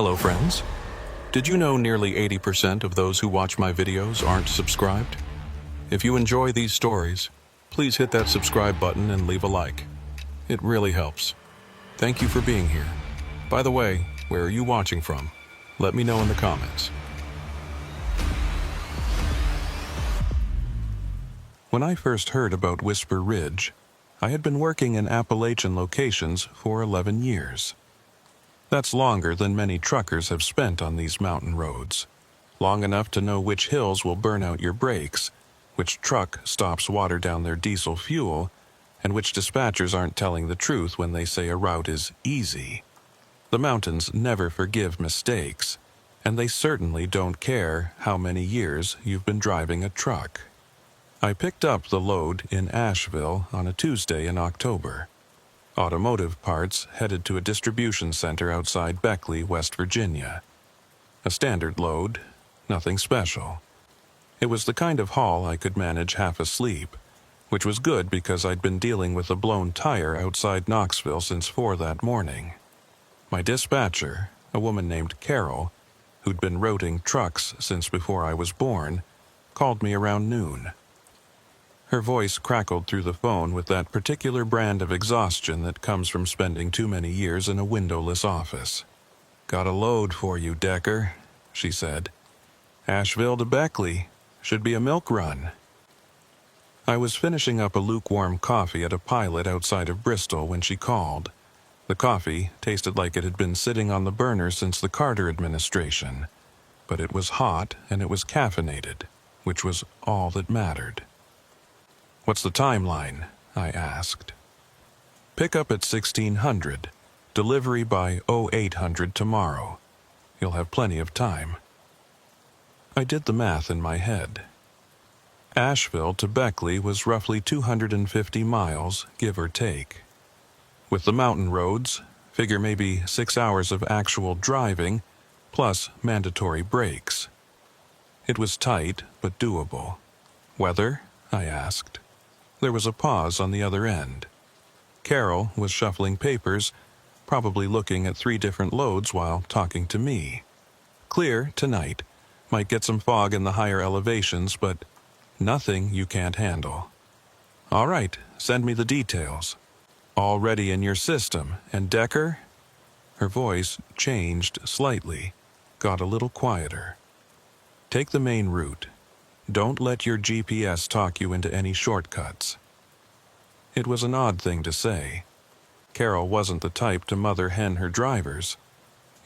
Hello friends. Did you know nearly 80% of those who watch my videos aren't subscribed? If you enjoy these stories, please hit that subscribe button and leave a like. It really helps. Thank you for being here. By the way, where are you watching from? Let me know in the comments. When I first heard about Whisper Ridge, I had been working in Appalachian locations for 11 years. That's longer than many truckers have spent on these mountain roads. Long enough to know which hills will burn out your brakes, which truck stops water down their diesel fuel, and which dispatchers aren't telling the truth when they say a route is easy. The mountains never forgive mistakes, and they certainly don't care how many years you've been driving a truck. I picked up the load in Asheville on a Tuesday in October. Automotive parts headed to a distribution center outside Beckley, West Virginia. A standard load, nothing special. It was the kind of haul I could manage half asleep, which was good because I'd been dealing with a blown tire outside Knoxville since 4 that morning. My dispatcher, a woman named Carol, who'd been routing trucks since before I was born, called me around noon. Her voice crackled through the phone with that particular brand of exhaustion that comes from spending too many years in a windowless office. "Got a load for you, Decker," she said. "Asheville to Beckley. Should be a milk run." I was finishing up a lukewarm coffee at a pilot outside of Bristol when she called. The coffee tasted like it had been sitting on the burner since the Carter administration, but it was hot and it was caffeinated, which was all that mattered. "What's the timeline?" I asked. "Pick up at 1600. Delivery by 0800 tomorrow. You'll have plenty of time." I did the math in my head. Asheville to Beckley was roughly 250 miles, give or take. With the mountain roads, figure maybe 6 hours of actual driving, plus mandatory breaks. It was tight, but doable. "Weather?" I asked. There was a pause on the other end. Carol was shuffling papers, probably looking at 3 different loads while talking to me. "Clear tonight. Might get some fog in the higher elevations, but nothing you can't handle." "All right, send me the details." "Already in your system. And Decker?" Her voice changed slightly, got a little quieter. "Take the main route. Don't let your GPS talk you into any shortcuts." It was an odd thing to say. Carol wasn't the type to mother hen her drivers.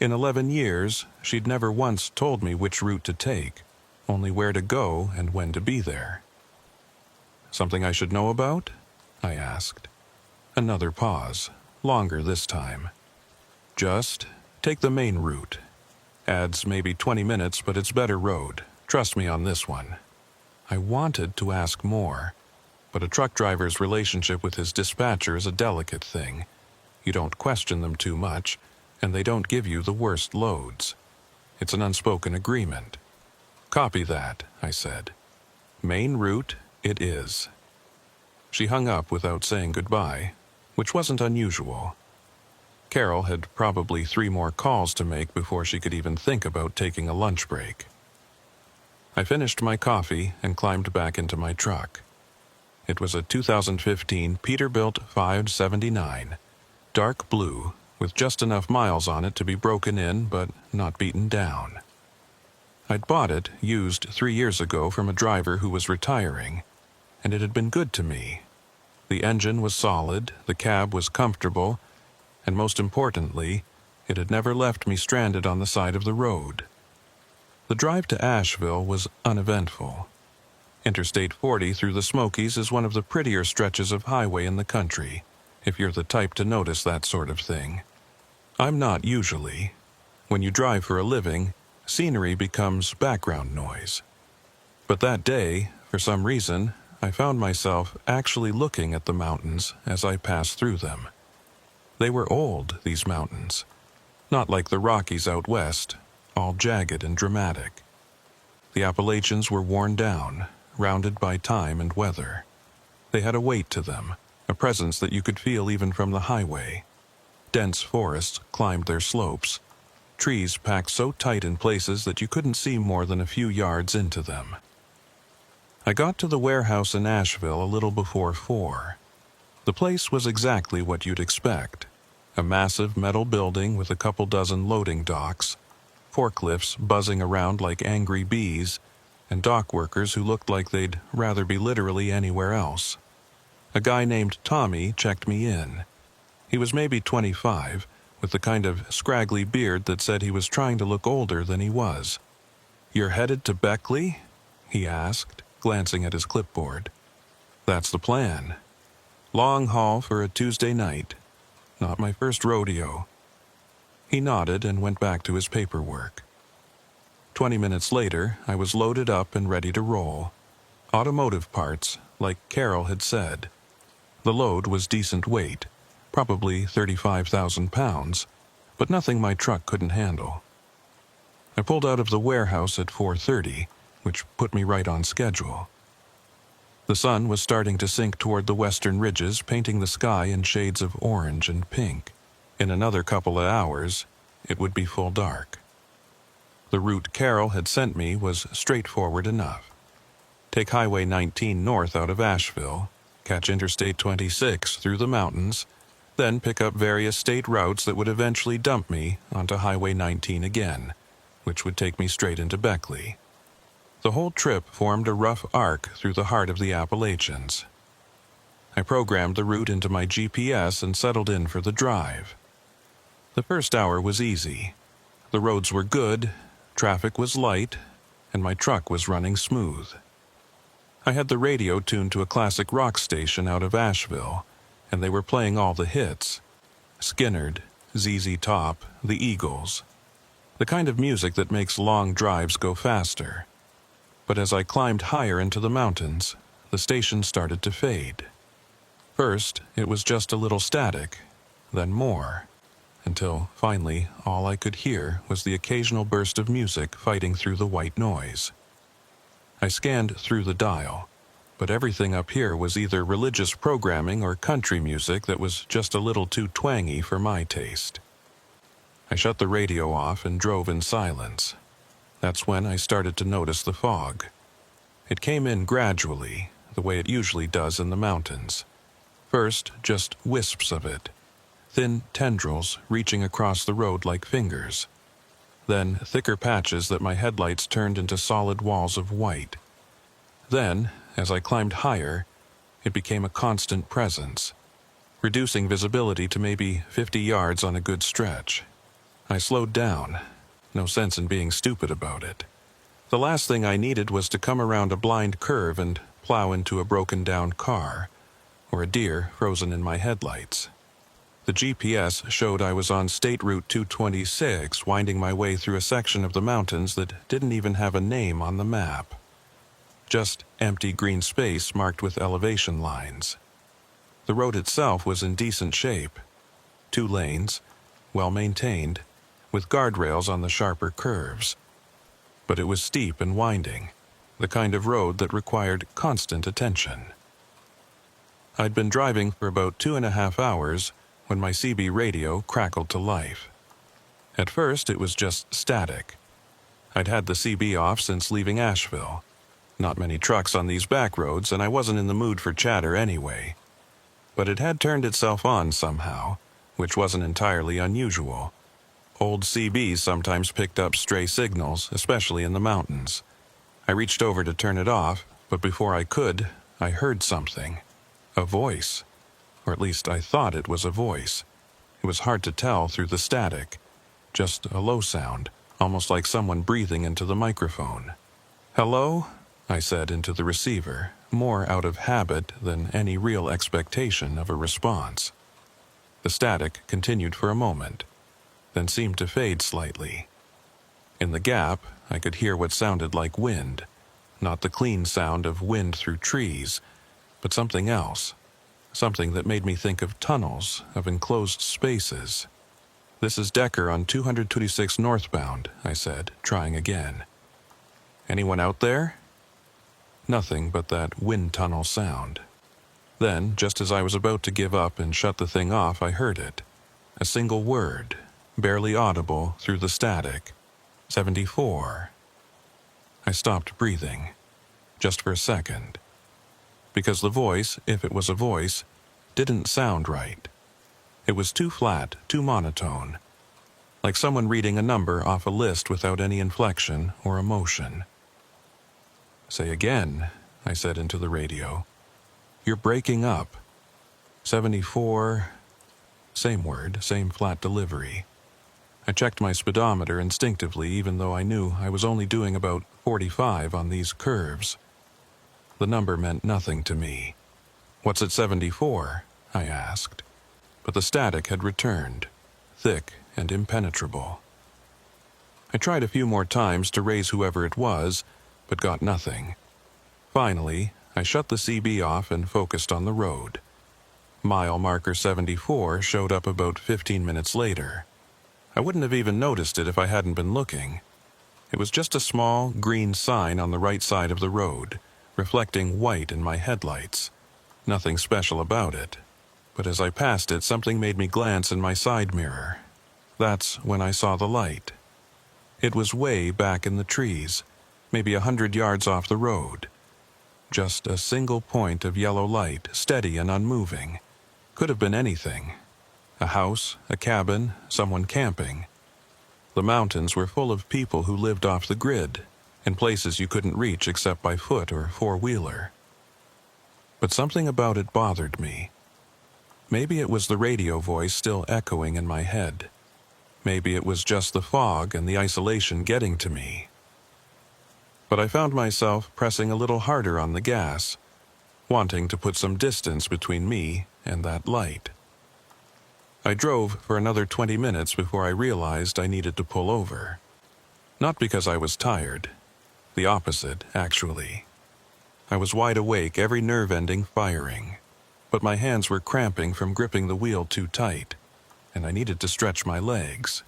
In 11 years, she'd never once told me which route to take, only where to go and when to be there. "Something I should know about?" I asked. Another pause, longer this time. "Just take the main route. Adds maybe 20 minutes, but it's better road. Trust me on this one." I wanted to ask more, but a truck driver's relationship with his dispatcher is a delicate thing. You don't question them too much, and they don't give you the worst loads. It's an unspoken agreement. "Copy that," I said. "Main route it is." She hung up without saying goodbye, which wasn't unusual. Carol had probably 3 more calls to make before she could even think about taking a lunch break. I finished my coffee and climbed back into my truck. It was a 2015 Peterbilt 579, dark blue, with just enough miles on it to be broken in but not beaten down. I'd bought it used 3 years ago from a driver who was retiring, and it had been good to me. The engine was solid, the cab was comfortable, and most importantly, it had never left me stranded on the side of the road. The drive to Asheville was uneventful. Interstate 40 through the Smokies is one of the prettier stretches of highway in the country, if you're the type to notice that sort of thing. I'm not usually. When you drive for a living, scenery becomes background noise. But that day, for some reason, I found myself actually looking at the mountains as I passed through them. They were old, these mountains. Not like the Rockies out west, all jagged and dramatic. The Appalachians were worn down, rounded by time and weather. They had a weight to them, a presence that you could feel even from the highway. Dense forests climbed their slopes. trees packed so tight in places that you couldn't see more than a few yards into them. I got to the warehouse in Asheville a little before 4. The place was exactly what you'd expect. A massive metal building with a couple dozen loading docks, forklifts buzzing around like angry bees, and dock workers who looked like they'd rather be literally anywhere else. A guy named Tommy checked me in. He was maybe 25, with the kind of scraggly beard that said he was trying to look older than he was. "You're headed to Beckley?" he asked, glancing at his clipboard. "That's the plan. Long haul for a Tuesday night. Not my first rodeo." He nodded and went back to his paperwork. 20 minutes later, I was loaded up and ready to roll. Automotive parts, like Carol had said. The load was decent weight, probably 35,000 pounds, but nothing my truck couldn't handle. I pulled out of the warehouse at 4:30, which put me right on schedule. The sun was starting to sink toward the western ridges, painting the sky in shades of orange and pink. In another couple of hours, it would be full dark. The route Carol had sent me was straightforward enough. Take Highway 19 north out of Asheville, catch Interstate 26 through the mountains, then pick up various state routes that would eventually dump me onto Highway 19 again, which would take me straight into Beckley. The whole trip formed a rough arc through the heart of the Appalachians. I programmed the route into my GPS and settled in for the drive. The first hour was easy. The roads were good, traffic was light, and my truck was running smooth. I had the radio tuned to a classic rock station out of Asheville, and they were playing all the hits. Skinnerd, ZZ Top, the Eagles. The kind of music that makes long drives go faster. But as I climbed higher into the mountains, the station started to fade. First, it was just a little static, then more, until finally all I could hear was the occasional burst of music fighting through the white noise. I scanned through the dial, but everything up here was either religious programming or country music that was just a little too twangy for my taste. I shut the radio off and drove in silence. That's when I started to notice the fog. It came in gradually, the way it usually does in the mountains. First, just wisps of it, thin tendrils reaching across the road like fingers. Then thicker patches that my headlights turned into solid walls of white. Then, as I climbed higher, it became a constant presence, reducing visibility to maybe 50 yards on a good stretch. I slowed down. No sense in being stupid about it. The last thing I needed was to come around a blind curve and plow into a broken-down car, or a deer frozen in my headlights. The GPS showed I was on State Route 226, winding my way through a section of the mountains that didn't even have a name on the map. Just empty green space marked with elevation lines. The road itself was in decent shape. 2 lanes, well-maintained, with guardrails on the sharper curves. But it was steep and winding, the kind of road that required constant attention. I'd been driving for about 2.5 hours when my CB radio crackled to life. At first, it was just static. I'd had the CB off since leaving Asheville. Not many trucks on these back roads, and I wasn't in the mood for chatter anyway. But it had turned itself on somehow, which wasn't entirely unusual. Old CBs sometimes picked up stray signals, especially in the mountains. I reached over to turn it off, but before I could, I heard something. A voice. Or at least I thought it was a voice. It was hard to tell through the static. Just a low sound, almost like someone breathing into the microphone. "Hello?" I said into the receiver, more out of habit than any real expectation of a response. The static continued for a moment, then seemed to fade slightly. In the gap, I could hear what sounded like wind, not the clean sound of wind through trees, but something else, something that made me think of tunnels, of enclosed spaces. "This is Decker on 226 northbound," I said, trying again. "Anyone out there?" Nothing but that wind tunnel sound. Then, just as I was about to give up and shut the thing off, I heard it. A single word. barely audible through the static. 74. I stopped breathing, just for a second, because the voice, if it was a voice, didn't sound right. It was too flat, too monotone, like someone reading a number off a list without any inflection or emotion. "Say again," I said into the radio. "You're breaking up." 74. Same word, same flat delivery. I checked my speedometer instinctively, even though I knew I was only doing about 45 on these curves. The number meant nothing to me. "What's at 74? I asked. But the static had returned, thick and impenetrable. I tried a few more times to raise whoever it was, but got nothing. Finally, I shut the CB off and focused on the road. Mile marker 74 showed up about 15 minutes later. I wouldn't have even noticed it if I hadn't been looking. It was just a small, green sign on the right side of the road, reflecting white in my headlights. Nothing special about it. But as I passed it, something made me glance in my side mirror. That's when I saw the light. It was way back in the trees, maybe 100 yards off the road. Just a single point of yellow light, steady and unmoving. Could have been anything. A house, a cabin, someone camping. The mountains were full of people who lived off the grid, in places you couldn't reach except by foot or four-wheeler. But something about it bothered me. Maybe it was the radio voice still echoing in my head. Maybe it was just the fog and the isolation getting to me. But I found myself pressing a little harder on the gas, wanting to put some distance between me and that light. I drove for another 20 minutes before I realized I needed to pull over. Not because I was tired. The opposite, actually. I was wide awake, every nerve ending firing. But my hands were cramping from gripping the wheel too tight, and I needed to stretch my legs.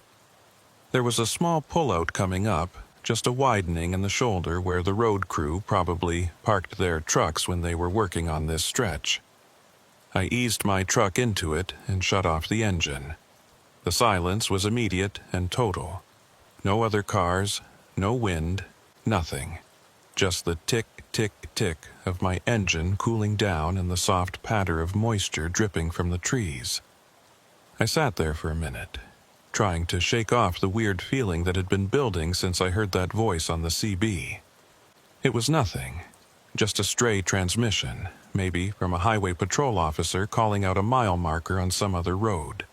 There was a small pullout coming up, just a widening in the shoulder where the road crew probably parked their trucks when they were working on this stretch. I eased my truck into it and shut off the engine. The silence was immediate and total. No other cars, no wind, nothing. Just the tick, tick, tick of my engine cooling down and the soft patter of moisture dripping from the trees. I sat there for a minute, trying to shake off the weird feeling that had been building since I heard that voice on the CB. It was nothing, just a stray transmission, maybe from a highway patrol officer calling out a mile marker on some other road.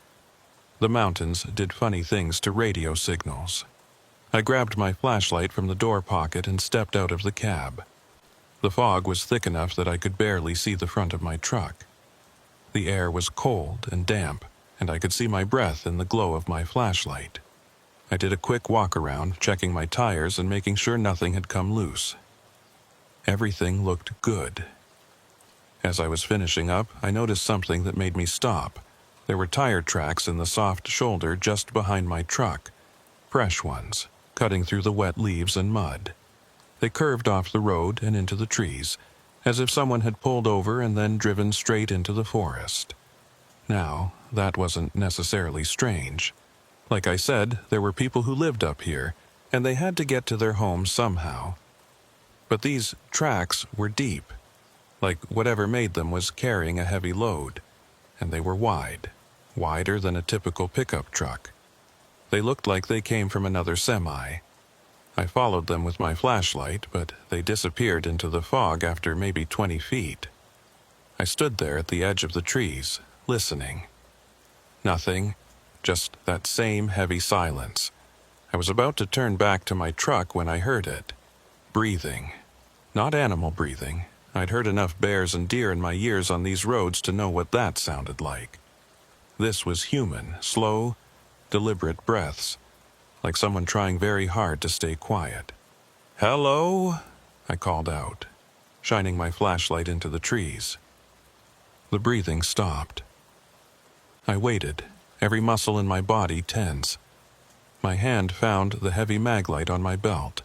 The mountains did funny things to radio signals. I grabbed my flashlight from the door pocket and stepped out of the cab. The fog was thick enough that I could barely see the front of my truck. The air was cold and damp, and I could see my breath in the glow of my flashlight. I did a quick walk around, checking my tires and making sure nothing had come loose. Everything looked good. As I was finishing up, I noticed something that made me stop. There were tire tracks in the soft shoulder just behind my truck, fresh ones, cutting through the wet leaves and mud. They curved off the road and into the trees, as if someone had pulled over and then driven straight into the forest. Now, that wasn't necessarily strange. Like I said, there were people who lived up here, and they had to get to their homes somehow. But these tracks were deep, like whatever made them was carrying a heavy load, and they were wide, wider than a typical pickup truck. They looked like they came from another semi. I followed them with my flashlight, but they disappeared into the fog after maybe 20 feet. I stood there at the edge of the trees, listening. Nothing, just that same heavy silence. I was about to turn back to my truck when I heard it. Breathing. Not animal breathing. I'd heard enough bears and deer in my years on these roads to know what that sounded like. This was human, slow, deliberate breaths, like someone trying very hard to stay quiet. "Hello?" I called out, shining my flashlight into the trees. The breathing stopped. I waited, every muscle in my body tense. My hand found the heavy maglite on my belt,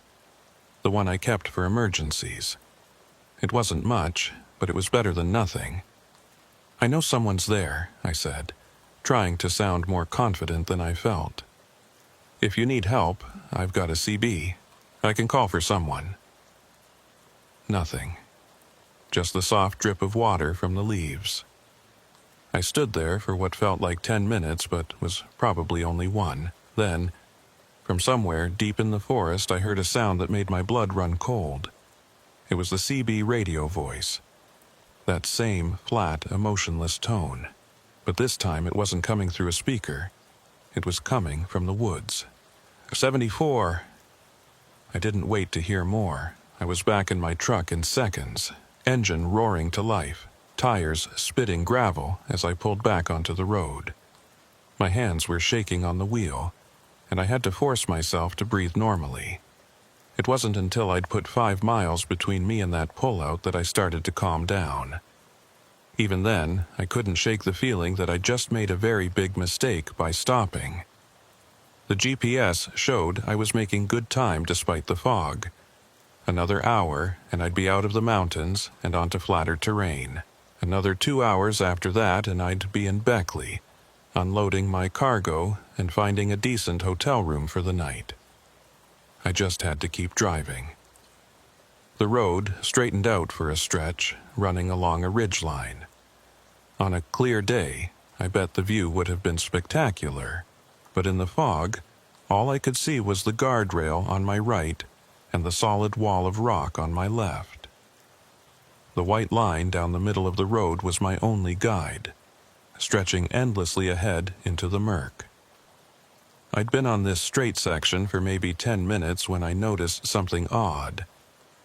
the one I kept for emergencies. It wasn't much, but it was better than nothing. "I know someone's there," I said, trying to sound more confident than I felt. If you need help, I've got a CB. I can call for someone. Nothing. Just the soft drip of water from the leaves. I stood there for what felt like 10 minutes, but was probably only one. Then, from somewhere deep in the forest, I heard a sound that made my blood run cold. It was the CB radio voice. That same flat, emotionless tone. But this time it wasn't coming through a speaker. It was coming from the woods. 74. I didn't wait to hear more. I was back in my truck in seconds, engine roaring to life, tires spitting gravel as I pulled back onto the road. My hands were shaking on the wheel, and I had to force myself to breathe normally. It wasn't until I'd put 5 miles between me and that pullout that I started to calm down. Even then, I couldn't shake the feeling that I'd just made a very big mistake by stopping. The GPS showed I was making good time despite the fog. Another hour, and I'd be out of the mountains and onto flatter terrain. Another 2 hours after that, and I'd be in Beckley, unloading my cargo and finding a decent hotel room for the night. I just had to keep driving. The road straightened out for a stretch, running along a ridgeline. On a clear day, I bet the view would have been spectacular, but in the fog, all I could see was the guardrail on my right and the solid wall of rock on my left. The white line down the middle of the road was my only guide, stretching endlessly ahead into the murk. I'd been on this straight section for maybe 10 minutes when I noticed something odd.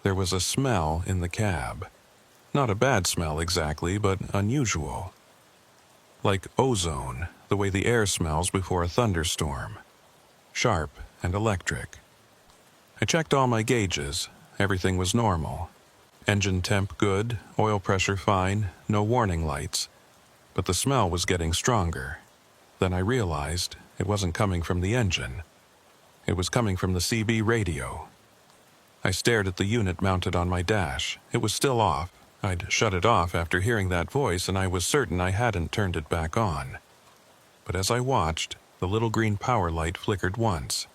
There was a smell in the cab. Not a bad smell exactly, but unusual. Like ozone, the way the air smells before a thunderstorm. Sharp and electric. I checked all my gauges. Everything was normal. Engine temp good, oil pressure fine, no warning lights. But the smell was getting stronger. Then I realized it wasn't coming from the engine. It was coming from the CB radio. I stared at the unit mounted on my dash. It was still off. I'd shut it off after hearing that voice, and I was certain I hadn't turned it back on. But as I watched, the little green power light flickered once,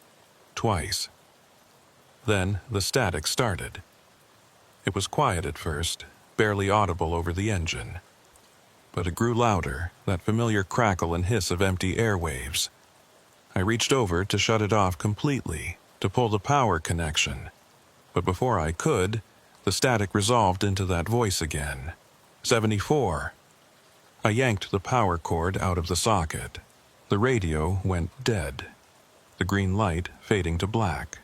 twice. Then the static started. It was quiet at first, barely audible over the engine. But it grew louder, that familiar crackle and hiss of empty airwaves. I reached over to shut it off completely, to pull the power connection. But before I could, the static resolved into that voice again. 74. I yanked the power cord out of the socket. The radio went dead, the green light fading to black.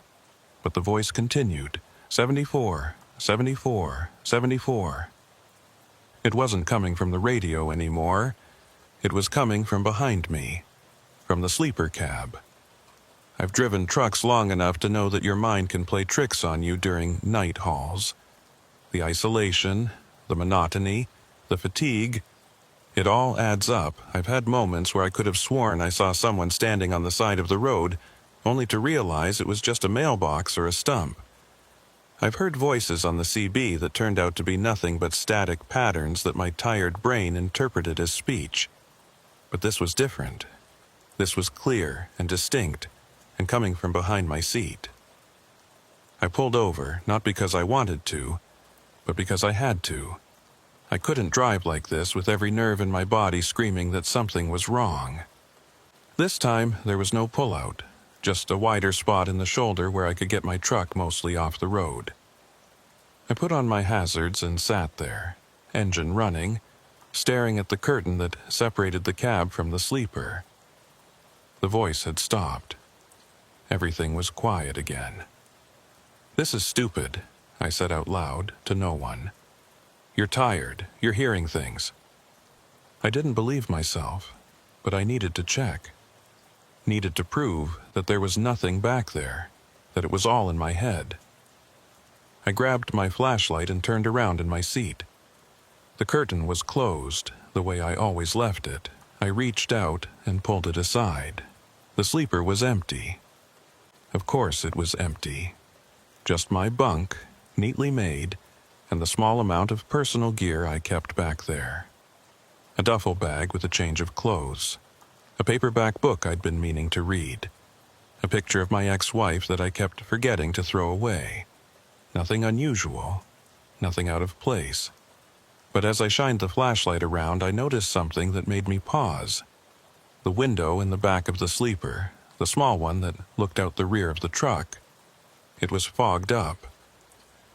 But the voice continued. 74, 74, 74. It wasn't coming from the radio anymore. It was coming from behind me, from the sleeper cab. I've driven trucks long enough to know that your mind can play tricks on you during night hauls. The isolation, the monotony, the fatigue, it all adds up. I've had moments where I could have sworn I saw someone standing on the side of the road, only to realize it was just a mailbox or a stump. I've heard voices on the CB that turned out to be nothing but static patterns that my tired brain interpreted as speech. But this was different. This was clear and distinct, and coming from behind my seat. I pulled over, not because I wanted to, but because I had to. I couldn't drive like this with every nerve in my body screaming that something was wrong. This time, there was no pullout, just a wider spot in the shoulder where I could get my truck mostly off the road. I put on my hazards and sat there, engine running, staring at the curtain that separated the cab from the sleeper. The voice had stopped. Everything was quiet again. "This is stupid," I said out loud to no one. "You're tired. You're hearing things." I didn't believe myself, but I needed to check. Needed to prove that there was nothing back there, that it was all in my head. I grabbed my flashlight and turned around in my seat. The curtain was closed, the way I always left it. I reached out and pulled it aside. The sleeper was empty. Of course it was empty. Just my bunk, neatly made, and the small amount of personal gear I kept back there. A duffel bag with a change of clothes. A paperback book I'd been meaning to read. a picture of my ex-wife that I kept forgetting to throw away. Nothing unusual, nothing out of place. But as I shined the flashlight around, I noticed something that made me pause. The window in the back of the sleeper, the small one that looked out the rear of the truck, it was fogged up,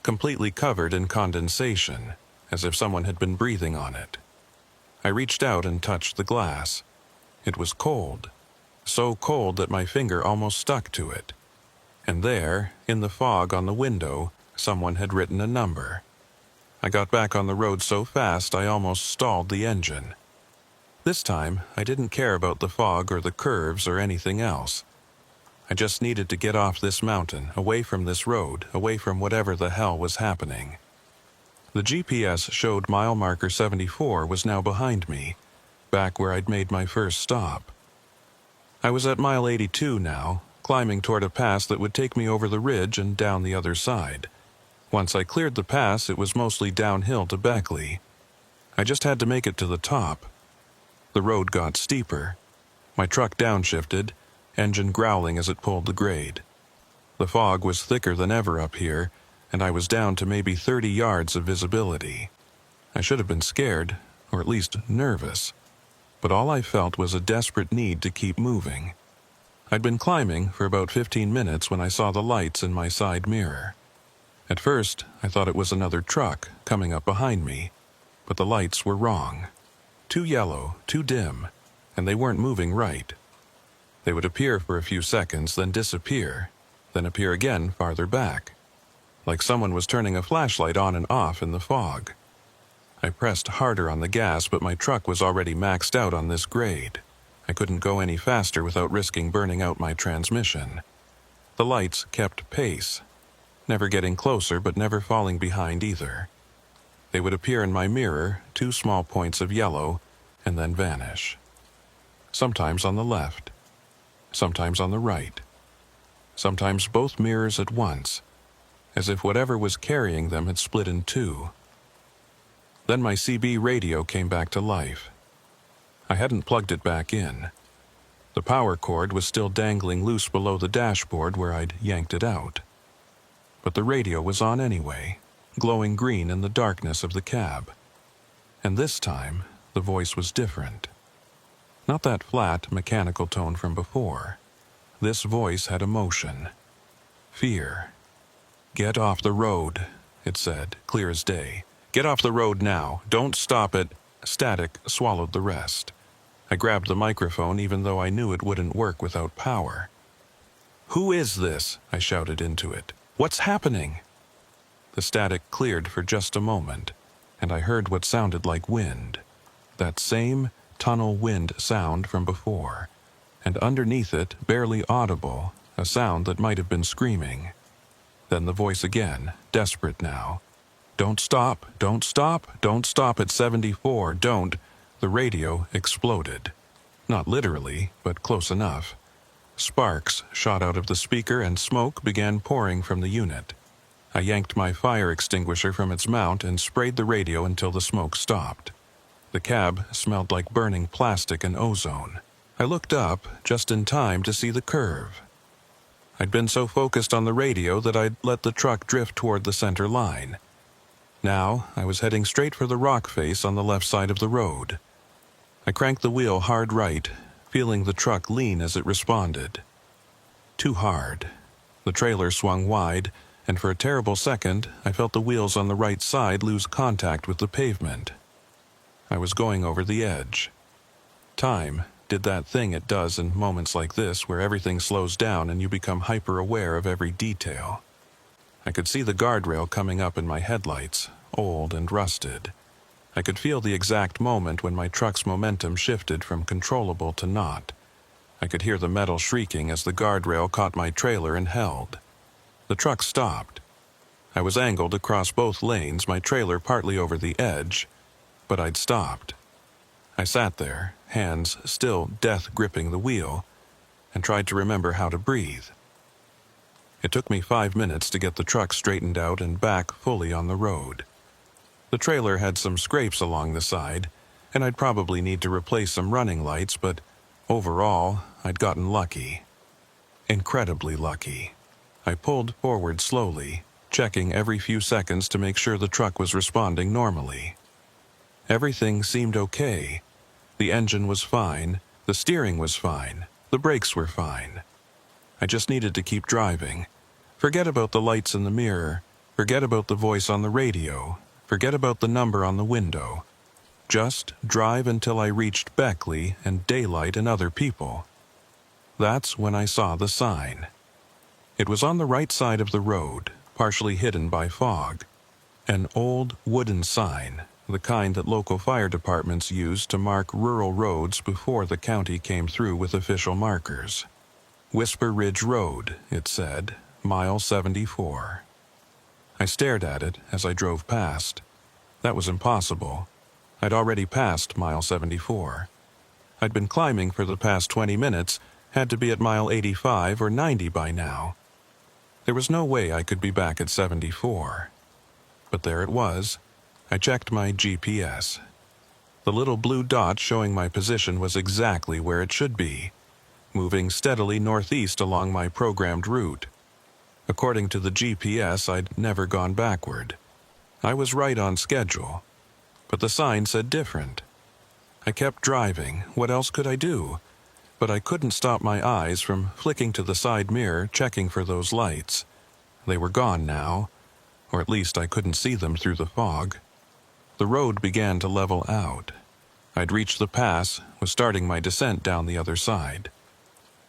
completely covered in condensation, as if someone had been breathing on it. I reached out and touched the glass. It was cold, so cold that my finger almost stuck to it. And there, in the fog on the window, someone had written a number. I got back on the road so fast I almost stalled the engine. This time, I didn't care about the fog or the curves or anything else. I just needed to get off this mountain, away from this road, away from whatever the hell was happening. The GPS showed mile marker 74 was now behind me, back where I'd made my first stop. I was at mile 82 now, climbing toward a pass that would take me over the ridge and down the other side. Once I cleared the pass, it was mostly downhill to Beckley. I just had to make it to the top. The road got steeper. My truck downshifted, engine growling as it pulled the grade. The fog was thicker than ever up here, and I was down to maybe 30 yards of visibility. I should have been scared, or at least nervous, but all I felt was a desperate need to keep moving. I'd been climbing for about 15 minutes when I saw the lights in my side mirror. At first, I thought it was another truck coming up behind me, but the lights were wrong. Too yellow, too dim, and they weren't moving right. They would appear for a few seconds, then disappear, then appear again farther back, like someone was turning a flashlight on and off in the fog. I pressed harder on the gas, but my truck was already maxed out on this grade. I couldn't go any faster without risking burning out my transmission. The lights kept pace, never getting closer but never falling behind either. They would appear in my mirror, 2 small points of yellow, and then vanish. Sometimes on the left, sometimes on the right, sometimes both mirrors at once, as if whatever was carrying them had split in two. Then my CB radio came back to life. I hadn't plugged it back in. The power cord was still dangling loose below the dashboard where I'd yanked it out. But the radio was on anyway, glowing green in the darkness of the cab. And this time, the voice was different. Not that flat, mechanical tone from before. This voice had emotion. Fear. "Get off the road," it said, clear as day. "Get off the road now. Don't stop it." Static swallowed the rest. I grabbed the microphone even though I knew it wouldn't work without power. "Who is this?" I shouted into it. "What's happening?" The static cleared for just a moment, and I heard what sounded like wind. That same tunnel wind sound from before, and underneath it, barely audible, a sound that might have been screaming. Then the voice again, desperate now. "Don't stop, don't stop, don't stop at 74, don't." The radio exploded. Not literally, but close enough. Sparks shot out of the speaker and smoke began pouring from the unit. I yanked my fire extinguisher from its mount and sprayed the radio until the smoke stopped. The cab smelled like burning plastic and ozone. I looked up just in time to see the curve. I'd been so focused on the radio that I'd let the truck drift toward the center line. Now, I was heading straight for the rock face on the left side of the road. I cranked the wheel hard right, feeling the truck lean as it responded. Too hard. The trailer swung wide, and for a terrible second, I felt the wheels on the right side lose contact with the pavement. I was going over the edge. Time did that thing it does in moments like this where everything slows down and you become hyper-aware of every detail. I could see the guardrail coming up in my headlights, old and rusted. I could feel the exact moment when my truck's momentum shifted from controllable to not. I could hear the metal shrieking as the guardrail caught my trailer and held. The truck stopped. I was angled across both lanes, my trailer partly over the edge, but I'd stopped. I sat there, hands still death gripping the wheel, and tried to remember how to breathe. It took me 5 minutes to get the truck straightened out and back fully on the road. The trailer had some scrapes along the side, and I'd probably need to replace some running lights, but overall, I'd gotten lucky. Incredibly lucky. I pulled forward slowly, checking every few seconds to make sure the truck was responding normally. Everything seemed okay. The engine was fine, the steering was fine, the brakes were fine. I just needed to keep driving. Forget about the lights in the mirror, forget about the voice on the radio, forget about the number on the window. Just drive until I reached Beckley and daylight and other people. That's when I saw the sign. It was on the right side of the road, partially hidden by fog. An old wooden sign, the kind that local fire departments used to mark rural roads before the county came through with official markers. Whisper Ridge Road, it said, mile 74. I stared at it as I drove past. That was impossible. I'd already passed mile 74. I'd been climbing for the past 20 minutes, had to be at mile 85 or 90 by now. There was no way I could be back at 74. But there it was. I checked my GPS. The little blue dot showing my position was exactly where it should be, moving steadily northeast along my programmed route. According to the GPS, I'd never gone backward. I was right on schedule. But the sign said different. I kept driving. What else could I do? But I couldn't stop my eyes from flicking to the side mirror, checking for those lights. They were gone now, or at least I couldn't see them through the fog. The road began to level out. I'd reached the pass, was starting my descent down the other side.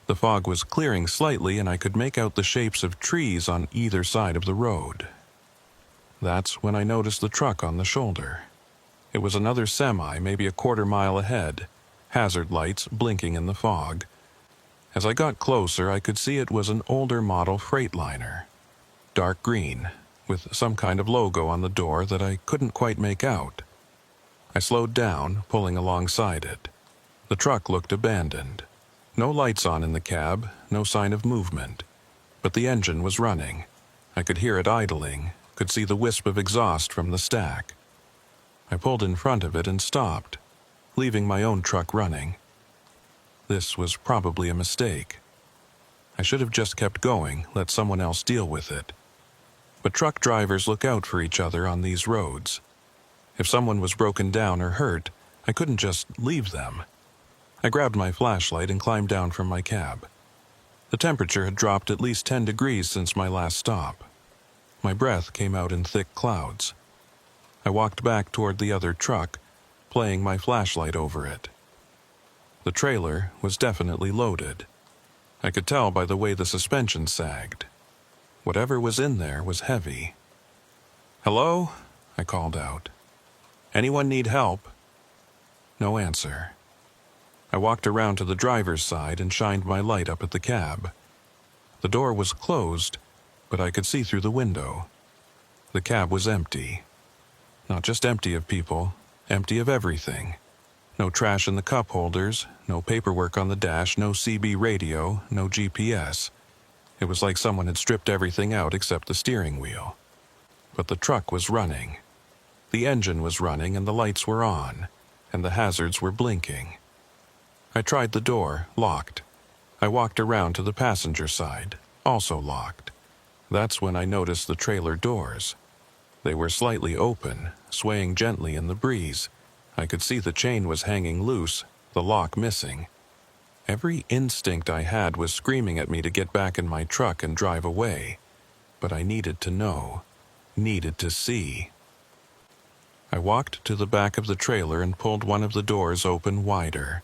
The fog was clearing slightly and I could make out the shapes of trees on either side of the road. That's when I noticed the truck on the shoulder. It was another semi, maybe a quarter mile ahead, hazard lights blinking in the fog. As I got closer, I could see it was an older model Freightliner. Dark green, with some kind of logo on the door that I couldn't quite make out. I slowed down, pulling alongside it. The truck looked abandoned. No lights on in the cab, no sign of movement. But the engine was running. I could hear it idling, could see the wisp of exhaust from the stack. I pulled in front of it and stopped, leaving my own truck running. This was probably a mistake. I should have just kept going, let someone else deal with it. But truck drivers look out for each other on these roads. If someone was broken down or hurt, I couldn't just leave them. I grabbed my flashlight and climbed down from my cab. The temperature had dropped at least 10 degrees since my last stop. My breath came out in thick clouds. I walked back toward the other truck, playing my flashlight over it. The trailer was definitely loaded. I could tell by the way the suspension sagged. Whatever was in there was heavy. "Hello?" I called out. "Anyone need help?" No answer. I walked around to the driver's side and shined my light up at the cab. The door was closed, but I could see through the window. The cab was empty. Not just empty of people, empty of everything. No trash in the cup holders, no paperwork on the dash, no CB radio, no GPS. It was like someone had stripped everything out except the steering wheel. But the truck was running. The engine was running and the lights were on, and the hazards were blinking. I tried the door, locked. I walked around to the passenger side, also locked. That's when I noticed the trailer doors. They were slightly open, swaying gently in the breeze. I could see the chain was hanging loose, the lock missing. Every instinct I had was screaming at me to get back in my truck and drive away. But I needed to know, needed to see. I walked to the back of the trailer and pulled one of the doors open wider.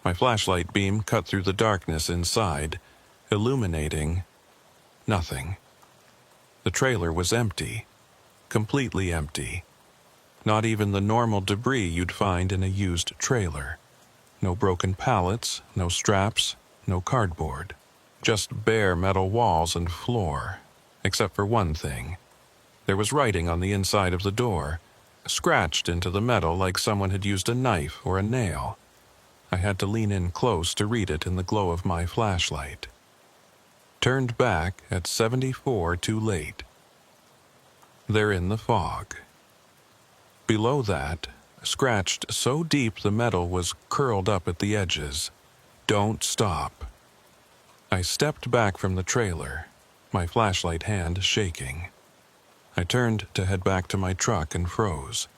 My flashlight beam cut through the darkness inside, illuminating nothing. The trailer was empty. Completely empty. Not even the normal debris you'd find in a used trailer. No broken pallets, no straps, no cardboard. Just bare metal walls and floor. Except for one thing. There was writing on the inside of the door, scratched into the metal like someone had used a knife or a nail. I had to lean in close to read it in the glow of my flashlight. Turned back at 74 too late. They're in the fog. Below that, scratched so deep the metal was curled up at the edges. Don't stop. I stepped back from the trailer, my flashlight hand shaking. I turned to head back to my truck and froze.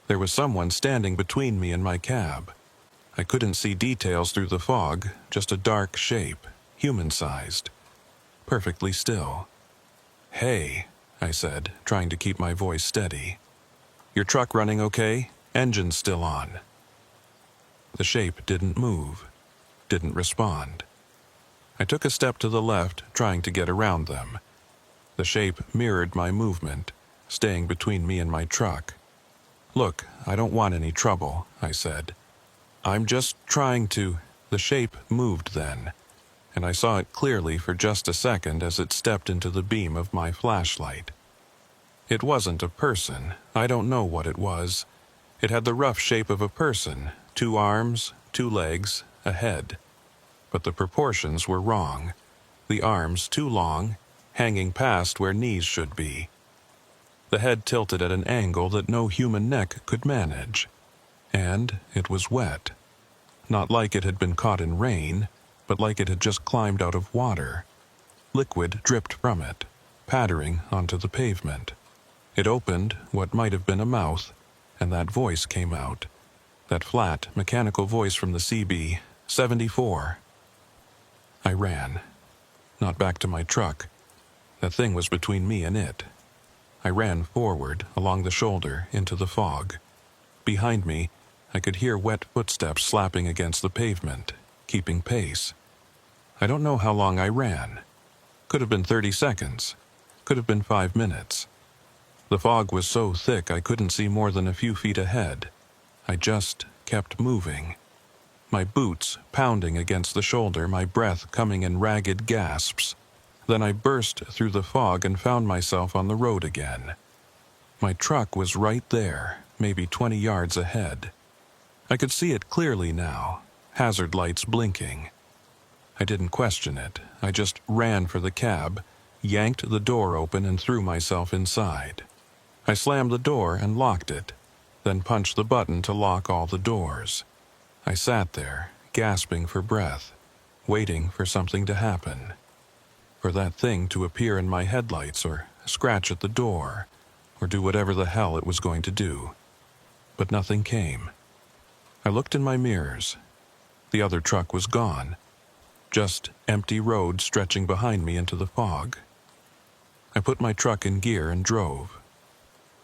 There was someone standing between me and my cab. I couldn't see details through the fog, just a dark shape, human-sized, perfectly still. "Hey," I said, trying to keep my voice steady. "Your truck running okay? Engine's still on." The shape didn't move, didn't respond. I took a step to the left, trying to get around them. The shape mirrored my movement, staying between me and my truck. "Look, I don't want any trouble," I said. "I'm just trying to—" The shape moved then, and I saw it clearly for just a second as it stepped into the beam of my flashlight. It wasn't a person. I don't know what it was. It had the rough shape of a person, 2 arms, 2 legs, a head. But the proportions were wrong. The arms too long, hanging past where knees should be. The head tilted at an angle that no human neck could manage. And it was wet. Not like it had been caught in rain, but like it had just climbed out of water. Liquid dripped from it, pattering onto the pavement. It opened what might have been a mouth, and that voice came out. That flat, mechanical voice from the CB, 74. I ran. Not back to my truck. That thing was between me and it. I ran forward, along the shoulder, into the fog. Behind me, I could hear wet footsteps slapping against the pavement, keeping pace. I don't know how long I ran. Could have been 30 seconds. Could have been 5 minutes. The fog was so thick I couldn't see more than a few feet ahead. I just kept moving. My boots pounding against the shoulder, my breath coming in ragged gasps. Then I burst through the fog and found myself on the road again. My truck was right there, maybe 20 yards ahead. I could see it clearly now, hazard lights blinking. I didn't question it. I just ran for the cab, yanked the door open and threw myself inside. I slammed the door and locked it, then punched the button to lock all the doors. I sat there, gasping for breath, waiting for something to happen. For that thing to appear in my headlights or scratch at the door, or do whatever the hell it was going to do. But nothing came. I looked in my mirrors. The other truck was gone. Just empty road stretching behind me into the fog. I put my truck in gear and drove.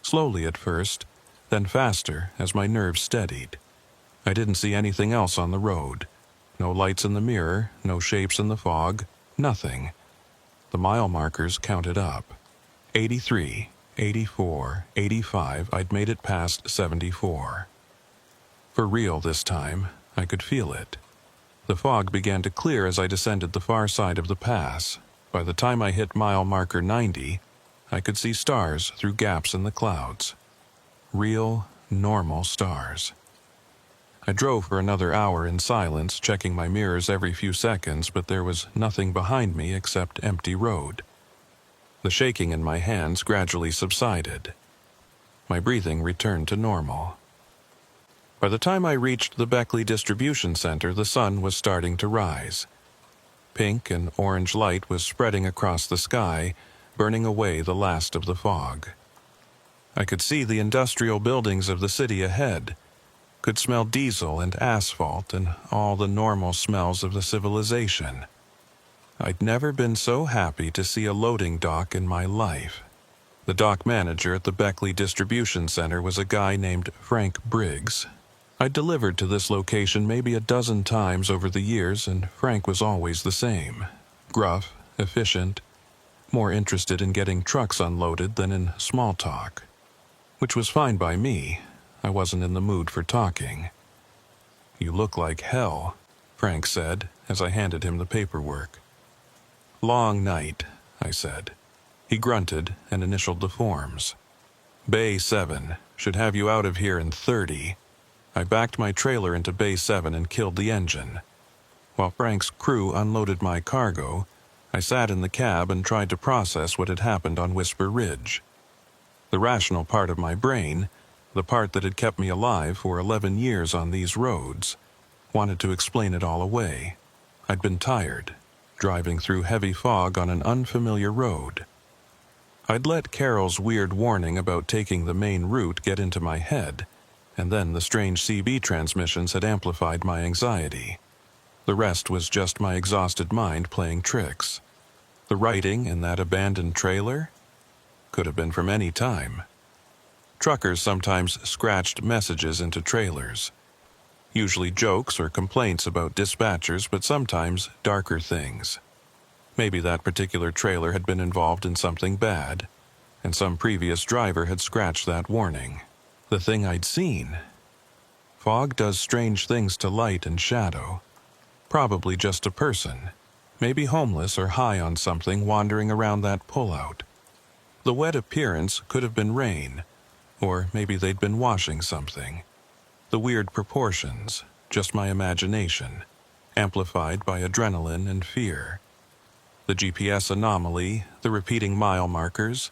Slowly at first, then faster as my nerves steadied. I didn't see anything else on the road. No lights in the mirror, no shapes in the fog, nothing. The mile markers counted up. 83, 84, 85, I'd made it past 74. For real this time, I could feel it. The fog began to clear as I descended the far side of the pass. By the time I hit mile marker 90, I could see stars through gaps in the clouds. Real, normal stars. I drove for another hour in silence, checking my mirrors every few seconds, but there was nothing behind me except empty road. The shaking in my hands gradually subsided. My breathing returned to normal. By the time I reached the Beckley Distribution Center, the sun was starting to rise. Pink and orange light was spreading across the sky, burning away the last of the fog. I could see the industrial buildings of the city ahead, could smell diesel and asphalt and all the normal smells of the civilization. I'd never been so happy to see a loading dock in my life. The dock manager at the Beckley Distribution Center was a guy named Frank Briggs. I'd delivered to this location maybe a dozen times over the years, and Frank was always the same. Gruff, efficient, more interested in getting trucks unloaded than in small talk. Which was fine by me. I wasn't in the mood for talking. "You look like hell," Frank said as I handed him the paperwork. "Long night," I said. He grunted and initialed the forms. "Bay 7. Should have you out of here in 30. I backed my trailer into Bay 7 and killed the engine. While Frank's crew unloaded my cargo, I sat in the cab and tried to process what had happened on Whisper Ridge. The rational part of my brain, the part that had kept me alive for 11 years on these roads, wanted to explain it all away. I'd been tired, driving through heavy fog on an unfamiliar road. I'd let Carol's weird warning about taking the main route get into my head, and then the strange CB transmissions had amplified my anxiety. The rest was just my exhausted mind playing tricks. The writing in that abandoned trailer? Could have been from any time. Truckers sometimes scratched messages into trailers. Usually jokes or complaints about dispatchers, but sometimes darker things. Maybe that particular trailer had been involved in something bad, and some previous driver had scratched that warning. The thing I'd seen. Fog does strange things to light and shadow. Probably just a person, maybe homeless or high on something wandering around that pullout. The wet appearance could have been rain, or maybe they'd been washing something. The weird proportions, just my imagination, amplified by adrenaline and fear. The GPS anomaly, the repeating mile markers,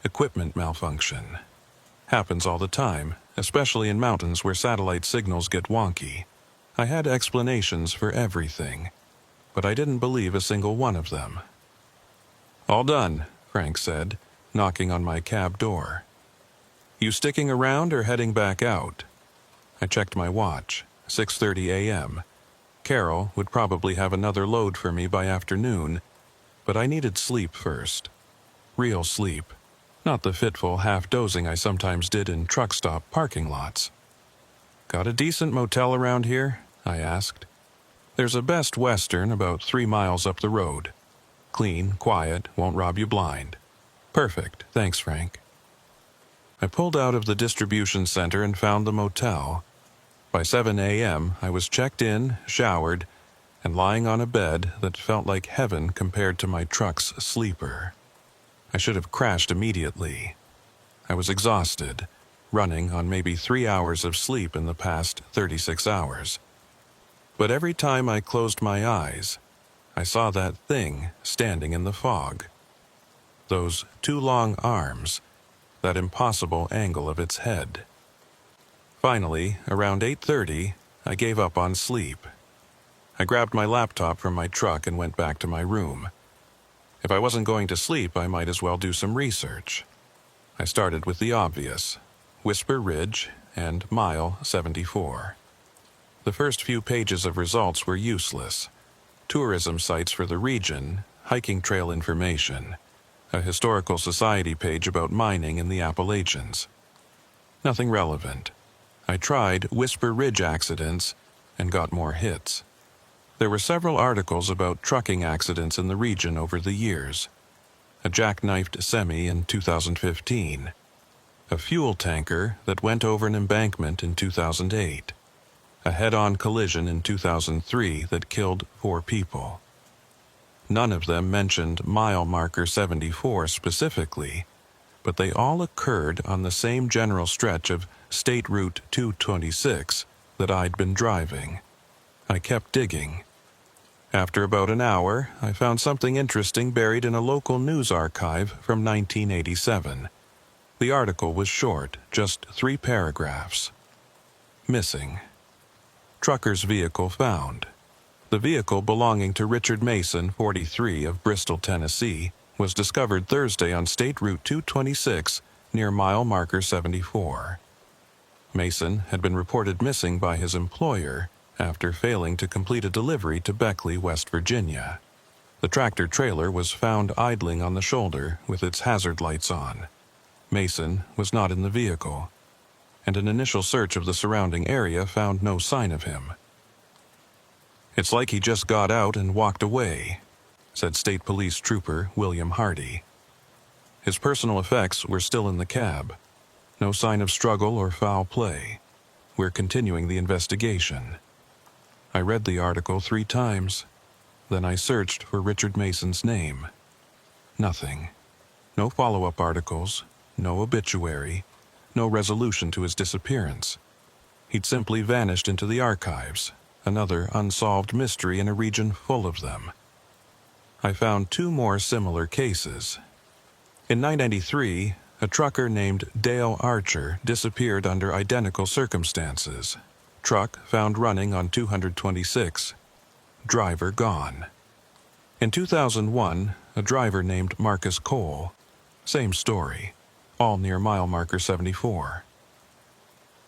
equipment malfunction. Happens all the time, especially in mountains where satellite signals get wonky. I had explanations for everything, but I didn't believe a single one of them. "All done," Frank said, knocking on my cab door. "You sticking around or heading back out?" I checked my watch, 6:30 a.m. Carol would probably have another load for me by afternoon, but I needed sleep first. Real sleep, not the fitful half-dozing I sometimes did in truck stop parking lots. "Got a decent motel around here?" I asked. "There's a Best Western about 3 miles up the road. Clean, quiet, won't rob you blind." "Perfect, thanks, Frank." I pulled out of the distribution center and found the motel. By 7 a.m., I was checked in, showered, and lying on a bed that felt like heaven compared to my truck's sleeper. I should have crashed immediately. I was exhausted, running on maybe 3 hours of sleep in the past 36 hours. But every time I closed my eyes, I saw that thing standing in the fog. Those 2 long arms, that impossible angle of its head. Finally, around 8:30, I gave up on sleep. I grabbed my laptop from my truck and went back to my room. If I wasn't going to sleep, I might as well do some research. I started with the obvious, Whisper Ridge and Mile 74. The first few pages of results were useless. Tourism sites for the region, hiking trail information, a historical society page about mining in the Appalachians. Nothing relevant. I tried Whisper Ridge accidents and got more hits. There were several articles about trucking accidents in the region over the years. A jackknifed semi in 2015. A fuel tanker that went over an embankment in 2008. A head-on collision in 2003 that killed 4 people. None of them mentioned mile marker 74 specifically, but they all occurred on the same general stretch of State Route 226 that I'd been driving. I kept digging. After about an hour, I found something interesting buried in a local news archive from 1987. The article was short, just 3 paragraphs. Missing. Trucker's vehicle found. The vehicle belonging to Richard Mason, 43, of Bristol, Tennessee, was discovered Thursday on State Route 226 near mile marker 74. Mason had been reported missing by his employer after failing to complete a delivery to Beckley, West Virginia. The tractor-trailer was found idling on the shoulder with its hazard lights on. Mason was not in the vehicle, and an initial search of the surrounding area found no sign of him. "It's like he just got out and walked away," said State Police Trooper William Hardy. His personal effects were still in the cab. No sign of struggle or foul play. We're continuing the investigation. I read the article 3 times. Then I searched for Richard Mason's name. Nothing. No follow-up articles, no obituary, no resolution to his disappearance. He'd simply vanished into the archives, another unsolved mystery in a region full of them. I found 2 more similar cases. In 1993, a trucker named Dale Archer disappeared under identical circumstances. Truck found running on 226. Driver gone. In 2001, a driver named Marcus Cole. Same story, all near mile marker 74.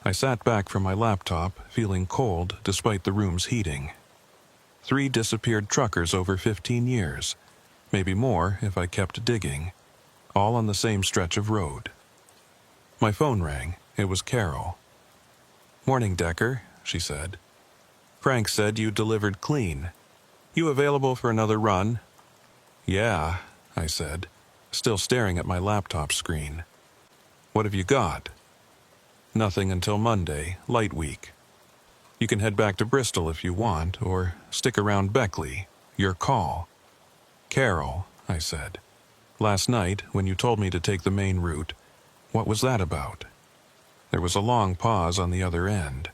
I sat back from my laptop, feeling cold despite the room's heating. 3 disappeared truckers over 15 years, maybe more if I kept digging, all on the same stretch of road. My phone rang. It was Carol. "Morning, Decker," she said. "Frank said you delivered clean. You available for another run?" "Yeah," I said, still staring at my laptop screen. "What have you got?" "Nothing until Monday, light week. You can head back to Bristol if you want, or stick around Beckley. Your call." "Carol," I said, "last night, when you told me to take the main route, what was that about?" There was a long pause on the other end.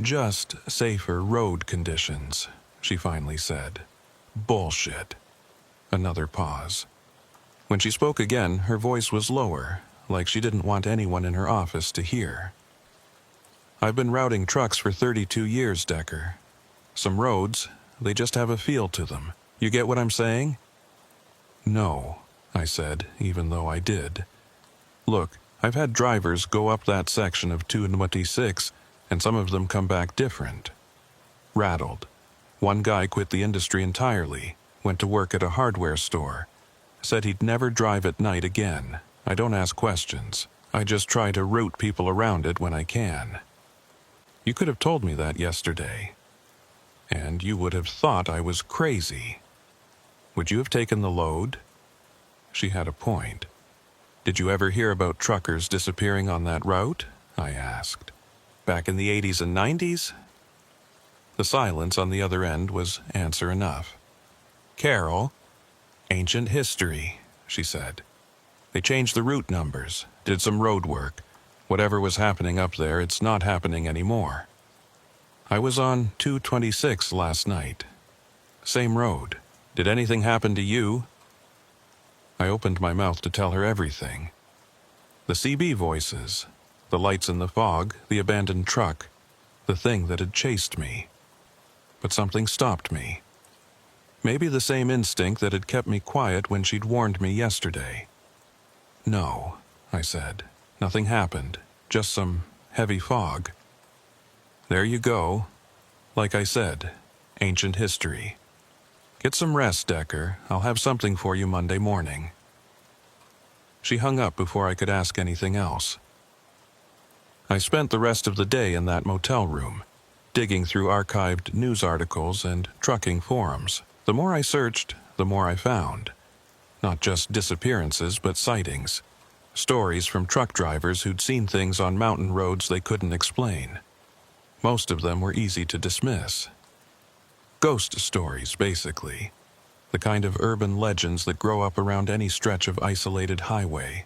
"Just safer road conditions," she finally said. "Bullshit." Another pause. When she spoke again, her voice was lower, like she didn't want anyone in her office to hear. "I've been routing trucks for 32 years, Decker. Some roads, they just have a feel to them. You get what I'm saying?" "No," I said, even though I did. "Look, I've had drivers go up that section of 226, and some of them come back different. Rattled. One guy quit the industry entirely, went to work at a hardware store. Said he'd never drive at night again. I don't ask questions. I just try to route people around it when I can. You could have told me that yesterday. And you would have thought I was crazy. Would you have taken the load?" She had a point. "Did you ever hear about truckers disappearing on that route?" I asked. "Back in the 80s and 90s? The silence on the other end was answer enough. "Carol, ancient history," she said. "They changed the route numbers, did some road work. Whatever was happening up there, it's not happening anymore. I was on 226 last night. Same road. Did anything happen to you?" I opened my mouth to tell her everything. The CB voices, the lights in the fog, the abandoned truck, the thing that had chased me. But something stopped me. Maybe the same instinct that had kept me quiet when she'd warned me yesterday. "No," I said. "Nothing happened. Just some heavy fog." "There you go. Like I said, ancient history. Get some rest, Decker. I'll have something for you Monday morning." She hung up before I could ask anything else. I spent the rest of the day in that motel room, digging through archived news articles and trucking forums. The more I searched, the more I found. Not just disappearances, but sightings. Stories from truck drivers who'd seen things on mountain roads they couldn't explain. Most of them were easy to dismiss. Ghost stories, basically. The kind of urban legends that grow up around any stretch of isolated highway.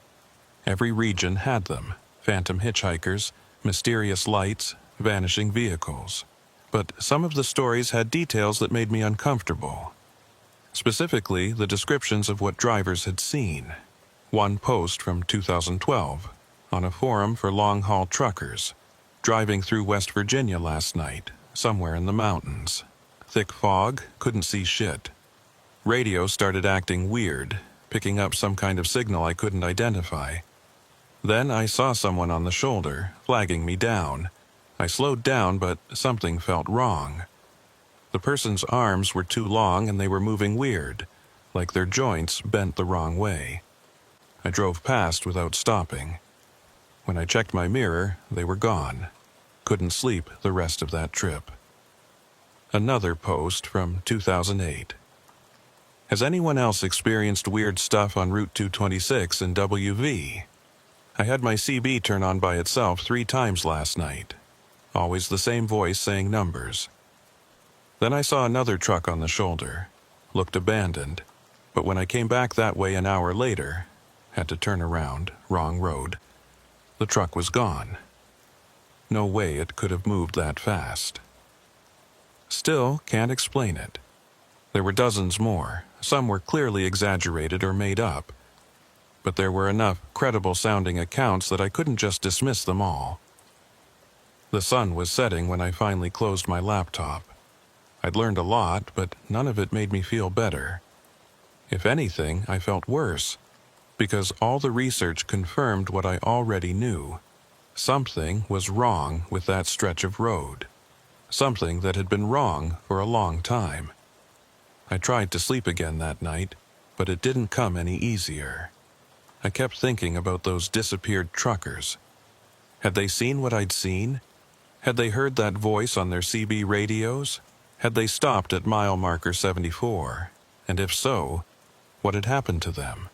Every region had them. Phantom hitchhikers, mysterious lights, vanishing vehicles. But some of the stories had details that made me uncomfortable. Specifically, the descriptions of what drivers had seen. One post from 2012, on a forum for long-haul truckers, driving through West Virginia last night, somewhere in the mountains. Thick fog, couldn't see shit. Radio started acting weird, picking up some kind of signal I couldn't identify. Then I saw someone on the shoulder, flagging me down. I slowed down, but something felt wrong. The person's arms were too long and they were moving weird, like their joints bent the wrong way. I drove past without stopping. When I checked my mirror, they were gone. Couldn't sleep the rest of that trip. Another post from 2008. Has anyone else experienced weird stuff on Route 226 in WV? I had my CB turn on by itself 3 times last night. Always the same voice saying numbers. Then I saw another truck on the shoulder. Looked abandoned. But when I came back that way an hour later, had to turn around, wrong road, the truck was gone. No way it could have moved that fast. Still, can't explain it. There were dozens more. Some were clearly exaggerated or made up. But there were enough credible-sounding accounts that I couldn't just dismiss them all. The sun was setting when I finally closed my laptop. I'd learned a lot, but none of it made me feel better. If anything, I felt worse, because all the research confirmed what I already knew. Something was wrong with that stretch of road. Something that had been wrong for a long time. I tried to sleep again that night, but it didn't come any easier. I kept thinking about those disappeared truckers. Had they seen what I'd seen? Had they heard that voice on their CB radios? Had they stopped at mile marker 74? And if so, what had happened to them?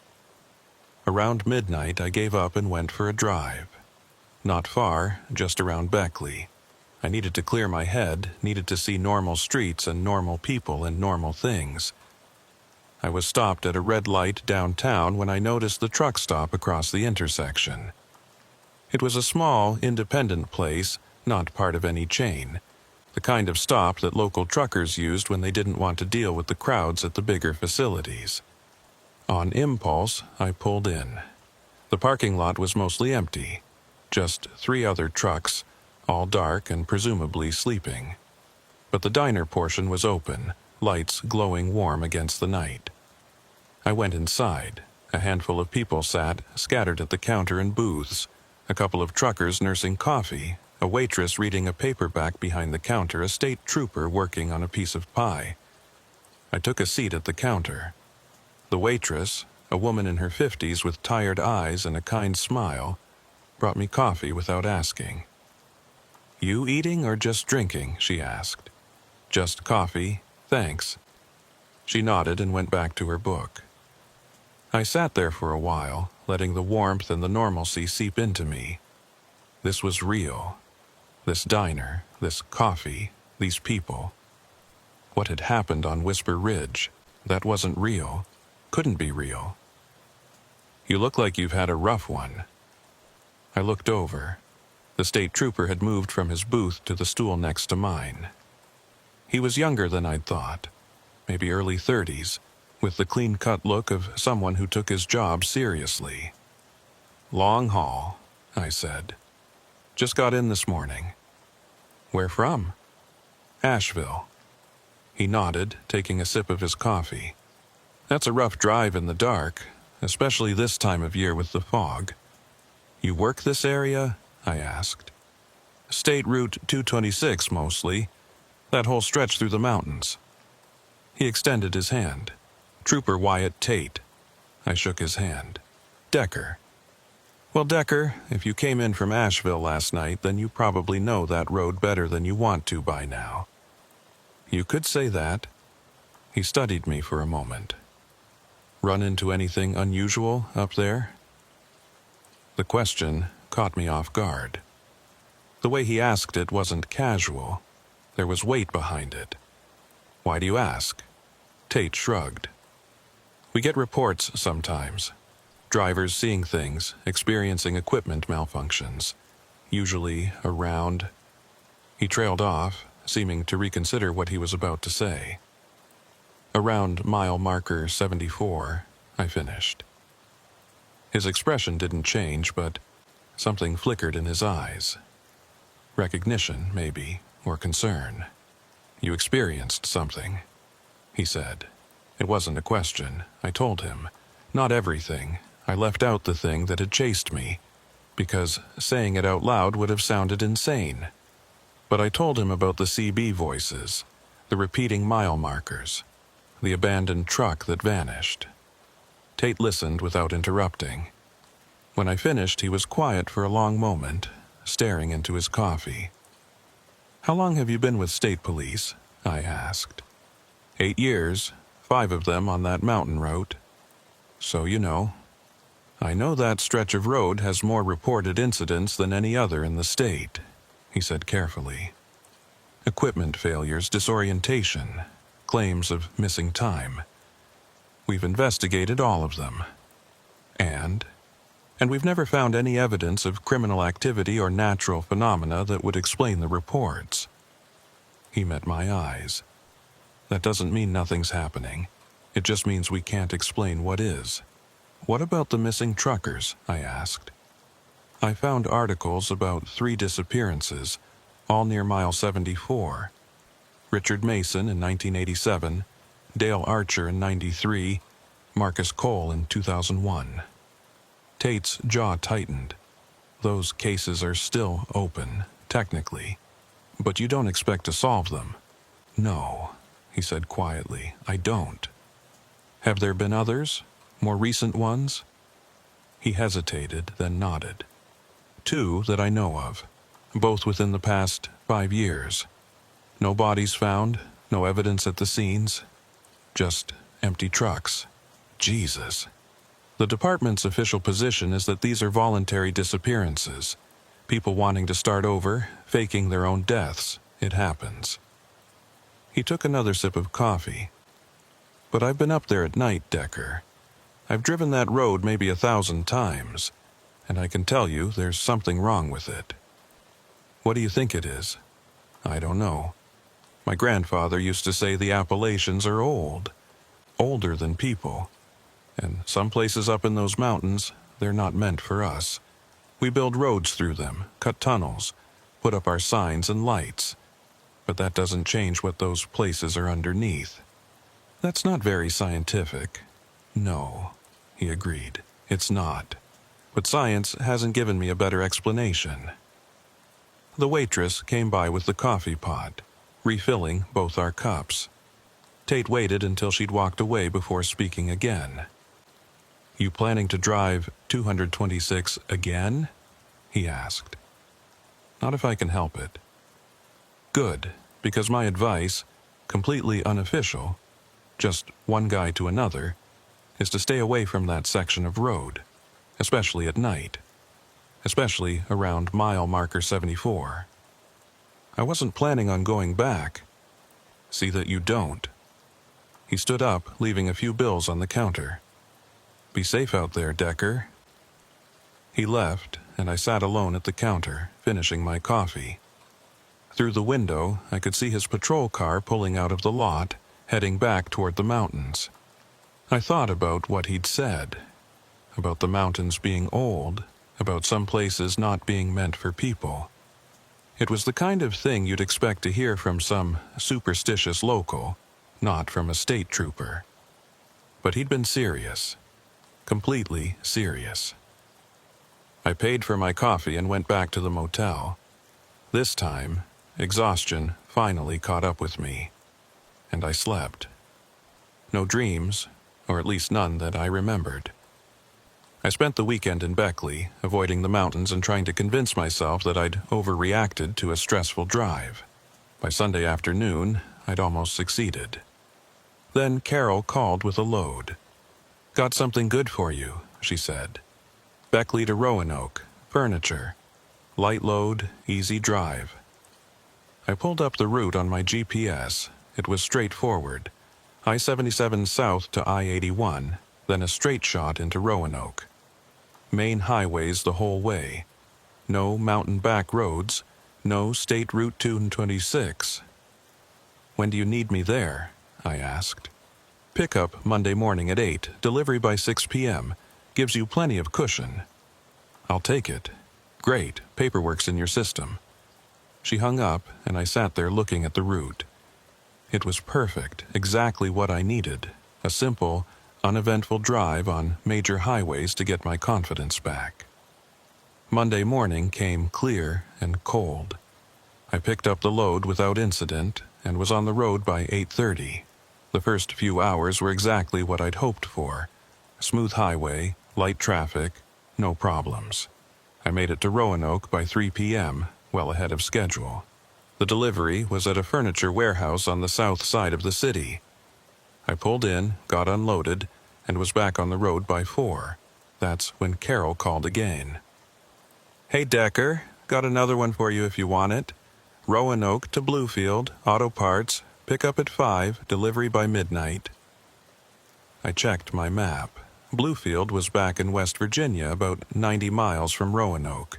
Around midnight, I gave up and went for a drive. Not far, just around Beckley. I needed to clear my head, needed to see normal streets and normal people and normal things. I was stopped at a red light downtown when I noticed the truck stop across the intersection. It was a small, independent place, not part of any chain. The kind of stop that local truckers used when they didn't want to deal with the crowds at the bigger facilities. On impulse, I pulled in. The parking lot was mostly empty. Just 3 other trucks, all dark and presumably sleeping. But the diner portion was open, lights glowing warm against the night. I went inside. A handful of people sat, scattered at the counter and booths. A couple of truckers nursing coffee, a waitress reading a paperback behind the counter, a state trooper working on a piece of pie. I took a seat at the counter. The waitress, a woman in her 50s with tired eyes and a kind smile, brought me coffee without asking. "You eating or just drinking?" she asked. "Just coffee, thanks." She nodded and went back to her book. I sat there for a while, letting the warmth and the normalcy seep into me. This was real. This diner, this coffee, these people. What had happened on Whisper Ridge, that wasn't real, couldn't be real. "You look like you've had a rough one." I looked over. The state trooper had moved from his booth to the stool next to mine. He was younger than I'd thought, maybe early 30s, with the clean-cut look of someone who took his job seriously. "Long haul," I said. "Just got in this morning." "Where from?" "Asheville." He nodded, taking a sip of his coffee. "That's a rough drive in the dark, especially this time of year with the fog." "You work this area?" I asked. "State Route 226 mostly, that whole stretch through the mountains." He extended his hand. "Trooper Wyatt Tate." I shook his hand. "Decker." "Well, Decker, if you came in from Asheville last night, then you probably know that road better than you want to by now." "You could say that." He studied me for a moment. "Run into anything unusual up there?" The question caught me off guard. The way he asked it wasn't casual. There was weight behind it. "Why do you ask?" Tate shrugged. "We get reports sometimes. Drivers seeing things, experiencing equipment malfunctions. Usually around..." He trailed off, seeming to reconsider what he was about to say. "Around mile marker 74, I finished." His expression didn't change, but something flickered in his eyes. Recognition, maybe, or concern. "You experienced something," he said. It wasn't a question. I told him. Not everything. I left out the thing that had chased me, because saying it out loud would have sounded insane. But I told him about the CB voices, the repeating mile markers, the abandoned truck that vanished. Tate listened without interrupting. When I finished, he was quiet for a long moment, staring into his coffee. "How long have you been with state police?" I asked. 8 years, 5 of them on that mountain road. "So you know." "I know that stretch of road has more reported incidents than any other in the state," he said carefully. "Equipment failures, disorientation, claims of missing time. We've investigated all of them. And we've never found any evidence of criminal activity or natural phenomena that would explain the reports." He met my eyes. "That doesn't mean nothing's happening. It just means we can't explain what is." "What about the missing truckers?" I asked. "I found articles about 3 disappearances, all near mile 74. Richard Mason in 1987, Dale Archer in 93, Marcus Cole in 2001. Tate's jaw tightened. Those cases are still open, technically, but you don't expect to solve them. No, he said quietly, I don't. Have there been others? More recent ones? He hesitated, then nodded. 2 that I know of, both within the past 5 years. No bodies found, no evidence at the scenes, just empty trucks. Jesus. The department's official position is that these are voluntary disappearances. People wanting to start over, faking their own deaths. It happens. He took another sip of coffee. But I've been up there at night, Decker. I've driven that road maybe 1,000 times, and I can tell you there's something wrong with it. What do you think it is? I don't know. My grandfather used to say the Appalachians are old, older than people. And some places up in those mountains, they're not meant for us. We build roads through them, cut tunnels, put up our signs and lights. But that doesn't change what those places are underneath. That's not very scientific. No, he agreed. It's not. But science hasn't given me a better explanation. The waitress came by with the coffee pot, refilling both our cups. Tate waited until she'd walked away before speaking again. You planning to drive 226 again? He asked. Not if I can help it. Good, because my advice, completely unofficial, just one guy to another, is to stay away from that section of road, especially at night, especially around mile marker 74. I wasn't planning on going back. See that you don't. He stood up, leaving a few bills on the counter. Be safe out there, Decker. He left, and I sat alone at the counter, finishing my coffee. Through the window, I could see his patrol car pulling out of the lot, heading back toward the mountains. I thought about what he'd said, about the mountains being old, about some places not being meant for people. It was the kind of thing you'd expect to hear from some superstitious local, not from a state trooper. But he'd been serious. Completely serious. I paid for my coffee and went back to the motel. This time, exhaustion finally caught up with me, and I slept. No dreams, or at least none that I remembered. I spent the weekend in Beckley, avoiding the mountains and trying to convince myself that I'd overreacted to a stressful drive. By Sunday afternoon, I'd almost succeeded. Then Carol called with a load. Got something good for you, she said. Beckley to Roanoke, furniture. Light load, easy drive. I pulled up the route on my GPS. It was straightforward. I-77 south to I-81, then a straight shot into Roanoke. Main highways the whole way. No mountain back roads, no State Route 226. When do you need me there? I asked. Pickup Monday morning at 8, delivery by 6 p.m. Gives you plenty of cushion. I'll take it. Great, paperwork's in your system. She hung up, and I sat there looking at the route. It was perfect, exactly what I needed. A simple, uneventful drive on major highways to get my confidence back. Monday morning came clear and cold. I picked up the load without incident and was on the road by 8:30. The first few hours were exactly what I'd hoped for. Smooth highway, light traffic, no problems. I made it to Roanoke by 3 p.m., well ahead of schedule. The delivery was at a furniture warehouse on the south side of the city. I pulled in, got unloaded, and was back on the road by 4. That's when Carol called again. Hey Decker, got another one for you if you want it. Roanoke to Bluefield, auto parts, pick up at 5, delivery by midnight. I checked my map. Bluefield was back in West Virginia, about 90 miles from Roanoke.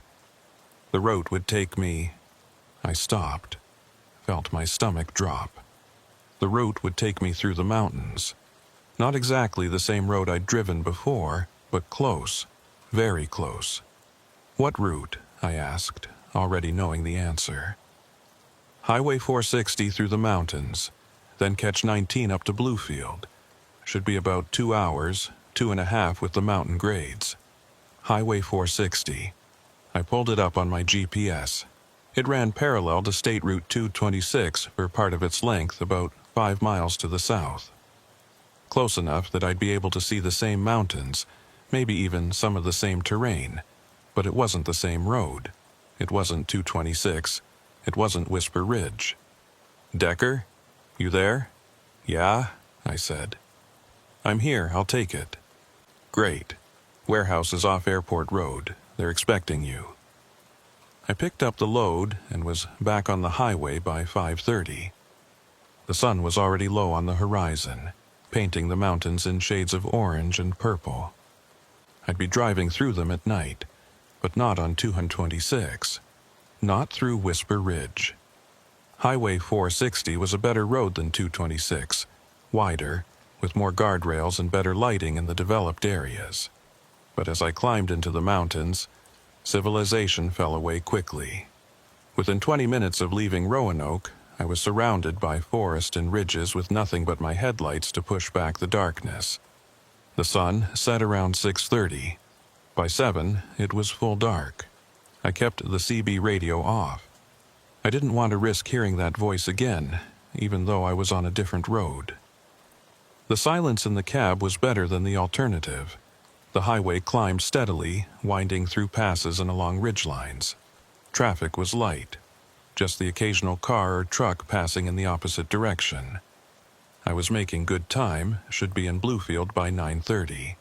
The route would take me... I stopped, felt my stomach drop. The route would take me through the mountains. Not exactly the same road I'd driven before, but close, very close. What route? I asked, already knowing the answer. Highway 460 through the mountains, then catch 19 up to Bluefield. should be about 2 hours, 2.5 with the mountain grades. Highway 460. I pulled it up on my GPS. It ran parallel to State Route 226 for part of its length, about 5 miles to the south. Close enough that I'd be able to see the same mountains, maybe even some of the same terrain, but it wasn't the same road. It wasn't 226. It wasn't Whisper Ridge. "Decker? You there?" "Yeah," I said. "I'm here, I'll take it." "Great. Warehouse is off Airport Road. They're expecting you." I picked up the load and was back on the highway by 5:30. The sun was already low on the horizon, painting the mountains in shades of orange and purple. I'd be driving through them at night, but not on 226. Not through Whisper Ridge. Highway 460 was a better road than 226, wider, with more guardrails and better lighting in the developed areas. But as I climbed into the mountains, civilization fell away quickly. Within 20 minutes of leaving Roanoke, I was surrounded by forest and ridges with nothing but my headlights to push back the darkness. The sun set around 6:30. By 7, it was full dark. I kept the CB radio off. I didn't want to risk hearing that voice again, even though I was on a different road. The silence in the cab was better than the alternative. The highway climbed steadily, winding through passes and along ridgelines. Traffic was light, just the occasional car or truck passing in the opposite direction. I was making good time, should be in Bluefield by 9:30.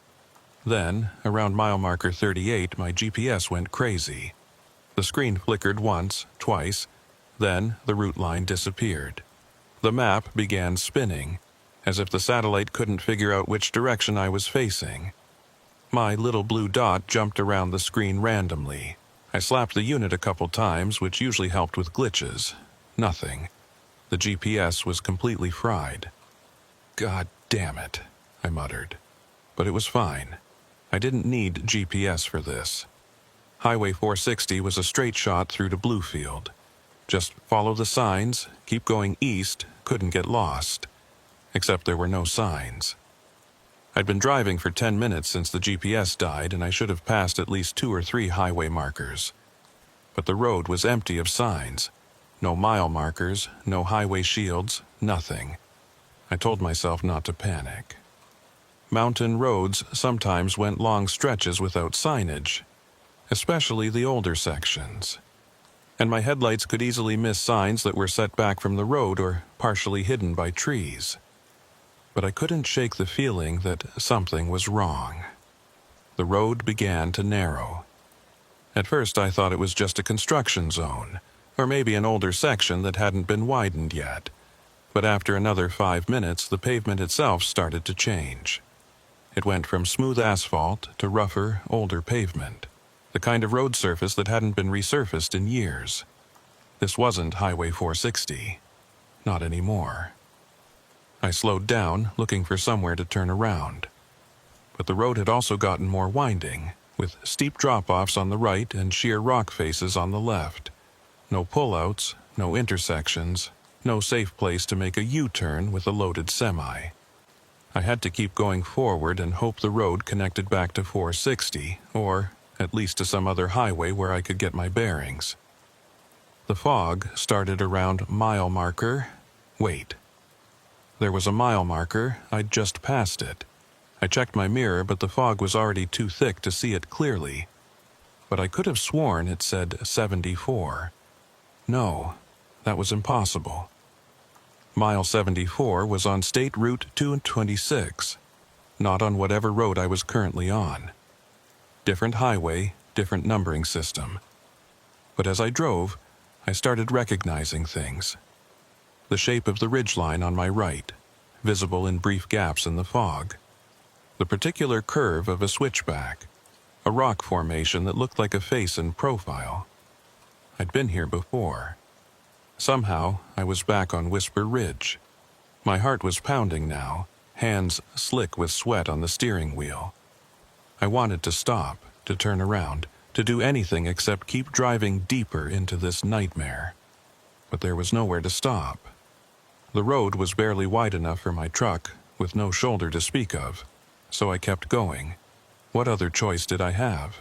Then, around mile marker 38, my GPS went crazy. The screen flickered once, twice, then the route line disappeared. The map began spinning, as if the satellite couldn't figure out which direction I was facing. My little blue dot jumped around the screen randomly. I slapped the unit a couple times, which usually helped with glitches. Nothing. The GPS was completely fried. "God damn it," I muttered. But it was fine. I didn't need GPS for this. Highway 460 was a straight shot through to Bluefield. Just follow the signs, keep going east, couldn't get lost. Except there were no signs. I'd been driving for 10 minutes since the GPS died, and I should have passed at least 2 or 3 highway markers. But the road was empty of signs. No mile markers, no highway shields, nothing. I told myself not to panic. Mountain roads sometimes went long stretches without signage, especially the older sections. And my headlights could easily miss signs that were set back from the road or partially hidden by trees. But I couldn't shake the feeling that something was wrong. The road began to narrow. At first I thought it was just a construction zone, or maybe an older section that hadn't been widened yet. But after another 5 minutes, the pavement itself started to change. It went from smooth asphalt to rougher, older pavement, the kind of road surface that hadn't been resurfaced in years. This wasn't Highway 460. Not anymore. I slowed down, looking for somewhere to turn around. But the road had also gotten more winding, with steep drop-offs on the right and sheer rock faces on the left. No pullouts, no intersections, no safe place to make a U-turn with a loaded semi. I had to keep going forward and hope the road connected back to 460, or at least to some other highway where I could get my bearings. The fog started around mile marker. Wait. There was a mile marker. I'd just passed it. I checked my mirror, but the fog was already too thick to see it clearly. But I could have sworn it said 74. No, that was impossible. Mile 74 was on State Route 226, not on whatever road I was currently on. Different highway, different numbering system. But as I drove, I started recognizing things. The shape of the ridgeline on my right, visible in brief gaps in the fog. The particular curve of a switchback, a rock formation that looked like a face in profile. I'd been here before. Somehow, I was back on Whisper Ridge. My heart was pounding now, hands slick with sweat on the steering wheel. I wanted to stop, to turn around, to do anything except keep driving deeper into this nightmare. But there was nowhere to stop. The road was barely wide enough for my truck, with no shoulder to speak of, so I kept going. What other choice did I have?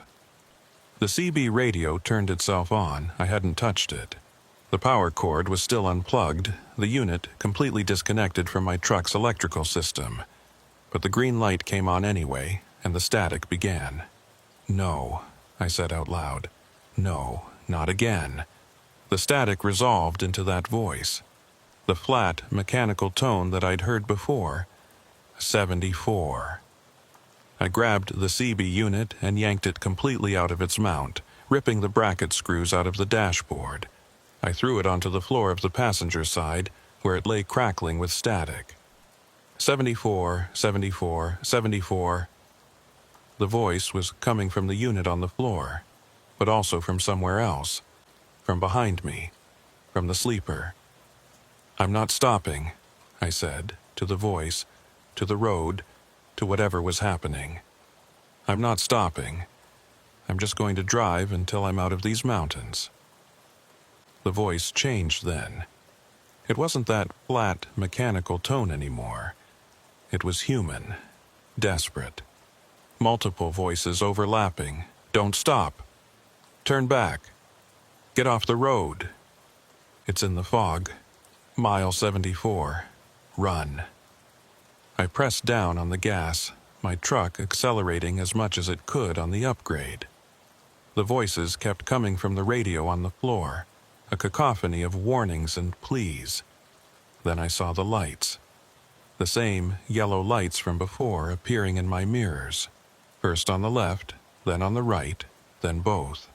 The CB radio turned itself on. I hadn't touched it. The power cord was still unplugged, the unit completely disconnected from my truck's electrical system. But the green light came on anyway, and the static began. "No," I said out loud. "No, not again." The static resolved into that voice. The flat, mechanical tone that I'd heard before. 74. I grabbed the CB unit and yanked it completely out of its mount, ripping the bracket screws out of the dashboard. I threw it onto the floor of the passenger side, where it lay crackling with static. 74, 74, 74. The voice was coming from the unit on the floor, but also from somewhere else, from behind me, from the sleeper. "I'm not stopping," I said, to the voice, to the road, to whatever was happening. "I'm not stopping. I'm just going to drive until I'm out of these mountains." The voice changed then. It wasn't that flat, mechanical tone anymore. It was human, desperate. Multiple voices overlapping. "Don't stop. Turn back. Get off the road. It's in the fog. Mile 74. Run." I pressed down on the gas, my truck accelerating as much as it could on the upgrade. The voices kept coming from the radio on the floor, a cacophony of warnings and pleas. Then I saw the lights. The same yellow lights from before appearing in my mirrors, first on the left, then on the right, then both.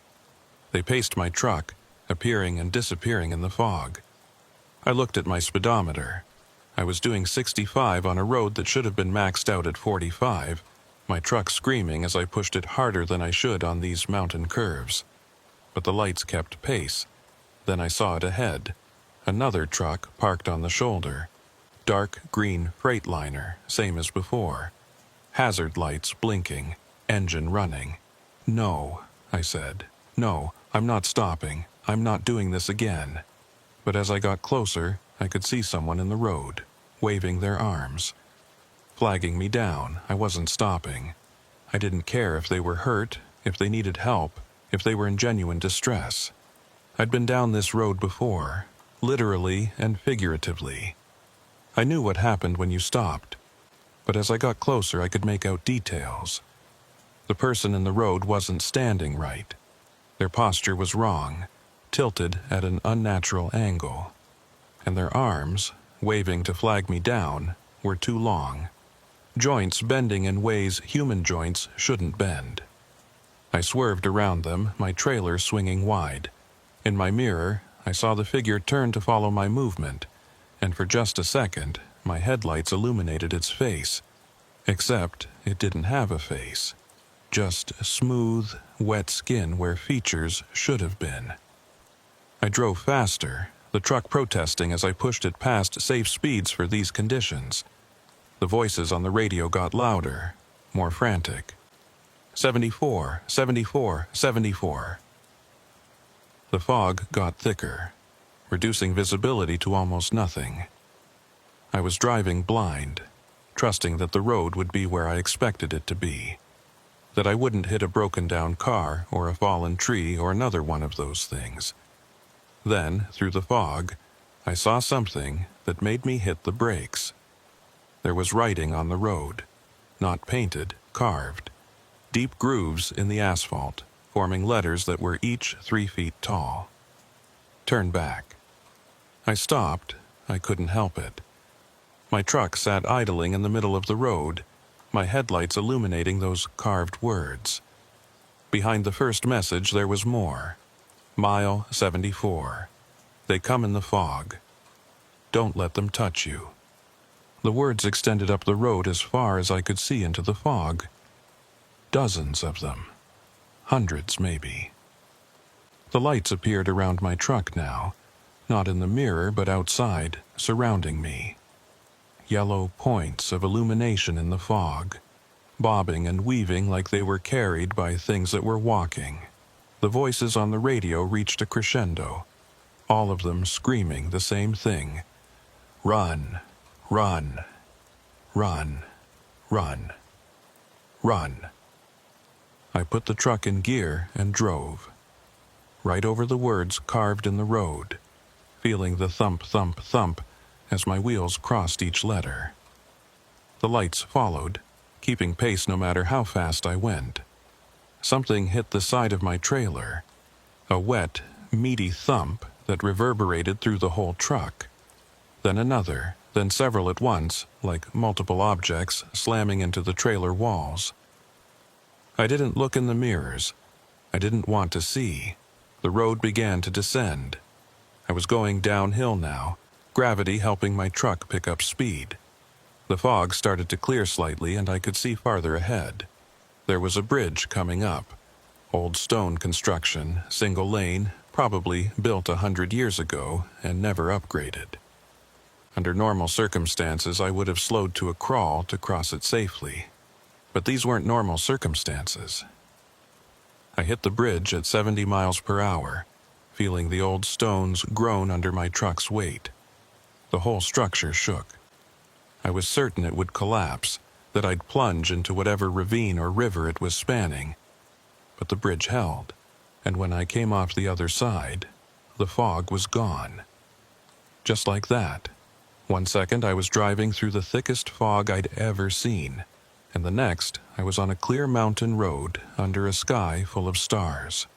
They paced my truck, appearing and disappearing in the fog. I looked at my speedometer. I was doing 65 on a road that should have been maxed out at 45, my truck screaming as I pushed it harder than I should on these mountain curves. But the lights kept pace. Then I saw it ahead. Another truck parked on the shoulder. Dark green Freightliner, same as before. Hazard lights blinking, engine running. "No," I said. "No, I'm not stopping. I'm not doing this again." But as I got closer, I could see someone in the road, waving their arms, flagging me down. I wasn't stopping. I didn't care if they were hurt, if they needed help, if they were in genuine distress. I'd been down this road before, literally and figuratively. I knew what happened when you stopped, but as I got closer I could make out details. The person in the road wasn't standing right. Their posture was wrong, tilted at an unnatural angle, and their arms, waving to flag me down, were too long. Joints bending in ways human joints shouldn't bend. I swerved around them, my trailer swinging wide. In my mirror, I saw the figure turn to follow my movement, and for just a second, my headlights illuminated its face. Except it didn't have a face. Just smooth, wet skin where features should have been. I drove faster, the truck protesting as I pushed it past safe speeds for these conditions. The voices on the radio got louder, more frantic. 74, 74, 74. The fog got thicker, reducing visibility to almost nothing. I was driving blind, trusting that the road would be where I expected it to be, that I wouldn't hit a broken-down car or a fallen tree or another one of those things. Then, through the fog, I saw something that made me hit the brakes. There was writing on the road, not painted, carved, deep grooves in the asphalt, forming letters that were each 3 feet tall. Turn back. I stopped. I couldn't help it. My truck sat idling in the middle of the road, my headlights illuminating those carved words. Behind the first message there was more. Mile 74. They come in the fog. Don't let them touch you. The words extended up the road as far as I could see into the fog. Dozens of them. Hundreds, maybe. The lights appeared around my truck now, not in the mirror but outside, surrounding me. Yellow points of illumination in the fog, bobbing and weaving like they were carried by things that were walking. The voices on the radio reached a crescendo, all of them screaming the same thing. Run, run, Run, run, run. I put the truck in gear and drove, right over the words carved in the road, feeling the thump, thump, thump as my wheels crossed each letter. The lights followed, keeping pace no matter how fast I went. Something hit the side of my trailer, a wet, meaty thump that reverberated through the whole truck. Then another, then several at once, like multiple objects slamming into the trailer walls. I didn't look in the mirrors. I didn't want to see. The road began to descend. I was going downhill now, gravity helping my truck pick up speed. The fog started to clear slightly and I could see farther ahead. There was a bridge coming up. Old stone construction, single lane, probably built 100 years ago and never upgraded. Under normal circumstances, I would have slowed to a crawl to cross it safely. But these weren't normal circumstances. I hit the bridge at 70 miles per hour, feeling the old stones groan under my truck's weight. The whole structure shook. I was certain it would collapse, that I'd plunge into whatever ravine or river it was spanning. But the bridge held, and when I came off the other side, the fog was gone. Just like that. 1 second I was driving through the thickest fog I'd ever seen, and the next I was on a clear mountain road under a sky full of stars.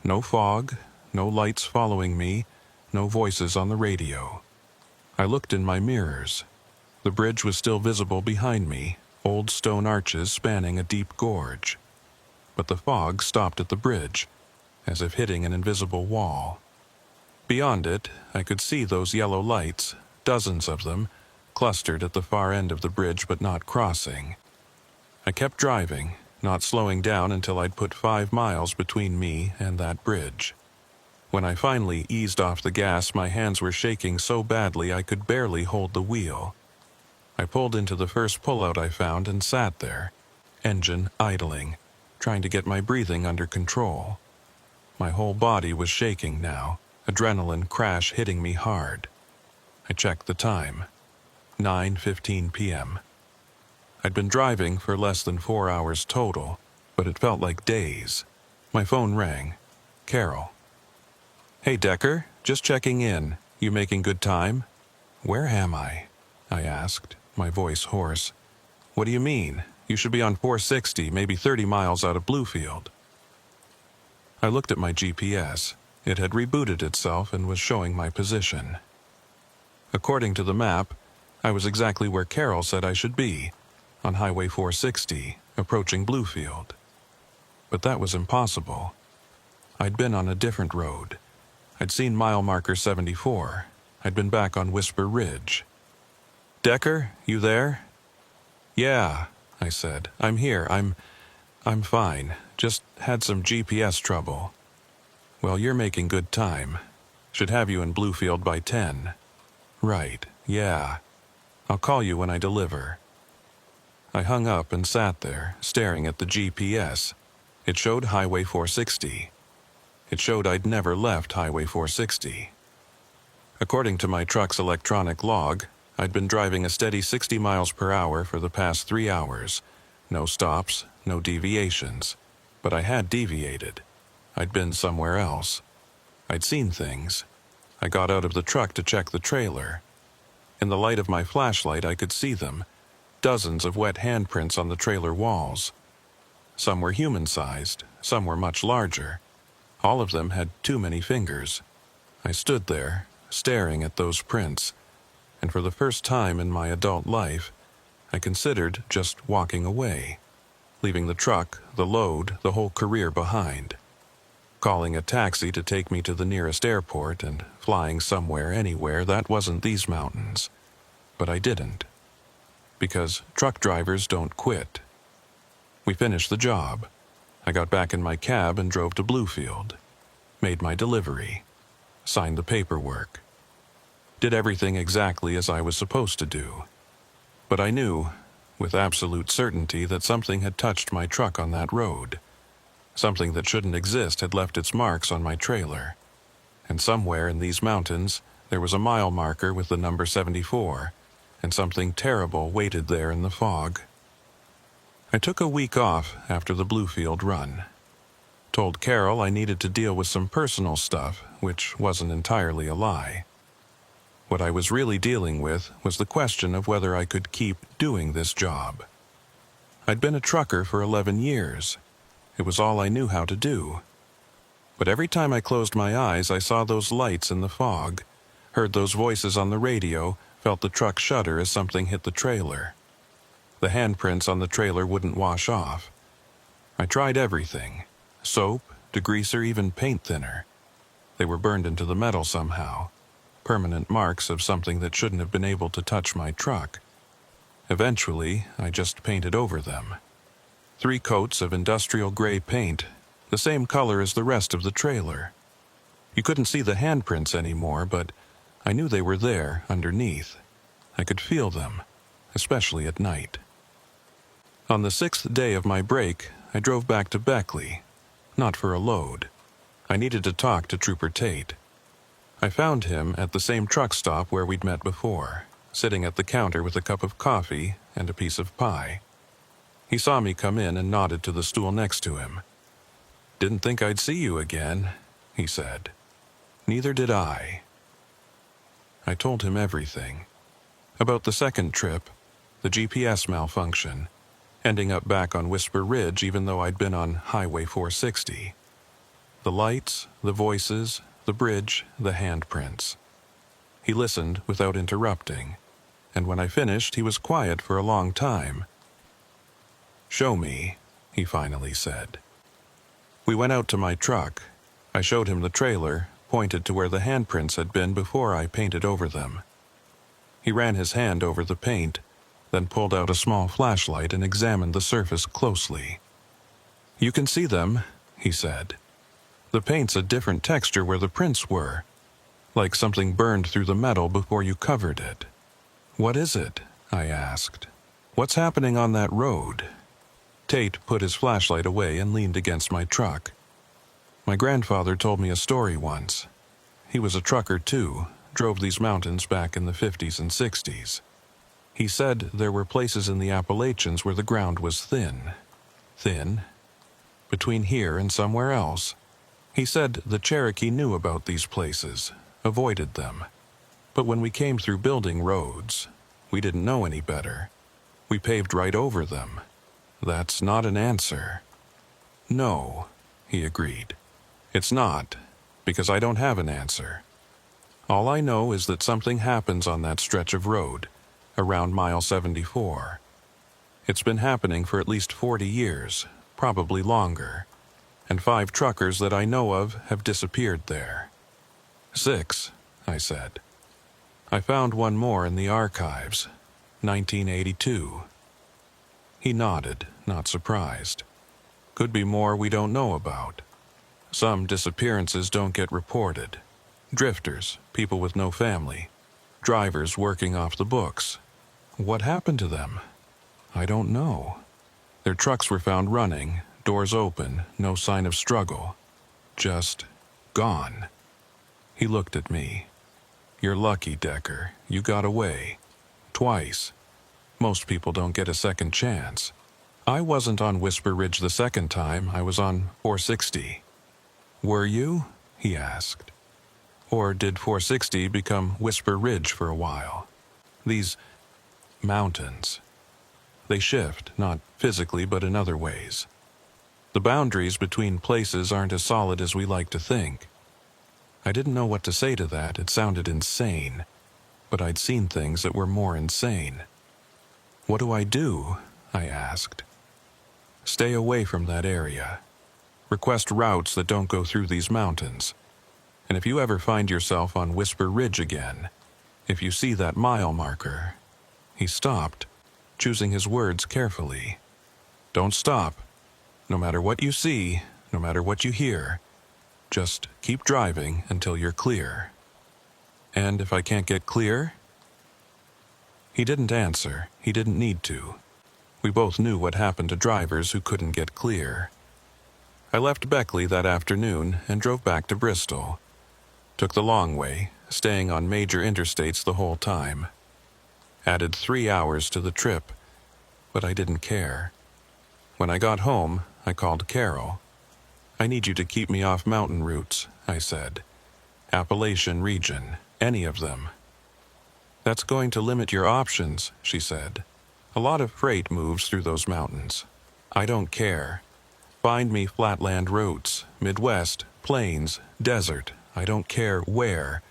No fog, no lights following me, no voices on the radio. I looked in my mirrors. The bridge was still visible behind me, old stone arches spanning a deep gorge. But the fog stopped at the bridge, as if hitting an invisible wall. Beyond it, I could see those yellow lights, dozens of them, clustered at the far end of the bridge but not crossing. I kept driving, not slowing down until I'd put 5 miles between me and that bridge. When I finally eased off the gas, my hands were shaking so badly I could barely hold the wheel. I pulled into the first pullout I found and sat there, engine idling, trying to get my breathing under control. My whole body was shaking now, adrenaline crash hitting me hard. I checked the time. 9:15 p.m. I'd been driving for less than 4 hours total, but it felt like days. My phone rang. Carol. "Hey, Decker, just checking in. You making good time?" "Where am I?" I asked, my voice hoarse. "What do you mean? You should be on 460, maybe 30 miles out of Bluefield." I looked at my GPS. It had rebooted itself and was showing my position. According to the map, I was exactly where Carol said I should be, on Highway 460, approaching Bluefield. But that was impossible. I'd been on a different road. I'd seen mile marker 74. I'd been back on Whisper Ridge. "Decker, you there?" "Yeah," I said. "I'm here. I'm fine. Just had some GPS trouble." "Well, you're making good time. Should have you in Bluefield by 10. "Right, yeah. I'll call you when I deliver." I hung up and sat there, staring at the GPS. It showed Highway 460. It showed I'd never left Highway 460. According to my truck's electronic log, I'd been driving a steady 60 miles per hour for the past 3 hours. No stops, no deviations. But I had deviated. I'd been somewhere else. I'd seen things. I got out of the truck to check the trailer. In the light of my flashlight, I could see them. Dozens of wet handprints on the trailer walls. Some were human-sized, some were much larger. All of them had too many fingers. I stood there, staring at those prints, and for the first time in my adult life, I considered just walking away, leaving the truck, the load, the whole career behind. Calling a taxi to take me to the nearest airport and flying somewhere, anywhere, that wasn't these mountains. But I didn't. Because truck drivers don't quit. We finished the job. I got back in my cab and drove to Bluefield. Made my delivery. Signed the paperwork. Did everything exactly as I was supposed to do. But I knew, with absolute certainty, that something had touched my truck on that road. Something that shouldn't exist had left its marks on my trailer. And somewhere in these mountains, there was a mile marker with the number 74, and something terrible waited there in the fog. I took a week off after the Bluefield run. Told Carol I needed to deal with some personal stuff, which wasn't entirely a lie. What I was really dealing with was the question of whether I could keep doing this job. I'd been a trucker for 11 years. It was all I knew how to do. But every time I closed my eyes, I saw those lights in the fog, heard those voices on the radio, felt the truck shudder as something hit the trailer. The handprints on the trailer wouldn't wash off. I tried everything: soap, degreaser, even paint thinner. They were burned into the metal somehow, permanent marks of something that shouldn't have been able to touch my truck. Eventually, I just painted over them. 3 coats of industrial gray paint, the same color as the rest of the trailer. You couldn't see the handprints anymore, but I knew they were there underneath. I could feel them, especially at night. On the 6th day of my break, I drove back to Beckley, not for a load. I needed to talk to Trooper Tate. I found him at the same truck stop where we'd met before, sitting at the counter with a cup of coffee and a piece of pie. He saw me come in and nodded to the stool next to him. "Didn't think I'd see you again," he said. "Neither did I." I told him everything. About the second trip, the GPS malfunction, ending up back on Whisper Ridge even though I'd been on Highway 460. The lights, the voices, the bridge, the handprints. He listened without interrupting, and when I finished, he was quiet for a long time. "Show me," he finally said. We went out to my truck. I showed him the trailer, pointed to where the handprints had been before I painted over them. He ran his hand over the paint, then pulled out a small flashlight and examined the surface closely. "You can see them," he said. "The paint's a different texture where the prints were, like something burned through the metal before you covered it." "What is it?" I asked. "What's happening on that road?" Tate put his flashlight away and leaned against my truck. "My grandfather told me a story once. He was a trucker too, drove these mountains back in the 50s and 60s. He said there were places in the Appalachians where the ground was thin. Thin? Between here and somewhere else. He said the Cherokee knew about these places, avoided them. But when we came through building roads, we didn't know any better. We paved right over them. That's not an answer." "No," he agreed. "It's not, because I don't have an answer. All I know is that something happens on that stretch of road, around mile 74. It's been happening for at least 40 years, probably longer, and 5 truckers that I know of have disappeared there." "6, I said. "I found one more in the archives, 1982. He nodded, not surprised. "Could be more we don't know about. Some disappearances don't get reported. Drifters, people with no family, drivers working off the books. What happened to them? I don't know. Their trucks were found running, doors open, no sign of struggle. Just gone." He looked at me. "You're lucky, Decker. You got away. Twice. Most people don't get a second chance. I wasn't on Whisper Ridge the second time. I was on 460. "Were you?" he asked. "Or did 460 become Whisper Ridge for a while? These mountains. They shift, not physically but in other ways. The boundaries between places aren't as solid as we like to think." I didn't know what to say to that. It sounded insane. But I'd seen things that were more insane. "What do I do?" I asked. "Stay away from that area. Request routes that don't go through these mountains. And if you ever find yourself on Whisper Ridge again, if you see that mile marker—" He stopped, choosing his words carefully. "Don't stop. No matter what you see, no matter what you hear, just keep driving until you're clear." "And if I can't get clear?" He didn't answer. He didn't need to. We both knew what happened to drivers who couldn't get clear. I left Beckley that afternoon and drove back to Bristol. Took the long way, staying on major interstates the whole time. added 3 hours to the trip, but I didn't care. When I got home, I called Carol. "I need you to keep me off mountain routes," I said. "Appalachian region, any of them." "That's going to limit your options," she said. "A lot of freight moves through those mountains." "I don't care. Find me flatland routes, Midwest, plains, desert. I don't care where,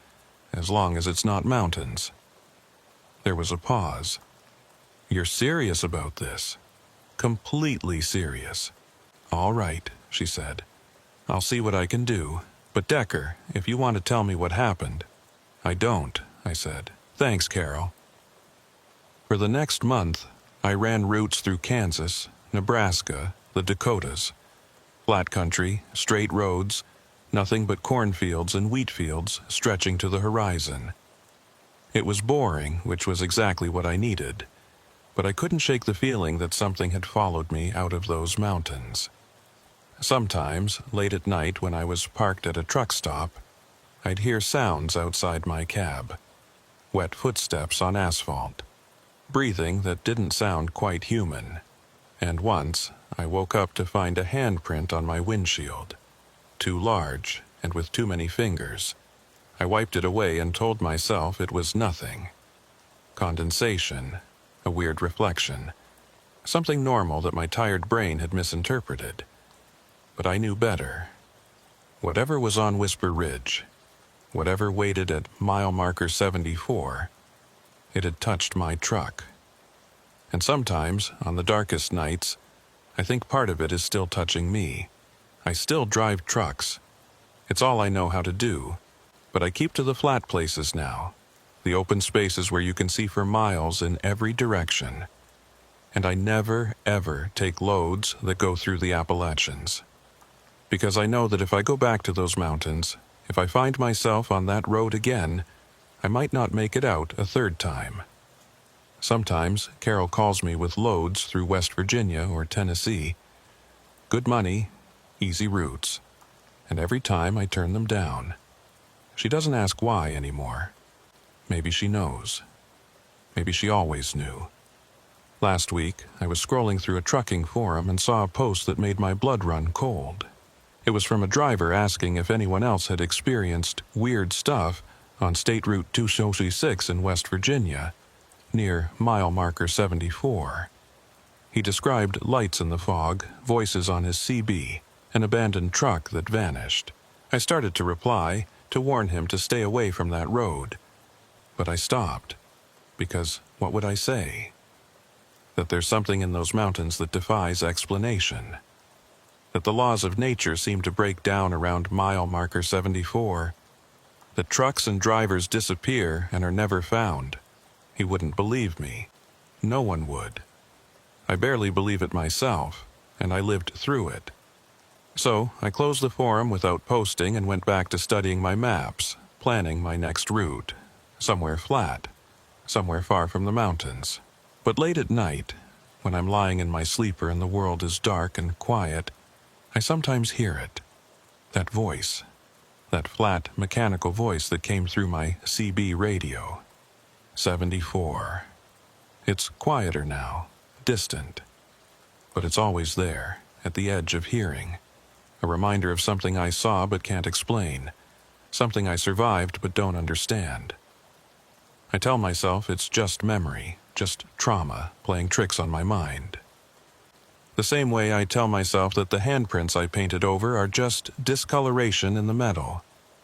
as long as it's not mountains." There was a pause. "You're serious about this?" "Completely serious." "All right," she said. "I'll see what I can do. But Decker, if you want to tell me what happened." "I don't," I said. "Thanks, Carol." For the next month, I ran routes through Kansas, Nebraska, the Dakotas. Flat country, straight roads, nothing but cornfields and wheat fields stretching to the horizon. It was boring, which was exactly what I needed, but I couldn't shake the feeling that something had followed me out of those mountains. Sometimes, late at night when I was parked at a truck stop, I'd hear sounds outside my cab. Wet footsteps on asphalt. Breathing that didn't sound quite human. And once, I woke up to find a handprint on my windshield. Too large, and with too many fingers. I wiped it away and told myself it was nothing. Condensation, a weird reflection. Something normal that my tired brain had misinterpreted. But I knew better. Whatever was on Whisper Ridge, whatever waited at mile marker 74, it had touched my truck. And sometimes, on the darkest nights, I think part of it is still touching me. I still drive trucks. It's all I know how to do. But I keep to the flat places now, the open spaces where you can see for miles in every direction. And I never, ever take loads that go through the Appalachians. Because I know that if I go back to those mountains, if I find myself on that road again, I might not make it out a third time. Sometimes Carol calls me with loads through West Virginia or Tennessee. Good money, easy routes. And every time I turn them down. She doesn't ask why anymore. Maybe she knows. Maybe she always knew. Last week, I was scrolling through a trucking forum and saw a post that made my blood run cold. It was from a driver asking if anyone else had experienced weird stuff on State Route 266 in West Virginia, near mile marker 74. He described lights in the fog, voices on his CB, an abandoned truck that vanished. I started to reply, to warn him to stay away from that road. But I stopped, because what would I say? That there's something in those mountains that defies explanation. That the laws of nature seem to break down around mile marker 74. That trucks and drivers disappear and are never found. He wouldn't believe me. No one would. I barely believe it myself, and I lived through it. So I closed the forum without posting and went back to studying my maps, planning my next route. Somewhere flat, somewhere far from the mountains. But late at night, when I'm lying in my sleeper and the world is dark and quiet, I sometimes hear it. That voice. That flat, mechanical voice that came through my CB radio. 74. It's quieter now, distant. But it's always there, at the edge of hearing. A reminder of something I saw but can't explain. Something I survived but don't understand. I tell myself it's just memory, just trauma playing tricks on my mind. The same way I tell myself that the handprints I painted over are just discoloration in the metal,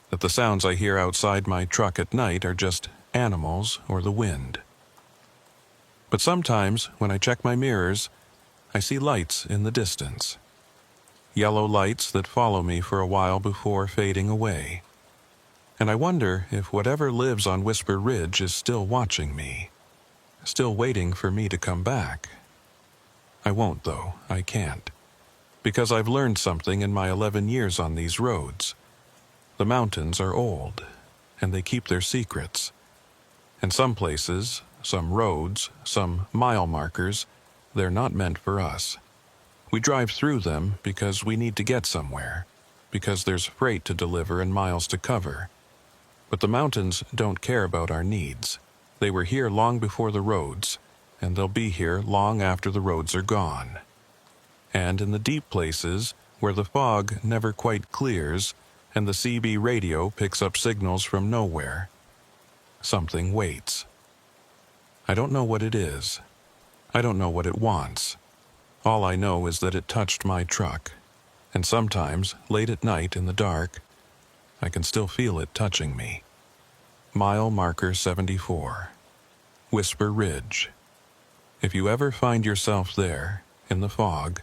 that the sounds I hear outside my truck at night are just animals or the wind. But sometimes, when I check my mirrors, I see lights in the distance. Yellow lights that follow me for a while before fading away. And I wonder if whatever lives on Whisper Ridge is still watching me, still waiting for me to come back. I won't, though. I can't. Because I've learned something in my 11 years on these roads. The mountains are old, and they keep their secrets. And some places, some roads, some mile markers, they're not meant for us. We drive through them because we need to get somewhere, because there's freight to deliver and miles to cover. But the mountains don't care about our needs. They were here long before the roads, and they'll be here long after the roads are gone. And in the deep places, where the fog never quite clears and the CB radio picks up signals from nowhere, something waits. I don't know what it is. I don't know what it wants. All I know is that it touched my truck, and sometimes, late at night in the dark, I can still feel it touching me. Mile marker 74. Whisper Ridge. If you ever find yourself there, in the fog,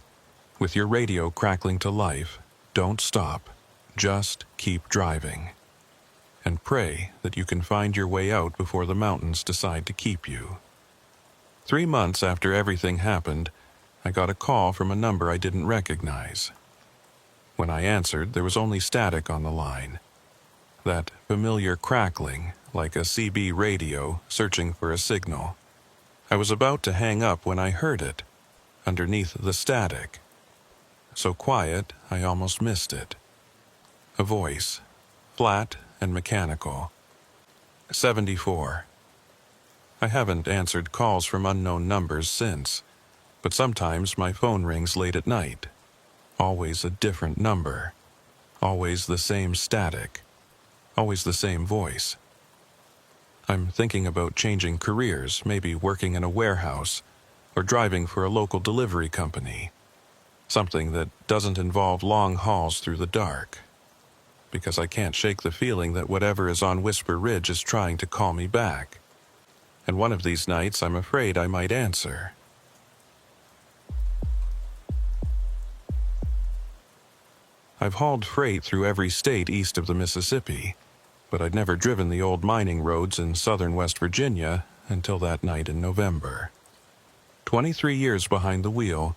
with your radio crackling to life, don't stop. Just keep driving. And pray that you can find your way out before the mountains decide to keep you. 3 months after everything happened, I got a call from a number I didn't recognize. When I answered, there was only static on the line. That familiar crackling, like a CB radio searching for a signal. I was about to hang up when I heard it, underneath the static. So quiet, I almost missed it. A voice, flat and mechanical. 74. I haven't answered calls from unknown numbers since, but sometimes my phone rings late at night. Always a different number. Always the same static. Always the same voice. I'm thinking about changing careers, maybe working in a warehouse, or driving for a local delivery company. Something that doesn't involve long hauls through the dark. Because I can't shake the feeling that whatever is on Whisper Ridge is trying to call me back. And one of these nights I'm afraid I might answer. I've hauled freight through every state east of the Mississippi, but I'd never driven the old mining roads in southern West Virginia until that night in November. 23 years behind the wheel,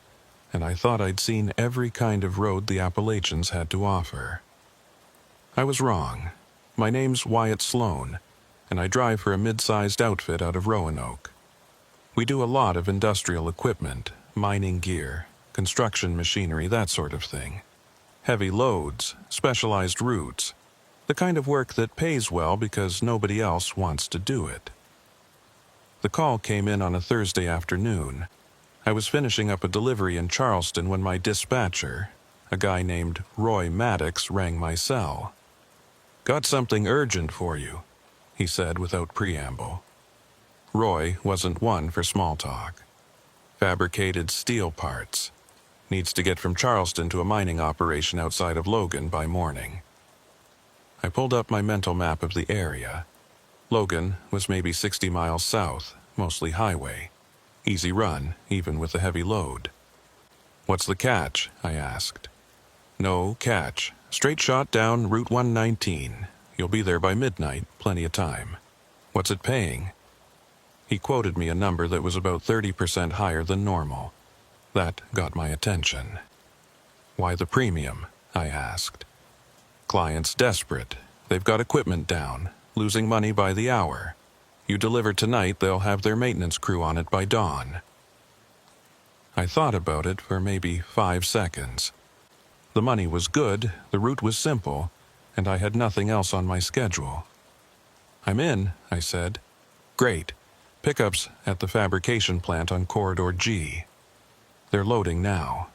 and I thought I'd seen every kind of road the Appalachians had to offer. I was wrong. My name's Wyatt Sloan, and I drive for a mid-sized outfit out of Roanoke. We do a lot of industrial equipment, mining gear, construction machinery, that sort of thing. Heavy loads, specialized routes, the kind of work that pays well because nobody else wants to do it. The call came in on a Thursday afternoon. I was finishing up a delivery in Charleston when my dispatcher, a guy named Roy Maddox, rang my cell. "Got something urgent for you," he said without preamble. Roy wasn't one for small talk. Fabricated steel parts. Needs to get from Charleston to a mining operation outside of Logan by morning. I pulled up my mental map of the area. Logan was maybe 60 miles south, mostly highway. Easy run, even with a heavy load. "What's the catch?" I asked. "No catch. Straight shot down Route 119. You'll be there by midnight, plenty of time. What's it paying?" He quoted me a number that was about 30% higher than normal. That got my attention. "Why the premium?" I asked. "Client's desperate. They've got equipment down, losing money by the hour. You deliver tonight, they'll have their maintenance crew on it by dawn." I thought about it for maybe 5 seconds. The money was good, the route was simple, and I had nothing else on my schedule. "I'm in," I said. "Great. Pickups at the fabrication plant on Corridor G. They're loading now."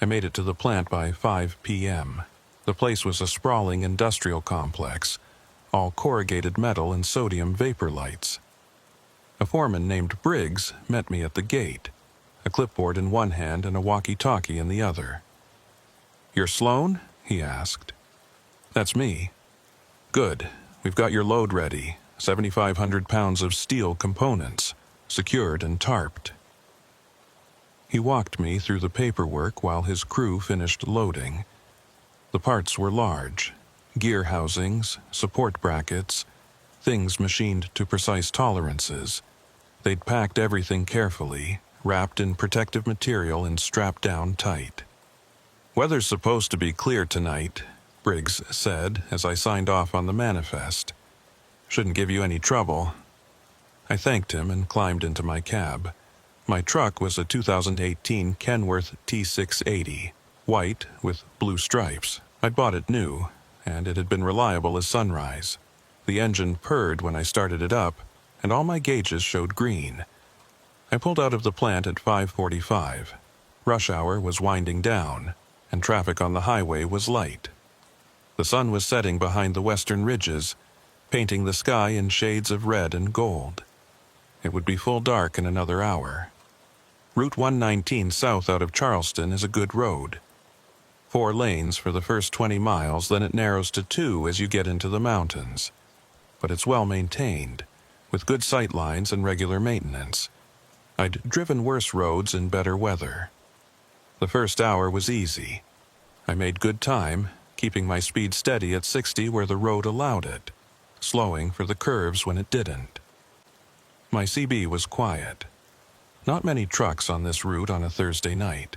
I made it to the plant by 5 p.m. The place was a sprawling industrial complex, all corrugated metal and sodium vapor lights. A foreman named Briggs met me at the gate, a clipboard in one hand and a walkie-talkie in the other. "You're Sloan?" he asked. "That's me." "Good. We've got your load ready, 7,500 pounds of steel components, secured and tarped." He walked me through the paperwork while his crew finished loading. The parts were large, gear housings, support brackets, things machined to precise tolerances. They'd packed everything carefully, wrapped in protective material and strapped down tight. "Weather's supposed to be clear tonight," Briggs said as I signed off on the manifest. "Shouldn't give you any trouble." I thanked him and climbed into my cab. My truck was a 2018 Kenworth T680, white with blue stripes. I'd bought it new, and it had been reliable as sunrise. The engine purred when I started it up, and all my gauges showed green. I pulled out of the plant at 5:45. Rush hour was winding down, and traffic on the highway was light. The sun was setting behind the western ridges, painting the sky in shades of red and gold. It would be full dark in another hour. Route 119 south out of Charleston is a good road. 4 lanes for the first 20 miles, then it narrows to 2 as you get into the mountains. But it's well maintained, with good sight lines and regular maintenance. I'd driven worse roads in better weather. The first hour was easy. I made good time, keeping my speed steady at 60 where the road allowed it, slowing for the curves when it didn't. My CB was quiet. Not many trucks on this route on a Thursday night.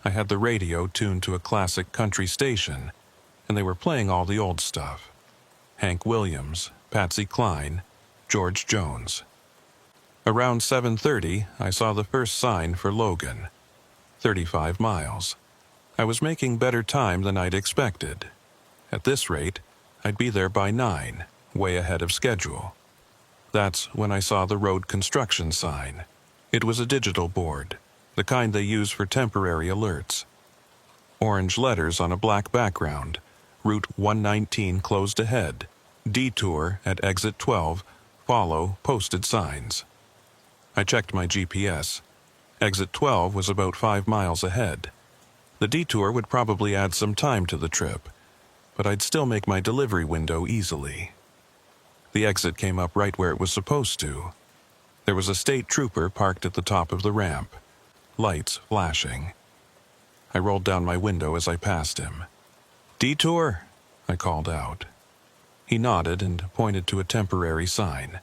I had the radio tuned to a classic country station, and they were playing all the old stuff. Hank Williams, Patsy Cline, George Jones. Around 7:30, I saw the first sign for Logan. 35 miles. I was making better time than I'd expected. At this rate, I'd be there by 9, way ahead of schedule. That's when I saw the road construction sign. It was a digital board, the kind they use for temporary alerts. Orange letters on a black background. Route 119 closed ahead. Detour at exit 12. Follow posted signs. I checked my GPS. Exit 12 was about 5 miles ahead. The detour would probably add some time to the trip, but I'd still make my delivery window easily. The exit came up right where it was supposed to. There was a state trooper parked at the top of the ramp, lights flashing. I rolled down my window as I passed him. "Detour," I called out. He nodded and pointed to a temporary sign.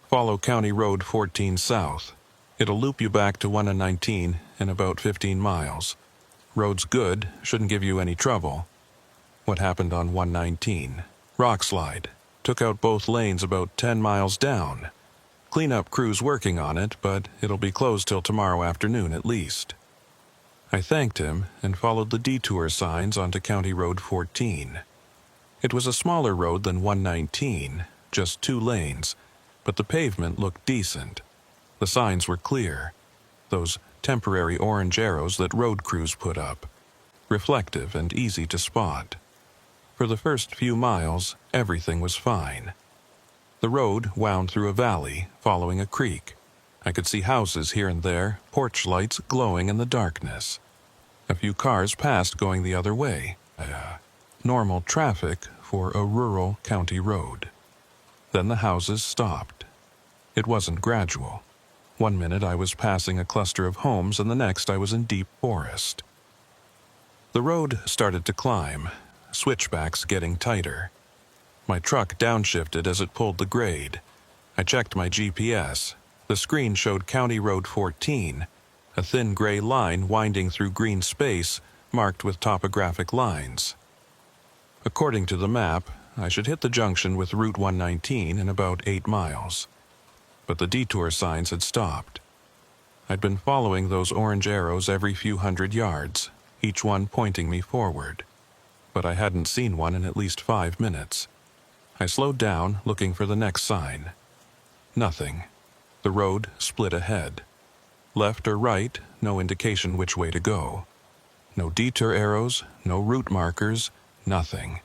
"Follow County Road 14 south. It'll loop you back to 119 in about 15 miles. Road's good, shouldn't give you any trouble." What happened on 119? Rock slide. Took out both lanes about 10 miles down. Cleanup crews working on it, but it'll be closed till tomorrow afternoon at least. I thanked him and followed the detour signs onto County Road 14. It was a smaller road than 119, just 2 lanes, but the pavement looked decent. The signs were clear, those temporary orange arrows that road crews put up, reflective and easy to spot. For the first few miles, everything was fine. The road wound through a valley, following a creek. I could see houses here and there, porch lights glowing in the darkness. A few cars passed going the other way. Normal traffic for a rural county road. Then the houses stopped. It wasn't gradual. One minute I was passing a cluster of homes, and the next I was in deep forest. The road started to climb, switchbacks getting tighter. My truck downshifted as it pulled the grade. I checked my GPS. The screen showed County Road 14, a thin gray line winding through green space marked with topographic lines. According to the map, I should hit the junction with Route 119 in about 8 miles. But the detour signs had stopped. I'd been following those orange arrows every few hundred yards, each one pointing me forward. But I hadn't seen one in at least 5 minutes. I slowed down, looking for the next sign. Nothing. The road split ahead. Left or right, no indication which way to go. No detour arrows, no route markers, nothing.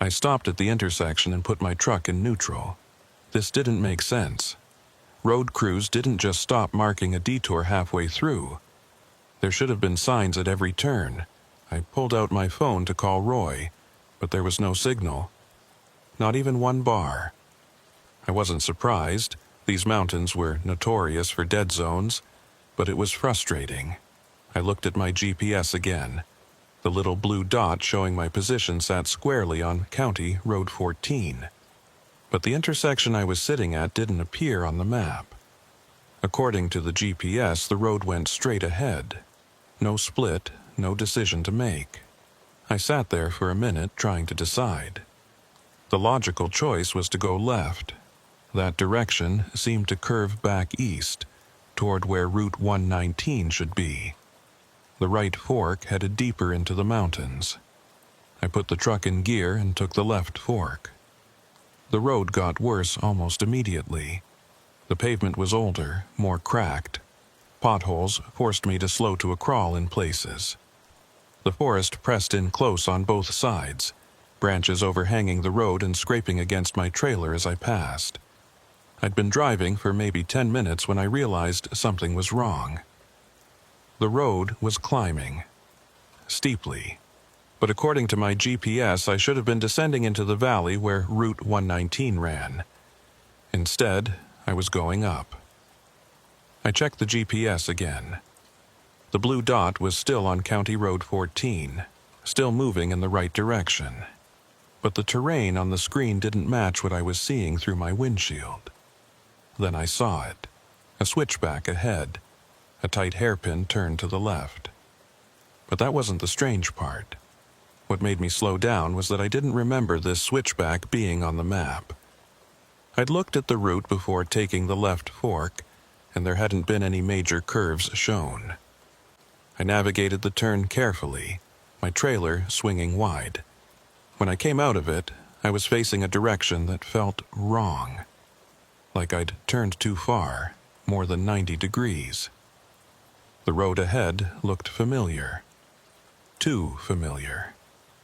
I stopped at the intersection and put my truck in neutral. This didn't make sense. Road crews didn't just stop marking a detour halfway through. There should have been signs at every turn. I pulled out my phone to call Roy, but there was no signal. Not even one bar. I wasn't surprised. These mountains were notorious for dead zones, but it was frustrating. I looked at my GPS again. The little blue dot showing my position sat squarely on County Road 14. But the intersection I was sitting at didn't appear on the map. According to the GPS, the road went straight ahead. No split, no decision to make. I sat there for a minute trying to decide. The logical choice was to go left. That direction seemed to curve back east, toward where Route 119 should be. The right fork headed deeper into the mountains. I put the truck in gear and took the left fork. The road got worse almost immediately. The pavement was older, more cracked. Potholes forced me to slow to a crawl in places. The forest pressed in close on both sides, branches overhanging the road and scraping against my trailer as I passed. I'd been driving for maybe 10 minutes when I realized something was wrong. The road was climbing, steeply, but according to my GPS, I should have been descending into the valley where Route 119 ran. Instead, I was going up. I checked the GPS again. The blue dot was still on County Road 14, still moving in the right direction. But the terrain on the screen didn't match what I was seeing through my windshield. Then I saw it, a switchback ahead, a tight hairpin turn to the left. But that wasn't the strange part. What made me slow down was that I didn't remember this switchback being on the map. I'd looked at the route before taking the left fork, and there hadn't been any major curves shown. I navigated the turn carefully, my trailer swinging wide. When I came out of it, I was facing a direction that felt wrong, like I'd turned too far, more than 90 degrees. The road ahead looked familiar. Too familiar.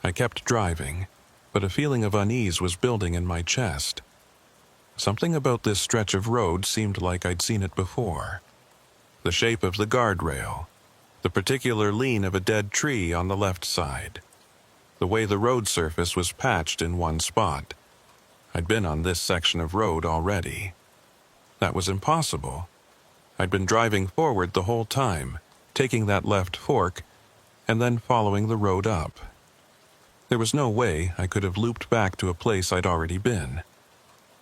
I kept driving, but a feeling of unease was building in my chest. Something about this stretch of road seemed like I'd seen it before. The shape of the guardrail, the particular lean of a dead tree on the left side, the way the road surface was patched in one spot. I'd been on this section of road already. That was impossible. I'd been driving forward the whole time, taking that left fork, and then following the road up. There was no way I could have looped back to a place I'd already been.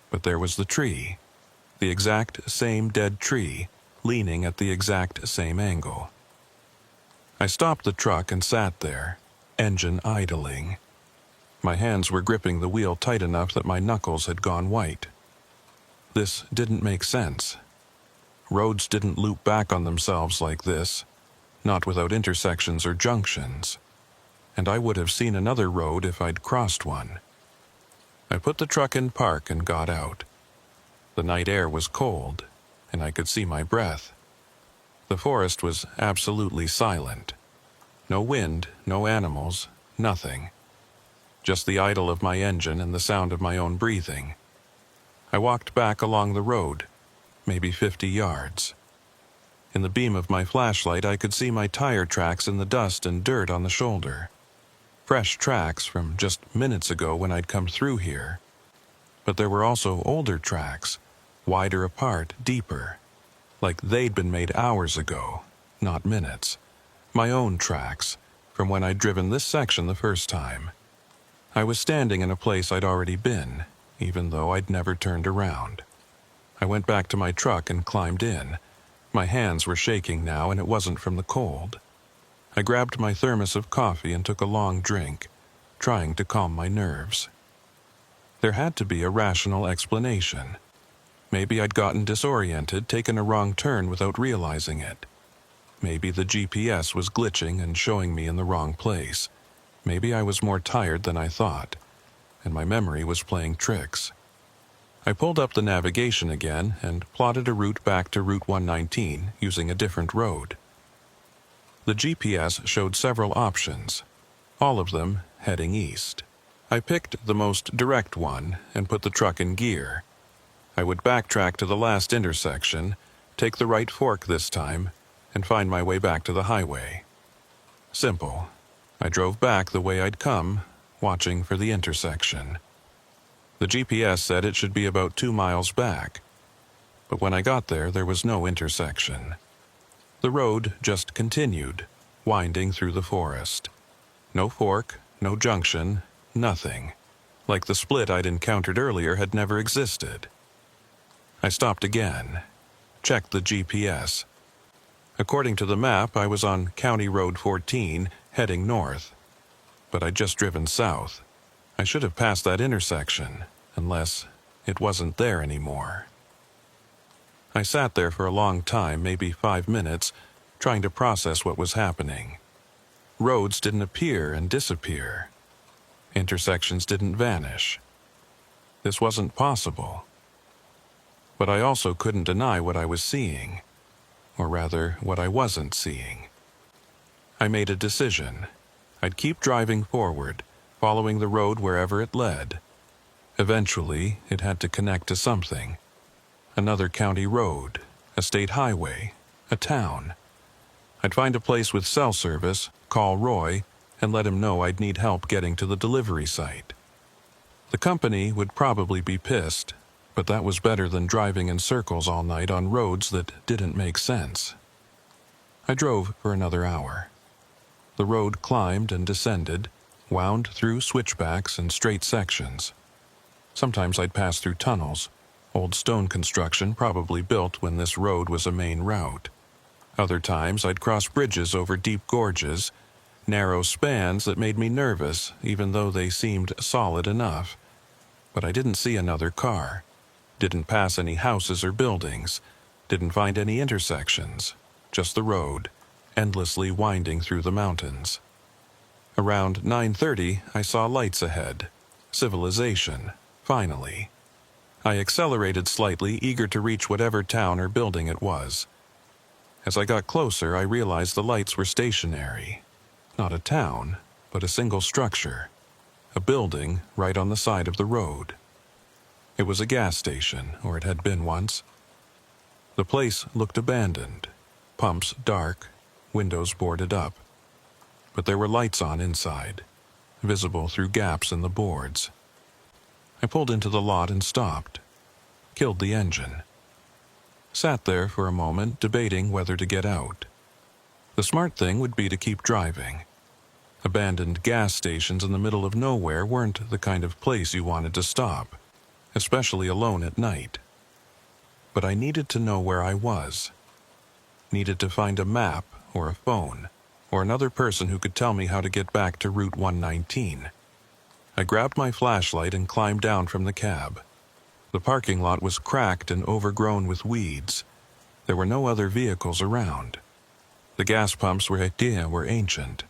But there was the tree, the exact same dead tree, leaning at the exact same angle. I stopped the truck and sat there, engine idling. My hands were gripping the wheel tight enough that my knuckles had gone white. This didn't make sense. Roads didn't loop back on themselves like this, not without intersections or junctions. And I would have seen another road if I'd crossed one. I put the truck in park and got out. The night air was cold, and I could see my breath. The forest was absolutely silent. No wind, no animals, nothing. Just the idle of my engine and the sound of my own breathing. I walked back along the road, maybe 50 yards. In the beam of my flashlight, I could see my tire tracks in the dust and dirt on the shoulder. Fresh tracks from just minutes ago when I'd come through here. But there were also older tracks, wider apart, deeper, like they'd been made hours ago, not minutes. My own tracks, from when I'd driven this section the first time. I was standing in a place I'd already been, even though I'd never turned around. I went back to my truck and climbed in. My hands were shaking now, and it wasn't from the cold. I grabbed my thermos of coffee and took a long drink, trying to calm my nerves. There had to be a rational explanation. Maybe I'd gotten disoriented, taken a wrong turn without realizing it. Maybe the GPS was glitching and showing me in the wrong place. Maybe I was more tired than I thought, and my memory was playing tricks. I pulled up the navigation again and plotted a route back to Route 119 using a different road. The GPS showed several options, all of them heading east. I picked the most direct one and put the truck in gear. I would backtrack to the last intersection, take the right fork this time, and find my way back to the highway. Simple. I drove back the way I'd come, watching for the intersection. The GPS said it should be about 2 miles back, but when I got there, there was no intersection. The road just continued, winding through the forest. No fork, no junction, nothing. Like the split I'd encountered earlier had never existed. I stopped again, checked the GPS. According to the map, I was on County Road 14, heading north. But I'd just driven south. I should have passed that intersection, unless it wasn't there anymore. I sat there for a long time, maybe 5 minutes, trying to process what was happening. Roads didn't appear and disappear. Intersections didn't vanish. This wasn't possible. But I also couldn't deny what I was seeing, or rather, what I wasn't seeing. I made a decision. I'd keep driving forward, following the road wherever it led. Eventually, it had to connect to something. Another county road, a state highway, a town. I'd find a place with cell service, call Roy, and let him know I'd need help getting to the delivery site. The company would probably be pissed, but that was better than driving in circles all night on roads that didn't make sense. I drove for another hour. The road climbed and descended, wound through switchbacks and straight sections. Sometimes I'd pass through tunnels, old stone construction probably built when this road was a main route. Other times I'd cross bridges over deep gorges, narrow spans that made me nervous even though they seemed solid enough. But I didn't see another car, didn't pass any houses or buildings, didn't find any intersections, just the road, endlessly winding through the mountains. Around 9:30, I saw lights ahead. Civilization, finally. I accelerated slightly, eager to reach whatever town or building it was. As I got closer, I realized the lights were stationary. Not a town, but a single structure. A building right on the side of the road. It was a gas station, or it had been once. The place looked abandoned. Pumps dark, windows boarded up. But there were lights on inside, visible through gaps in the boards. I pulled into the lot and stopped. Killed the engine. Sat there for a moment, debating whether to get out. The smart thing would be to keep driving. Abandoned gas stations in the middle of nowhere weren't the kind of place you wanted to stop, especially alone at night. But I needed to know where I was. Needed to find a map or a phone, or another person who could tell me how to get back to Route 119. I grabbed my flashlight and climbed down from the cab. The parking lot was cracked and overgrown with weeds. There were no other vehicles around. The gas pumps were ancient,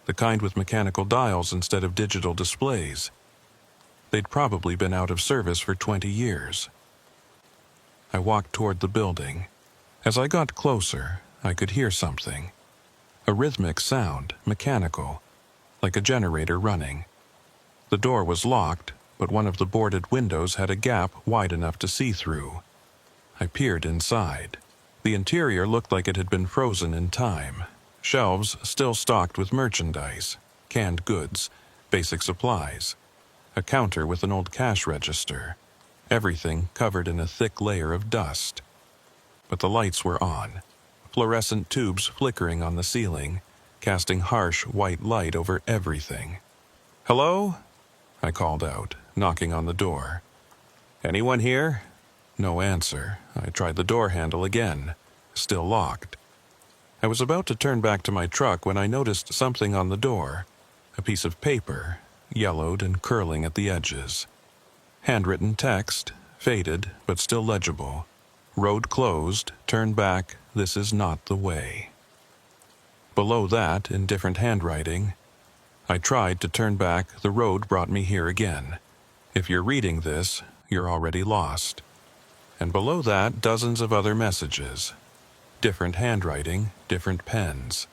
the kind with mechanical dials instead of digital displays. They'd probably been out of service for 20 years. I walked toward the building. As I got closer, I could hear something. A rhythmic sound, mechanical, like a generator running. The door was locked, but one of the boarded windows had a gap wide enough to see through. I peered inside. The interior looked like it had been frozen in time. Shelves still stocked with merchandise, canned goods, basic supplies. A counter with an old cash register. Everything covered in a thick layer of dust. But the lights were on. Fluorescent tubes flickering on the ceiling, casting harsh white light over everything. "Hello?" I called out, knocking on the door. "Anyone here?" No answer. I tried the door handle again. Still locked. I was about to turn back to my truck when I noticed something on the door. A piece of paper, yellowed and curling at the edges. Handwritten text, faded but still legible. Road closed, turn back, this is not the way. Below that, in different handwriting, I tried to turn back, the road brought me here again. If you're reading this, you're already lost. And below that, dozens of other messages. Different handwriting, different pens.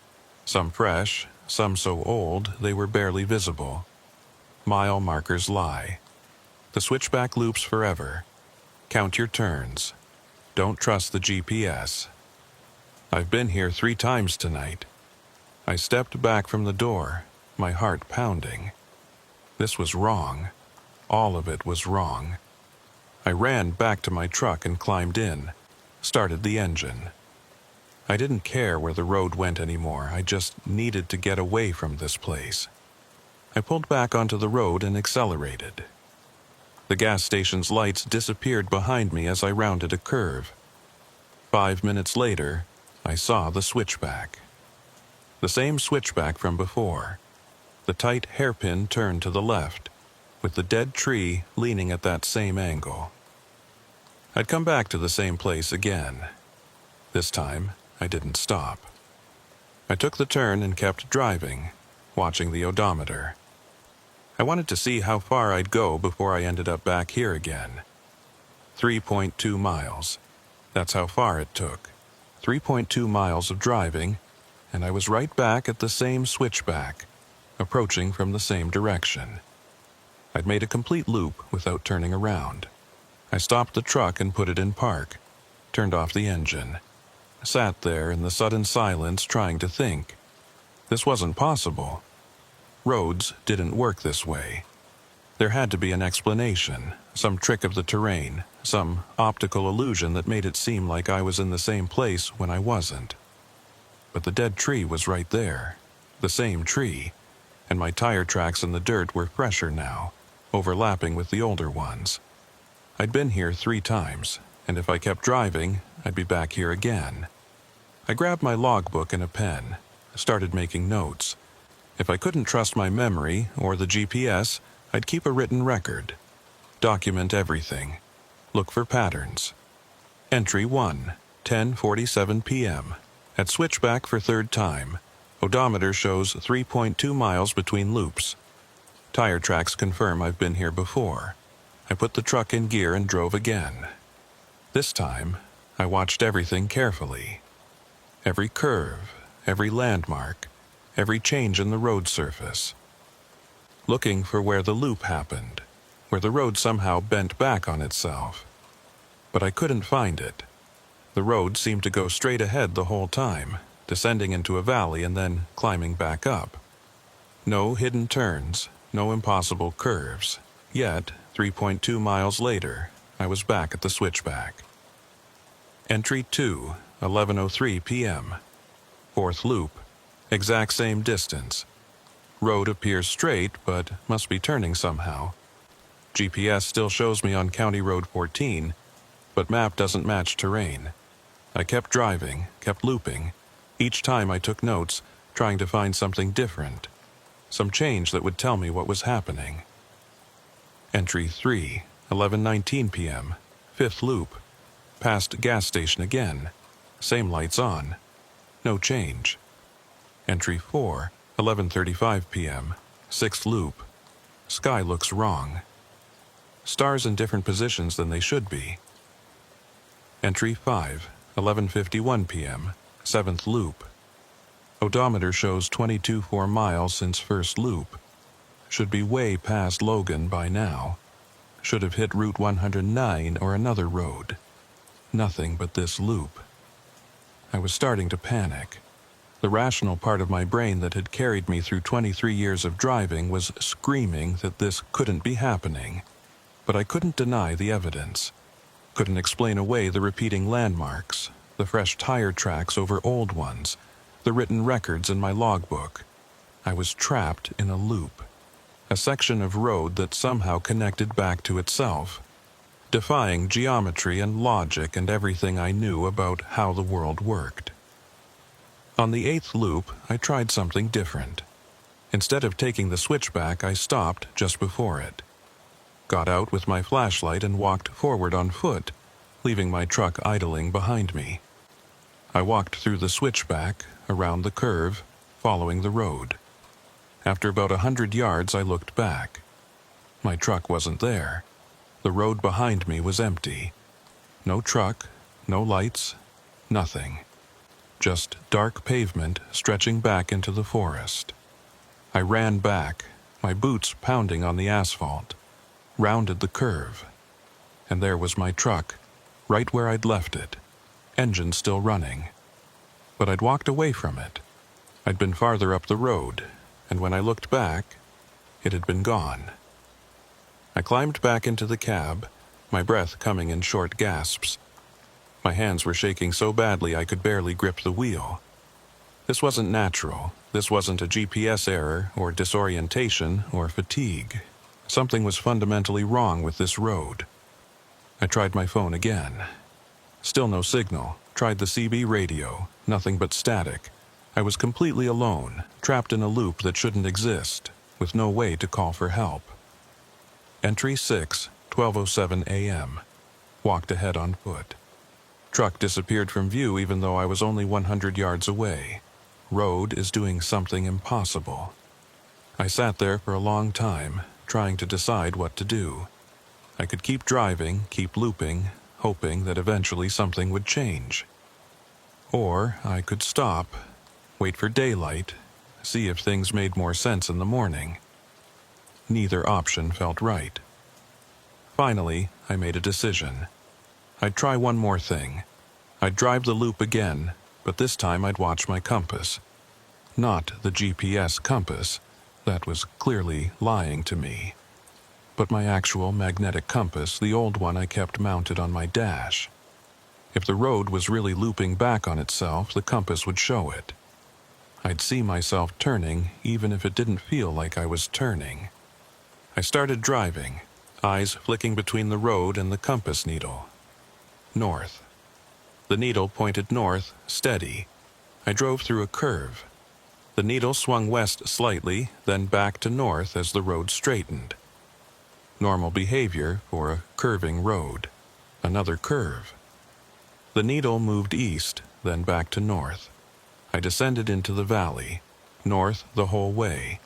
Some fresh, some so old they were barely visible. Mile markers lie. The switchback loops forever. Count your turns. Don't trust the GPS. I've been here 3 times tonight. I stepped back from the door, my heart pounding. This was wrong. All of it was wrong. I ran back to my truck and climbed in, started the engine. I didn't care where the road went anymore, I just needed to get away from this place. I pulled back onto the road and accelerated. The gas station's lights disappeared behind me as I rounded a curve. 5 minutes later, I saw the switchback. The same switchback from before. The tight hairpin turn to the left, with the dead tree leaning at that same angle. I'd come back to the same place again. This time, I didn't stop. I took the turn and kept driving, watching the odometer. I wanted to see how far I'd go before I ended up back here again. 3.2 miles. That's how far it took. 3.2 miles of driving, and I was right back at the same switchback, approaching from the same direction. I'd made a complete loop without turning around. I stopped the truck and put it in park, turned off the engine, sat there in the sudden silence trying to think. This wasn't possible. Roads didn't work this way. There had to be an explanation, some trick of the terrain, some optical illusion that made it seem like I was in the same place when I wasn't. But the dead tree was right there, the same tree, and my tire tracks in the dirt were fresher now, overlapping with the older ones. I'd been here 3 times, and if I kept driving, I'd be back here again. I grabbed my logbook and a pen, started making notes. If I couldn't trust my memory or the GPS, I'd keep a written record. Document everything. Look for patterns. Entry 1, 10:47 p.m. At switchback for 3rd time. Odometer shows 3.2 miles between loops. Tire tracks confirm I've been here before. I put the truck in gear and drove again. This time, I watched everything carefully. Every curve, every landmark, every change in the road surface. Looking for where the loop happened, where the road somehow bent back on itself. But I couldn't find it. The road seemed to go straight ahead the whole time, descending into a valley and then climbing back up. No hidden turns, no impossible curves. Yet, 3.2 miles later, I was back at the switchback. Entry 2, 11:03 p.m. 4th loop. Exact same distance. Road appears straight, but must be turning somehow. GPS still shows me on County Road 14, but map doesn't match terrain. I kept driving, kept looping. Each time I took notes, trying to find something different. Some change that would tell me what was happening. Entry 3, 11:19 p.m. 5th loop. Past gas station again. Same lights on. No change. Entry 4, 11:35 p.m. 6th loop. Sky looks wrong. Stars in different positions than they should be. Entry 5, 11:51 p.m. 7th loop. Odometer shows 22.4 miles since first loop. Should be way past Logan by now. Should have hit Route 109 or another road. Nothing but this loop. I was starting to panic. The rational part of my brain that had carried me through 23 years of driving was screaming that this couldn't be happening. But I couldn't deny the evidence. Couldn't explain away the repeating landmarks, the fresh tire tracks over old ones, the written records in my logbook. I was trapped in a loop. A section of road that somehow connected back to itself, defying geometry and logic and everything I knew about how the world worked. On the 8th loop, I tried something different. Instead of taking the switchback, I stopped just before it. Got out with my flashlight and walked forward on foot, leaving my truck idling behind me. I walked through the switchback, around the curve, following the road. After about 100 yards, I looked back. My truck wasn't there. The road behind me was empty. No truck, no lights, nothing. Just dark pavement stretching back into the forest. I ran back, my boots pounding on the asphalt, rounded the curve, and there was my truck, right where I'd left it, engine still running. But I'd walked away from it. I'd been farther up the road, and when I looked back, it had been gone. I climbed back into the cab, my breath coming in short gasps. My hands were shaking so badly I could barely grip the wheel. This wasn't natural. This wasn't a GPS error or disorientation or fatigue. Something was fundamentally wrong with this road. I tried my phone again. Still no signal. Tried the CB radio. Nothing but static. I was completely alone, trapped in a loop that shouldn't exist, with no way to call for help. Entry 6, 12:07 a.m. Walked ahead on foot. Truck disappeared from view even though I was only 100 yards away. Road is doing something impossible. I sat there for a long time, trying to decide what to do. I could keep driving, keep looping, hoping that eventually something would change. Or I could stop, wait for daylight, see if things made more sense in the morning. Neither option felt right. Finally, I made a decision. I'd try one more thing. I'd drive the loop again, but this time I'd watch my compass. Not the GPS compass, that was clearly lying to me, but my actual magnetic compass, the old one I kept mounted on my dash. If the road was really looping back on itself, the compass would show it. I'd see myself turning, even if it didn't feel like I was turning. I started driving, eyes flicking between the road and the compass needle. North. The needle pointed north, steady. I drove through a curve. The needle swung west slightly, then back to north as the road straightened. Normal behavior for a curving road. Another curve. The needle moved east, then back to north. I descended into the valley, north the whole way.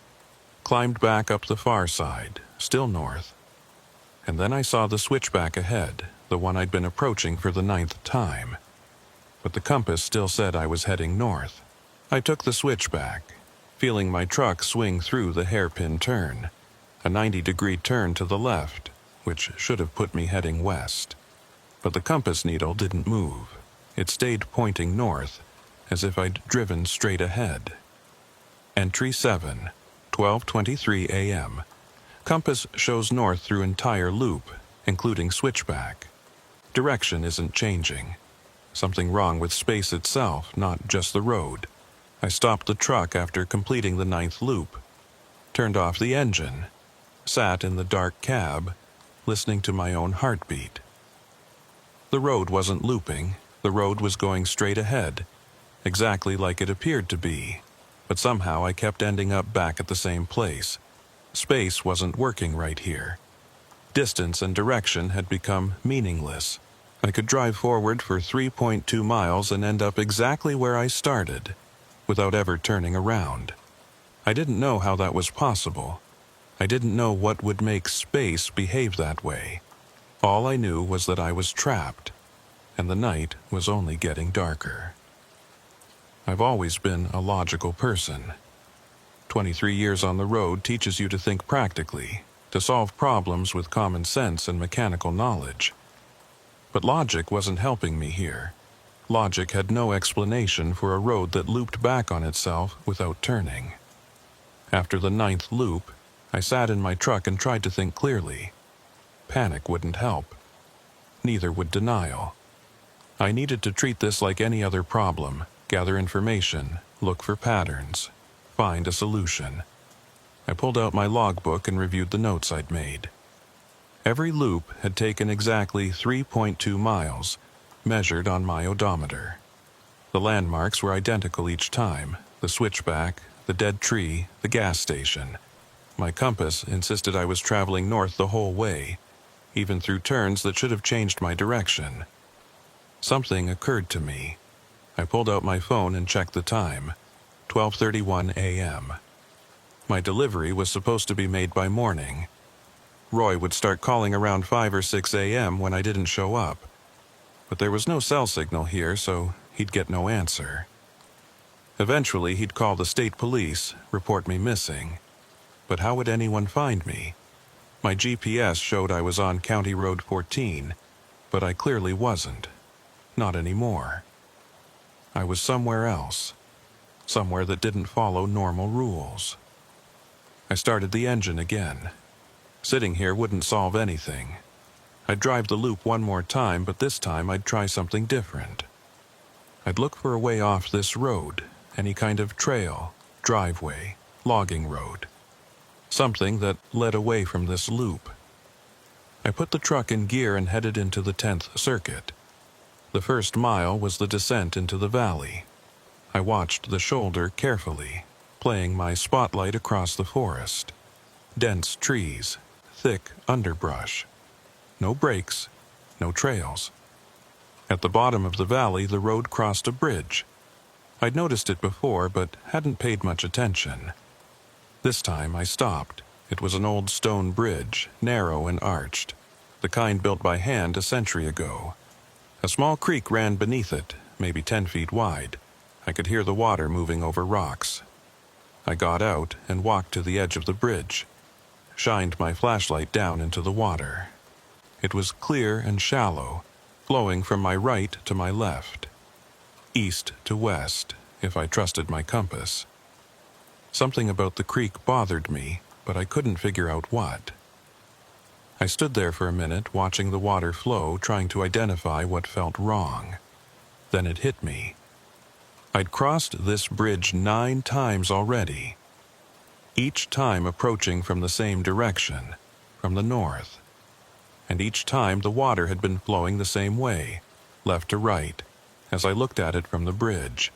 Climbed back up the far side, still north. And then I saw the switchback ahead, the one I'd been approaching for the 9th time. But the compass still said I was heading north. I took the switchback, feeling my truck swing through the hairpin turn, a 90-degree turn to the left, which should have put me heading west. But the compass needle didn't move. It stayed pointing north, as if I'd driven straight ahead. Entry 7, 12:23 a.m. Compass shows north through entire loop, including switchback. Direction isn't changing. Something wrong with space itself, not just the road. I stopped the truck after completing the 9th loop, turned off the engine, sat in the dark cab, listening to my own heartbeat. The road wasn't looping. The road was going straight ahead, exactly like it appeared to be, but somehow I kept ending up back at the same place. Space wasn't working right here. Distance and direction had become meaningless. I could drive forward for 3.2 miles and end up exactly where I started, without ever turning around. I didn't know how that was possible. I didn't know what would make space behave that way. All I knew was that I was trapped, and the night was only getting darker. I've always been a logical person. 23 years on the road teaches you to think practically, to solve problems with common sense and mechanical knowledge. But logic wasn't helping me here. Logic had no explanation for a road that looped back on itself without turning. After the 9th loop, I sat in my truck and tried to think clearly. Panic wouldn't help. Neither would denial. I needed to treat this like any other problem, gather information, look for patterns, find a solution. I pulled out my logbook and reviewed the notes I'd made. Every loop had taken exactly 3.2 miles, measured on my odometer. The landmarks were identical each time: the switchback, the dead tree, the gas station. My compass insisted I was traveling north the whole way, even through turns that should have changed my direction. Something occurred to me. I pulled out my phone and checked the time: 12:31 a.m. My delivery was supposed to be made by morning. Roy would start calling around 5 or 6 a.m. when I didn't show up. But there was no cell signal here, so he'd get no answer. Eventually, he'd call the state police, report me missing. But how would anyone find me? My GPS showed I was on County Road 14, but I clearly wasn't. Not anymore. I was somewhere else. Somewhere that didn't follow normal rules. I started the engine again. Sitting here wouldn't solve anything. I'd drive the loop one more time, but this time I'd try something different. I'd look for a way off this road, any kind of trail, driveway, logging road. Something that led away from this loop. I put the truck in gear and headed into the 10th circuit. The first mile was the descent into the valley. I watched the shoulder carefully, playing my spotlight across the forest. Dense trees, thick underbrush. No breaks, no trails. At the bottom of the valley, the road crossed a bridge. I'd noticed it before, but hadn't paid much attention. This time I stopped. It was an old stone bridge, narrow and arched, the kind built by hand a century ago. A small creek ran beneath it, maybe 10 feet wide. I could hear the water moving over rocks. I got out and walked to the edge of the bridge, shined my flashlight down into the water. It was clear and shallow, flowing from my right to my left, east to west, if I trusted my compass. Something about the creek bothered me, but I couldn't figure out what. I stood there for a minute, watching the water flow, trying to identify what felt wrong. Then it hit me. I'd crossed this bridge 9 times already, each time approaching from the same direction, from the north. And each time the water had been flowing the same way, left to right, as I looked at it from the bridge.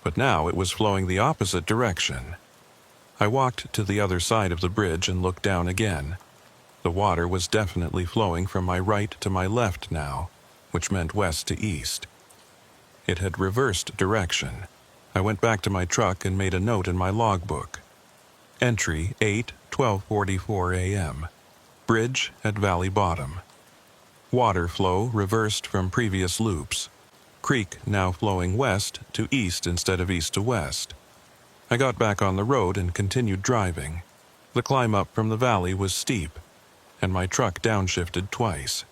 But now it was flowing the opposite direction. I walked to the other side of the bridge and looked down again. The water was definitely flowing from my right to my left now, which meant west to east. It had reversed direction. I went back to my truck and made a note in my logbook. Entry 8:12:44 a.m. Bridge at Valley Bottom. Water flow reversed from previous loops. Creek now flowing west to east instead of east to west. I got back on the road and continued driving. The climb up from the valley was steep, and my truck downshifted twice.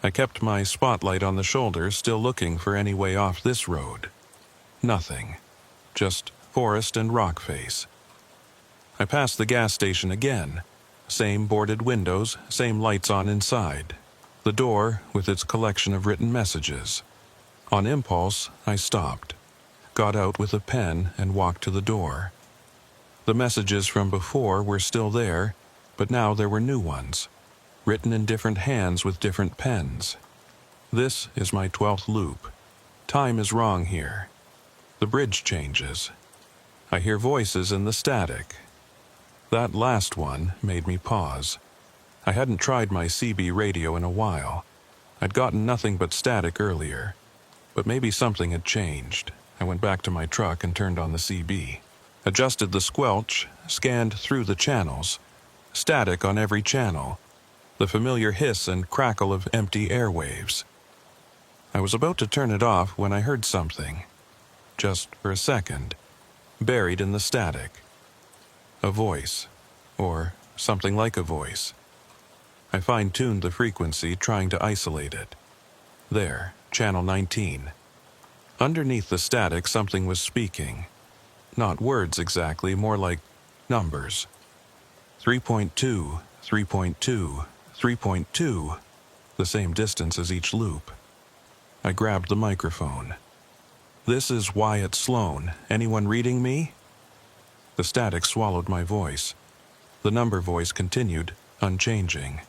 I kept my spotlight on the shoulder, still looking for any way off this road. Nothing. Just forest and rock face. I passed the gas station again. Same boarded windows, same lights on inside. The door with its collection of written messages. On impulse, I stopped, got out with a pen and walked to the door. The messages from before were still there, but now there were new ones, written in different hands with different pens. This is my 12th loop. Time is wrong here. The bridge changes. I hear voices in the static. That last one made me pause. I hadn't tried my CB radio in a while. I'd gotten nothing but static earlier. But maybe something had changed. I went back to my truck and turned on the CB. Adjusted the squelch, scanned through the channels. Static on every channel. The familiar hiss and crackle of empty airwaves. I was about to turn it off when I heard something. Just for a second. Buried in the static. A voice. Or something like a voice. I fine-tuned the frequency, trying to isolate it. There. Channel 19. Underneath the static, something was speaking. Not words exactly, more like numbers. 3.2, 3.2, 3.2, the same distance as each loop. I grabbed the microphone. This is Wyatt Sloan. Anyone reading me? The static swallowed my voice. The number voice continued, unchanging.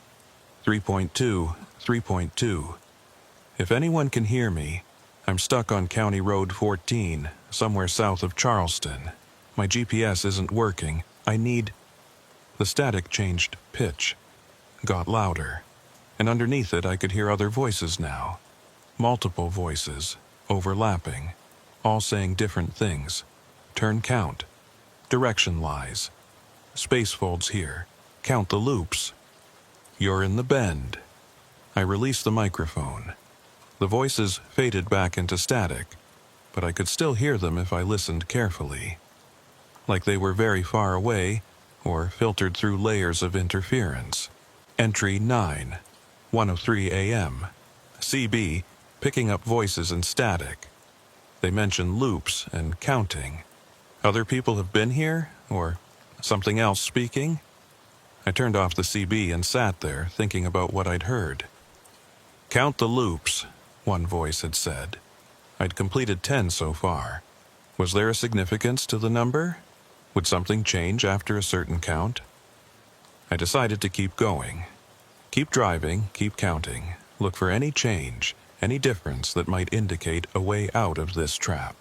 3.2, 3.2. If anyone can hear me, I'm stuck on County Road 14, somewhere south of Charleston. My GPS isn't working. I need... The static changed pitch, got louder, and underneath it I could hear other voices now. Multiple voices, overlapping, all saying different things. Turn count. Direction lies. Space folds here. Count the loops. You're in the bend. I released the microphone. The voices faded back into static, but I could still hear them if I listened carefully. Like they were very far away, or filtered through layers of interference. Entry 9, 1:03 a.m. CB, picking up voices and static. They mention loops and counting. Other people have been here, or something else speaking? I turned off the CB and sat there, thinking about what I'd heard. Count the loops, one voice had said. I'd completed 10 so far. Was there a significance to the number? Would something change after a certain count? I decided to keep going. Keep driving, keep counting. Look for any change, any difference that might indicate a way out of this trap.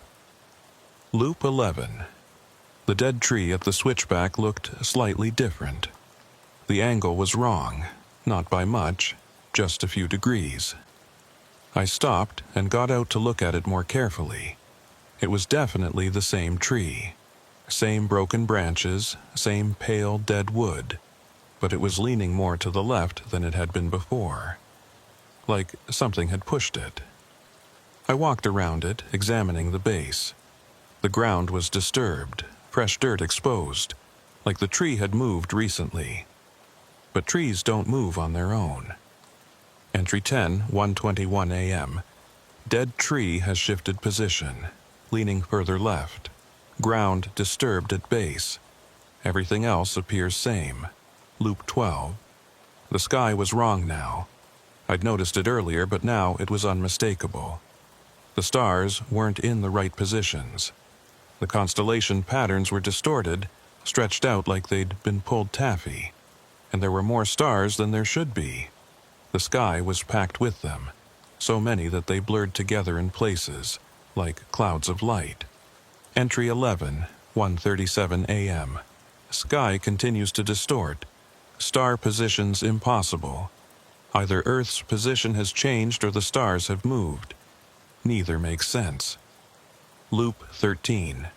Loop 11. The dead tree at the switchback looked slightly different. The angle was wrong, not by much, just a few degrees. I stopped and got out to look at it more carefully. It was definitely the same tree. Same broken branches, same pale dead wood, but it was leaning more to the left than it had been before, like something had pushed it. I walked around it, examining the base. The ground was disturbed, fresh dirt exposed, like the tree had moved recently. But trees don't move on their own. Entry 10, 1:21 a.m. Dead tree has shifted position, leaning further left. Ground disturbed at base. Everything else appears same. Loop 12. The sky was wrong now. I'd noticed it earlier, but now it was unmistakable. The stars weren't in the right positions. The constellation patterns were distorted, stretched out like they'd been pulled taffy. And there were more stars than there should be. The sky was packed with them, so many that they blurred together in places, like clouds of light. Entry 11, 1:37 a.m. Sky continues to distort. Star positions impossible. Either Earth's position has changed or the stars have moved. Neither makes sense. Loop 13.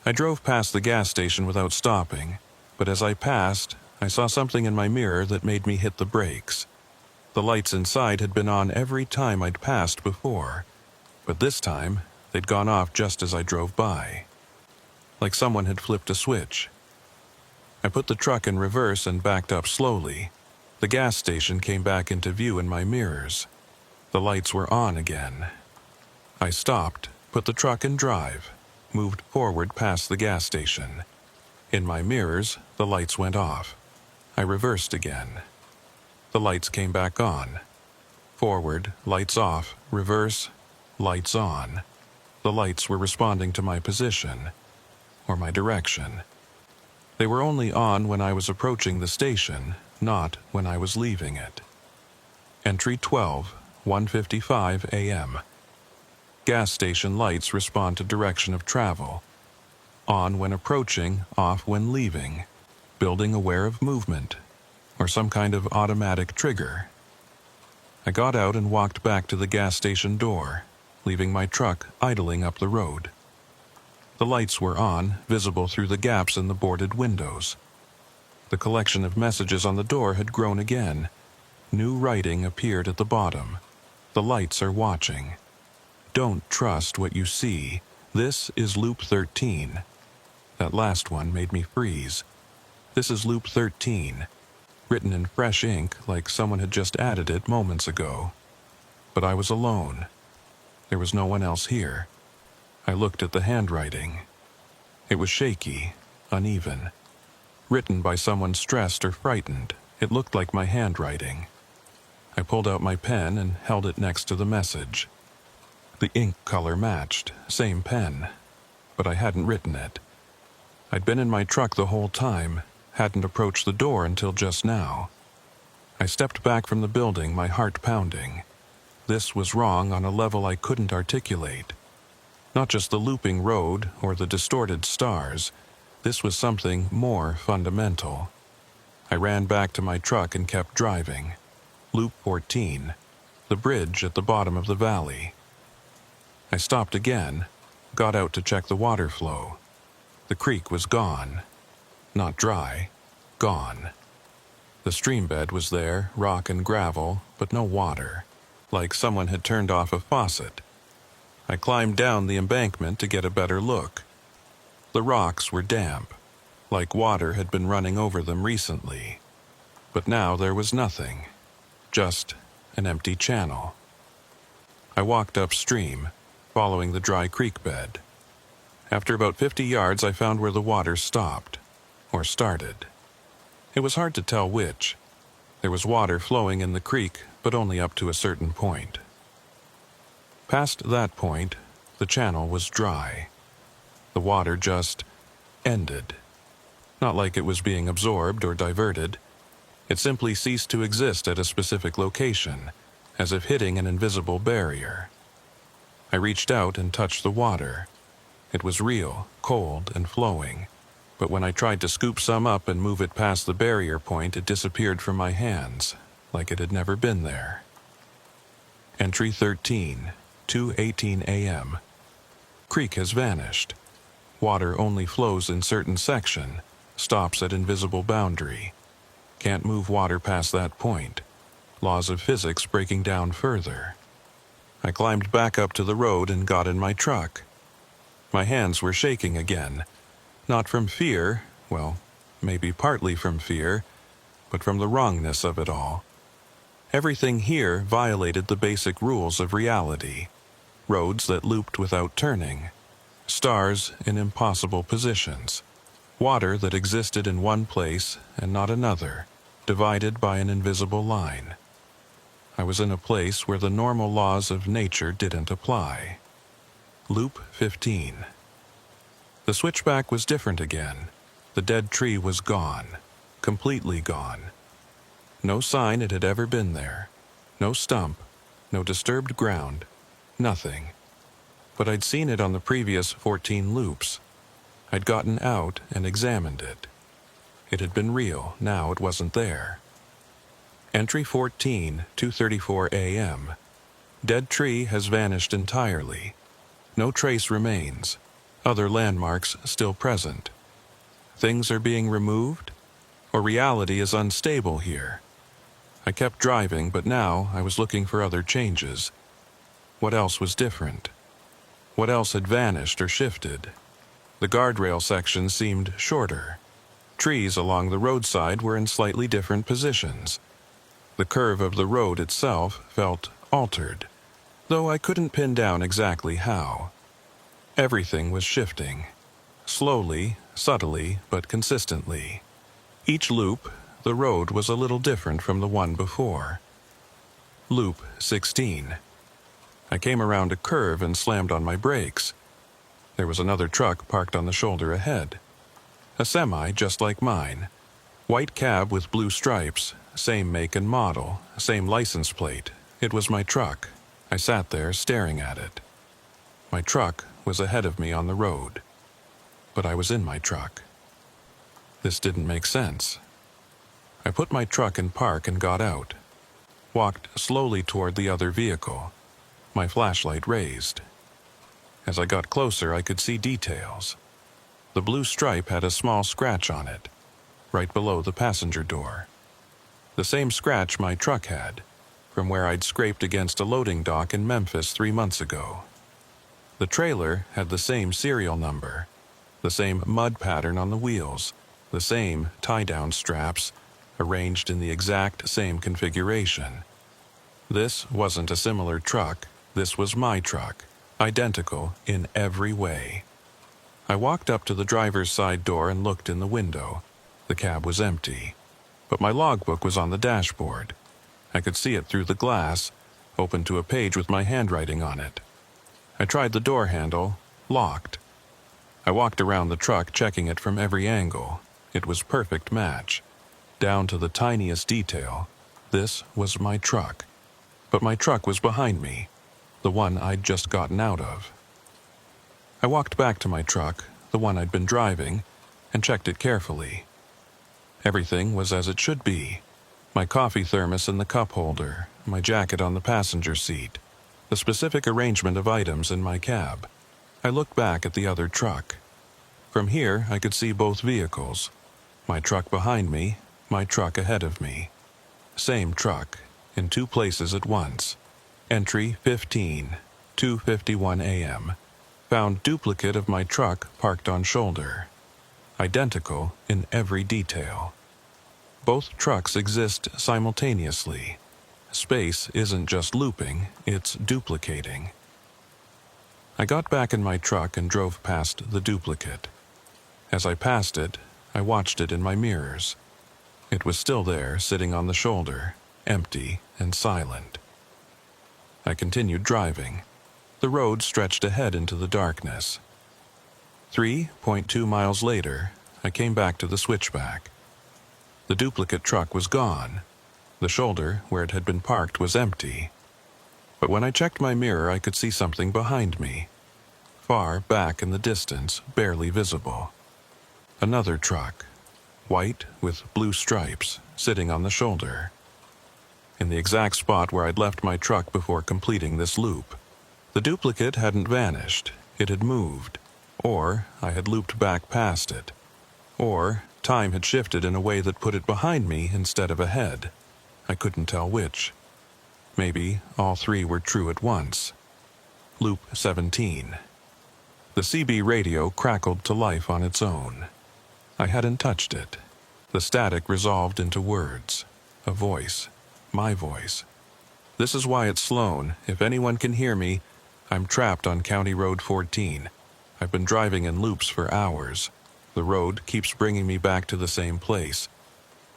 I drove past the gas station without stopping, but as I passed, I saw something in my mirror that made me hit the brakes. The lights inside had been on every time I'd passed before, but this time they'd gone off just as I drove by. Like someone had flipped a switch. I put the truck in reverse and backed up slowly. The gas station came back into view in my mirrors. The lights were on again. I stopped, put the truck in drive, moved forward past the gas station. In my mirrors, the lights went off. I reversed again. The lights came back on. Forward, lights off, reverse, lights on. The lights were responding to my position, or my direction. They were only on when I was approaching the station, not when I was leaving it. Entry 12, 1:55 a.m. Gas station lights respond to direction of travel. On when approaching, off when leaving. Building aware of movement, or some kind of automatic trigger. I got out and walked back to the gas station door, leaving my truck idling up the road. The lights were on, visible through the gaps in the boarded windows. The collection of messages on the door had grown again. New writing appeared at the bottom. The lights are watching. Don't trust what you see. This is Loop 13. That last one made me freeze. This is Loop 13, written in fresh ink like someone had just added it moments ago. But I was alone. There was no one else here. I looked at the handwriting. It was shaky, uneven. Written by someone stressed or frightened, it looked like my handwriting. I pulled out my pen and held it next to the message. The ink color matched, same pen, but I hadn't written it. I'd been in my truck the whole time, hadn't approached the door until just now. I stepped back from the building, my heart pounding. This was wrong on a level I couldn't articulate. Not just the looping road or the distorted stars. This was something more fundamental. I ran back to my truck and kept driving. Loop 14, the bridge at the bottom of the valley. I stopped again, got out to check the water flow. The creek was gone. Not dry, gone. The stream bed was there, rock and gravel, but no water, like someone had turned off a faucet. I climbed down the embankment to get a better look. The rocks were damp, like water had been running over them recently. But now there was nothing, just an empty channel. I walked upstream, following the dry creek bed. After about 50 yards, I found where the water stopped, or started. It was hard to tell which. There was water flowing in the creek, but only up to a certain point. Past that point, the channel was dry. The water just ended. Not like it was being absorbed or diverted. It simply ceased to exist at a specific location, as if hitting an invisible barrier. I reached out and touched the water. It was real, cold, and flowing. But when I tried to scoop some up and move it past the barrier point, it disappeared from my hands, like it had never been there. Entry 13, 2:18 a.m. Creek has vanished. Water only flows in certain section, stops at invisible boundary. Can't move water past that point. Laws of physics breaking down further. I climbed back up to the road and got in my truck. My hands were shaking again, not from fear, well, maybe partly from fear, but from the wrongness of it all. Everything here violated the basic rules of reality. Roads that looped without turning. Stars in impossible positions. Water that existed in one place and not another, divided by an invisible line. I was in a place where the normal laws of nature didn't apply. Loop 15. The switchback was different again. The dead tree was gone, completely gone. No sign it had ever been there. No stump, no disturbed ground, nothing. But I'd seen it on the previous 14 loops. I'd gotten out and examined it. It had been real, now it wasn't there. Entry 14, 2:34 a.m. Dead tree has vanished entirely. No trace remains. Other landmarks still present. Things are being removed? Or reality is unstable here? I kept driving, but now I was looking for other changes. What else was different? What else had vanished or shifted? The guardrail section seemed shorter. Trees along the roadside were in slightly different positions. The curve of the road itself felt altered, though I couldn't pin down exactly how. Everything was shifting. Slowly, subtly, but consistently. Each loop, the road was a little different from the one before. Loop 16. I came around a curve and slammed on my brakes. There was another truck parked on the shoulder ahead. A semi just like mine. White cab with blue stripes, same make and model, same license plate. It was my truck. I sat there staring at it. My truck was ahead of me on the road. But I was in my truck. This didn't make sense. I put my truck in park and got out. Walked slowly toward the other vehicle, my flashlight raised. As I got closer, I could see details. The blue stripe had a small scratch on it, right below the passenger door. The same scratch my truck had, from where I'd scraped against a loading dock in Memphis 3 months ago. The trailer had the same serial number, the same mud pattern on the wheels, the same tie-down straps, arranged in the exact same configuration. This wasn't a similar truck, this was my truck, identical in every way. I walked up to the driver's side door and looked in the window. The cab was empty, but my logbook was on the dashboard. I could see it through the glass, open to a page with my handwriting on it. I tried the door handle, locked. I walked around the truck checking it from every angle. It was perfect match. Down to the tiniest detail. This was my truck. But my truck was behind me, the one I'd just gotten out of. I walked back to my truck, the one I'd been driving, and checked it carefully. Everything was as it should be. My coffee thermos in the cup holder, my jacket on the passenger seat, the specific arrangement of items in my cab. I looked back at the other truck. From here, I could see both vehicles. My truck behind me, my truck ahead of me. Same truck, in 2 places at once. Entry 15, 2:51 a.m. Found duplicate of my truck parked on shoulder. Identical in every detail. Both trucks exist simultaneously. Space isn't just looping, it's duplicating. I got back in my truck and drove past the duplicate. As I passed it, I watched it in my mirrors. It was still there, sitting on the shoulder, empty and silent. I continued driving. The road stretched ahead into the darkness. 3.2 miles later, I came back to the switchback. The duplicate truck was gone. The shoulder, where it had been parked, was empty. But when I checked my mirror, I could see something behind me. Far back in the distance, barely visible. Another truck, white with blue stripes, sitting on the shoulder. In the exact spot where I'd left my truck before completing this loop. The duplicate hadn't vanished. It had moved, or I had looped back past it, or time had shifted in a way that put it behind me instead of ahead. I couldn't tell which. Maybe all three were true at once. Loop 17. The CB radio crackled to life on its own. I hadn't touched it. The static resolved into words. A voice. My voice. "This is Wyatt Sloan. If anyone can hear me, I'm trapped on County Road 14. I've been driving in loops for hours. The road keeps bringing me back to the same place.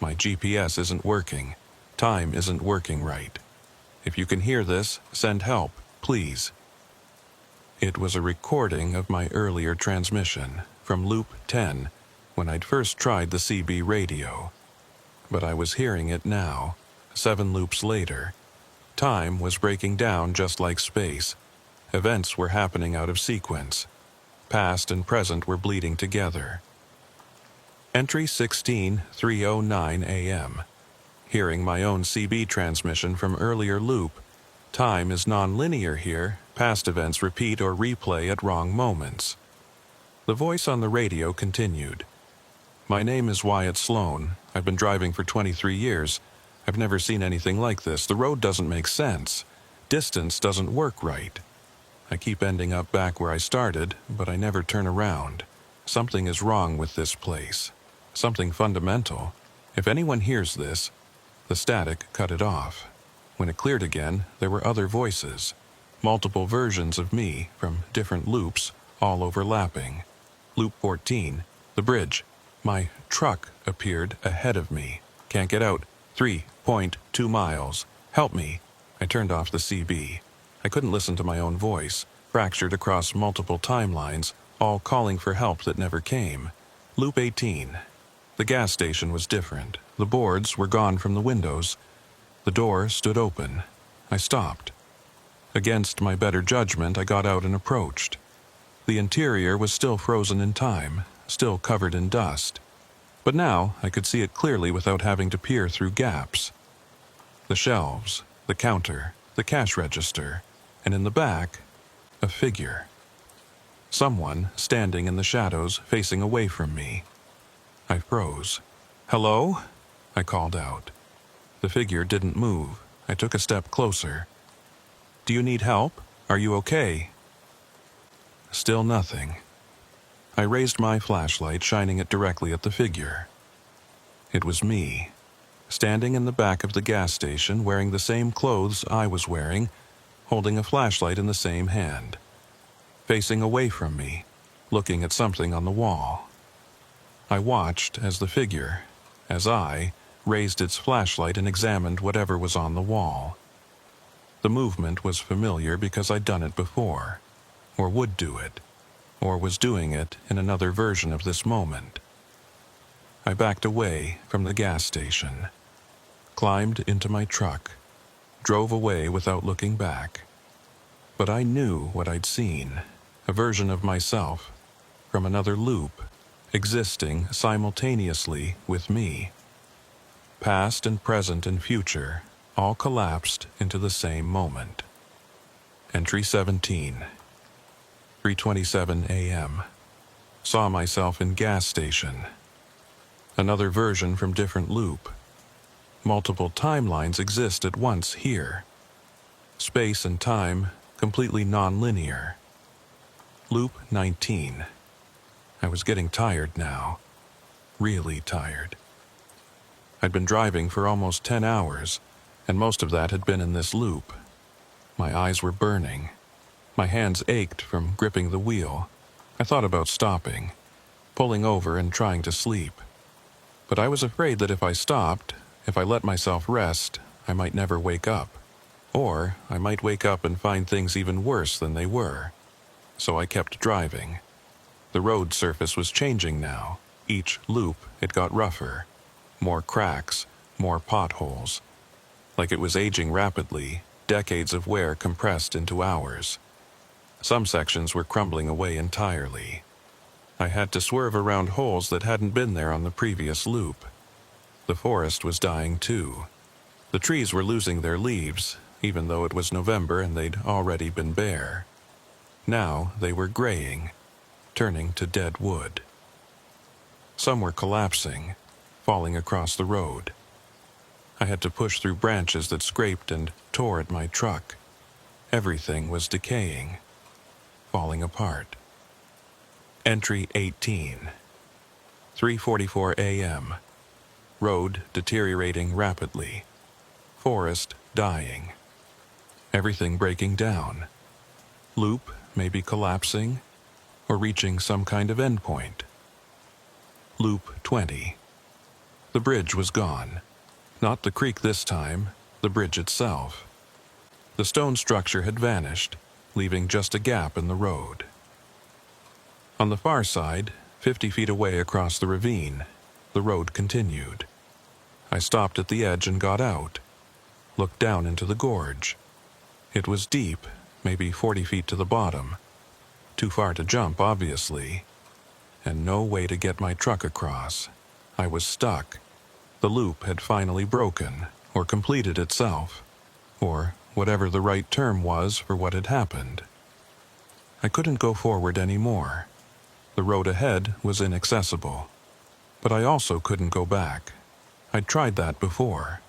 My GPS isn't working. Time isn't working right. If you can hear this, send help, please." It was a recording of my earlier transmission, from Loop 10, when I'd first tried the CB radio. But I was hearing it now, 7 loops later. Time was breaking down just like space. Events were happening out of sequence. Past and present were bleeding together. Entry 16:309 a.m. Hearing my own CB transmission from earlier loop. Time is non-linear here. Past events repeat or replay at wrong moments. The voice on the radio continued. "My name is Wyatt Sloan. I've been driving for 23 years. I've never seen anything like this. The road doesn't make sense. Distance doesn't work right. I keep ending up back where I started, but I never turn around. Something is wrong with this place. Something fundamental. If anyone hears this..." The static cut it off. When it cleared again, there were other voices. Multiple versions of me from different loops, all overlapping. Loop 14. The bridge. My truck appeared ahead of me. "Can't get out. 3.2 miles. Help me." I turned off the CB. I couldn't listen to my own voice, fractured across multiple timelines, all calling for help that never came. Loop 18. The gas station was different. The boards were gone from the windows. The door stood open. I stopped. Against my better judgment, I got out and approached. The interior was still frozen in time, still covered in dust. But now I could see it clearly without having to peer through gaps. The shelves, the counter, the cash register, and in the back, a figure. Someone standing in the shadows facing away from me. I froze. "Hello?" I called out. The figure didn't move. I took a step closer. "Do you need help? Are you okay?" Still nothing. I raised my flashlight, shining it directly at the figure. It was me, standing in the back of the gas station, wearing the same clothes I was wearing, holding a flashlight in the same hand, facing away from me, looking at something on the wall. I watched as the figure, as I, raised its flashlight and examined whatever was on the wall. The movement was familiar because I'd done it before, or would do it, or was doing it in another version of this moment. I backed away from the gas station, climbed into my truck, drove away without looking back. But I knew what I'd seen, a version of myself, from another loop, existing simultaneously with me. Past and present and future all collapsed into the same moment. Entry 17. 3:27 a.m. Saw myself in gas station. Another version from different loop. Multiple timelines exist at once here. Space and time completely non-linear. Loop 19. I was getting tired now. Really tired. I'd been driving for almost 10 hours, and most of that had been in this loop. My eyes were burning. My hands ached from gripping the wheel. I thought about stopping, pulling over and trying to sleep. But I was afraid that if I stopped, if I let myself rest, I might never wake up. Or I might wake up and find things even worse than they were. So I kept driving. The road surface was changing now. Each loop, it got rougher. More cracks, more potholes. Like it was aging rapidly, decades of wear compressed into hours. Some sections were crumbling away entirely. I had to swerve around holes that hadn't been there on the previous loop. The forest was dying too. The trees were losing their leaves, even though it was November and they'd already been bare. Now they were graying. turning to dead wood. Some were collapsing, falling across the road. I had to push through branches that scraped and tore at my truck. Everything was decaying, falling apart. Entry 18. 3:44 a.m. Road deteriorating rapidly. Forest dying. Everything breaking down. Loop maybe collapsing or reaching some kind of endpoint. Loop 20. The bridge was gone. Not the creek this time, the bridge itself. The stone structure had vanished, leaving just a gap in the road. On the far side, 50 feet away across the ravine, the road continued. I stopped at the edge and got out, looked down into the gorge. It was deep, maybe 40 feet to the bottom. Too far to jump, obviously, and no way to get my truck across. I was stuck. The loop had finally broken, or completed itself, or whatever the right term was for what had happened. I couldn't go forward anymore. The road ahead was inaccessible, but I also couldn't go back. I'd tried that before.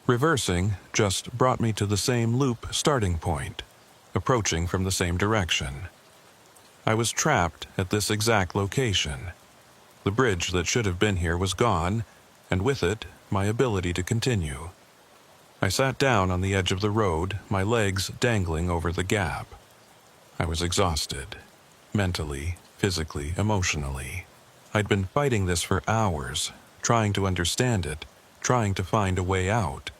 Reversing just brought me to the same loop starting point, approaching from the same direction. I was trapped at this exact location. The bridge that should have been here was gone, and with it, my ability to continue. I sat down on the edge of the road, my legs dangling over the gap. I was exhausted, mentally, physically, emotionally. I'd been fighting this for hours, trying to understand it, trying to find a way out.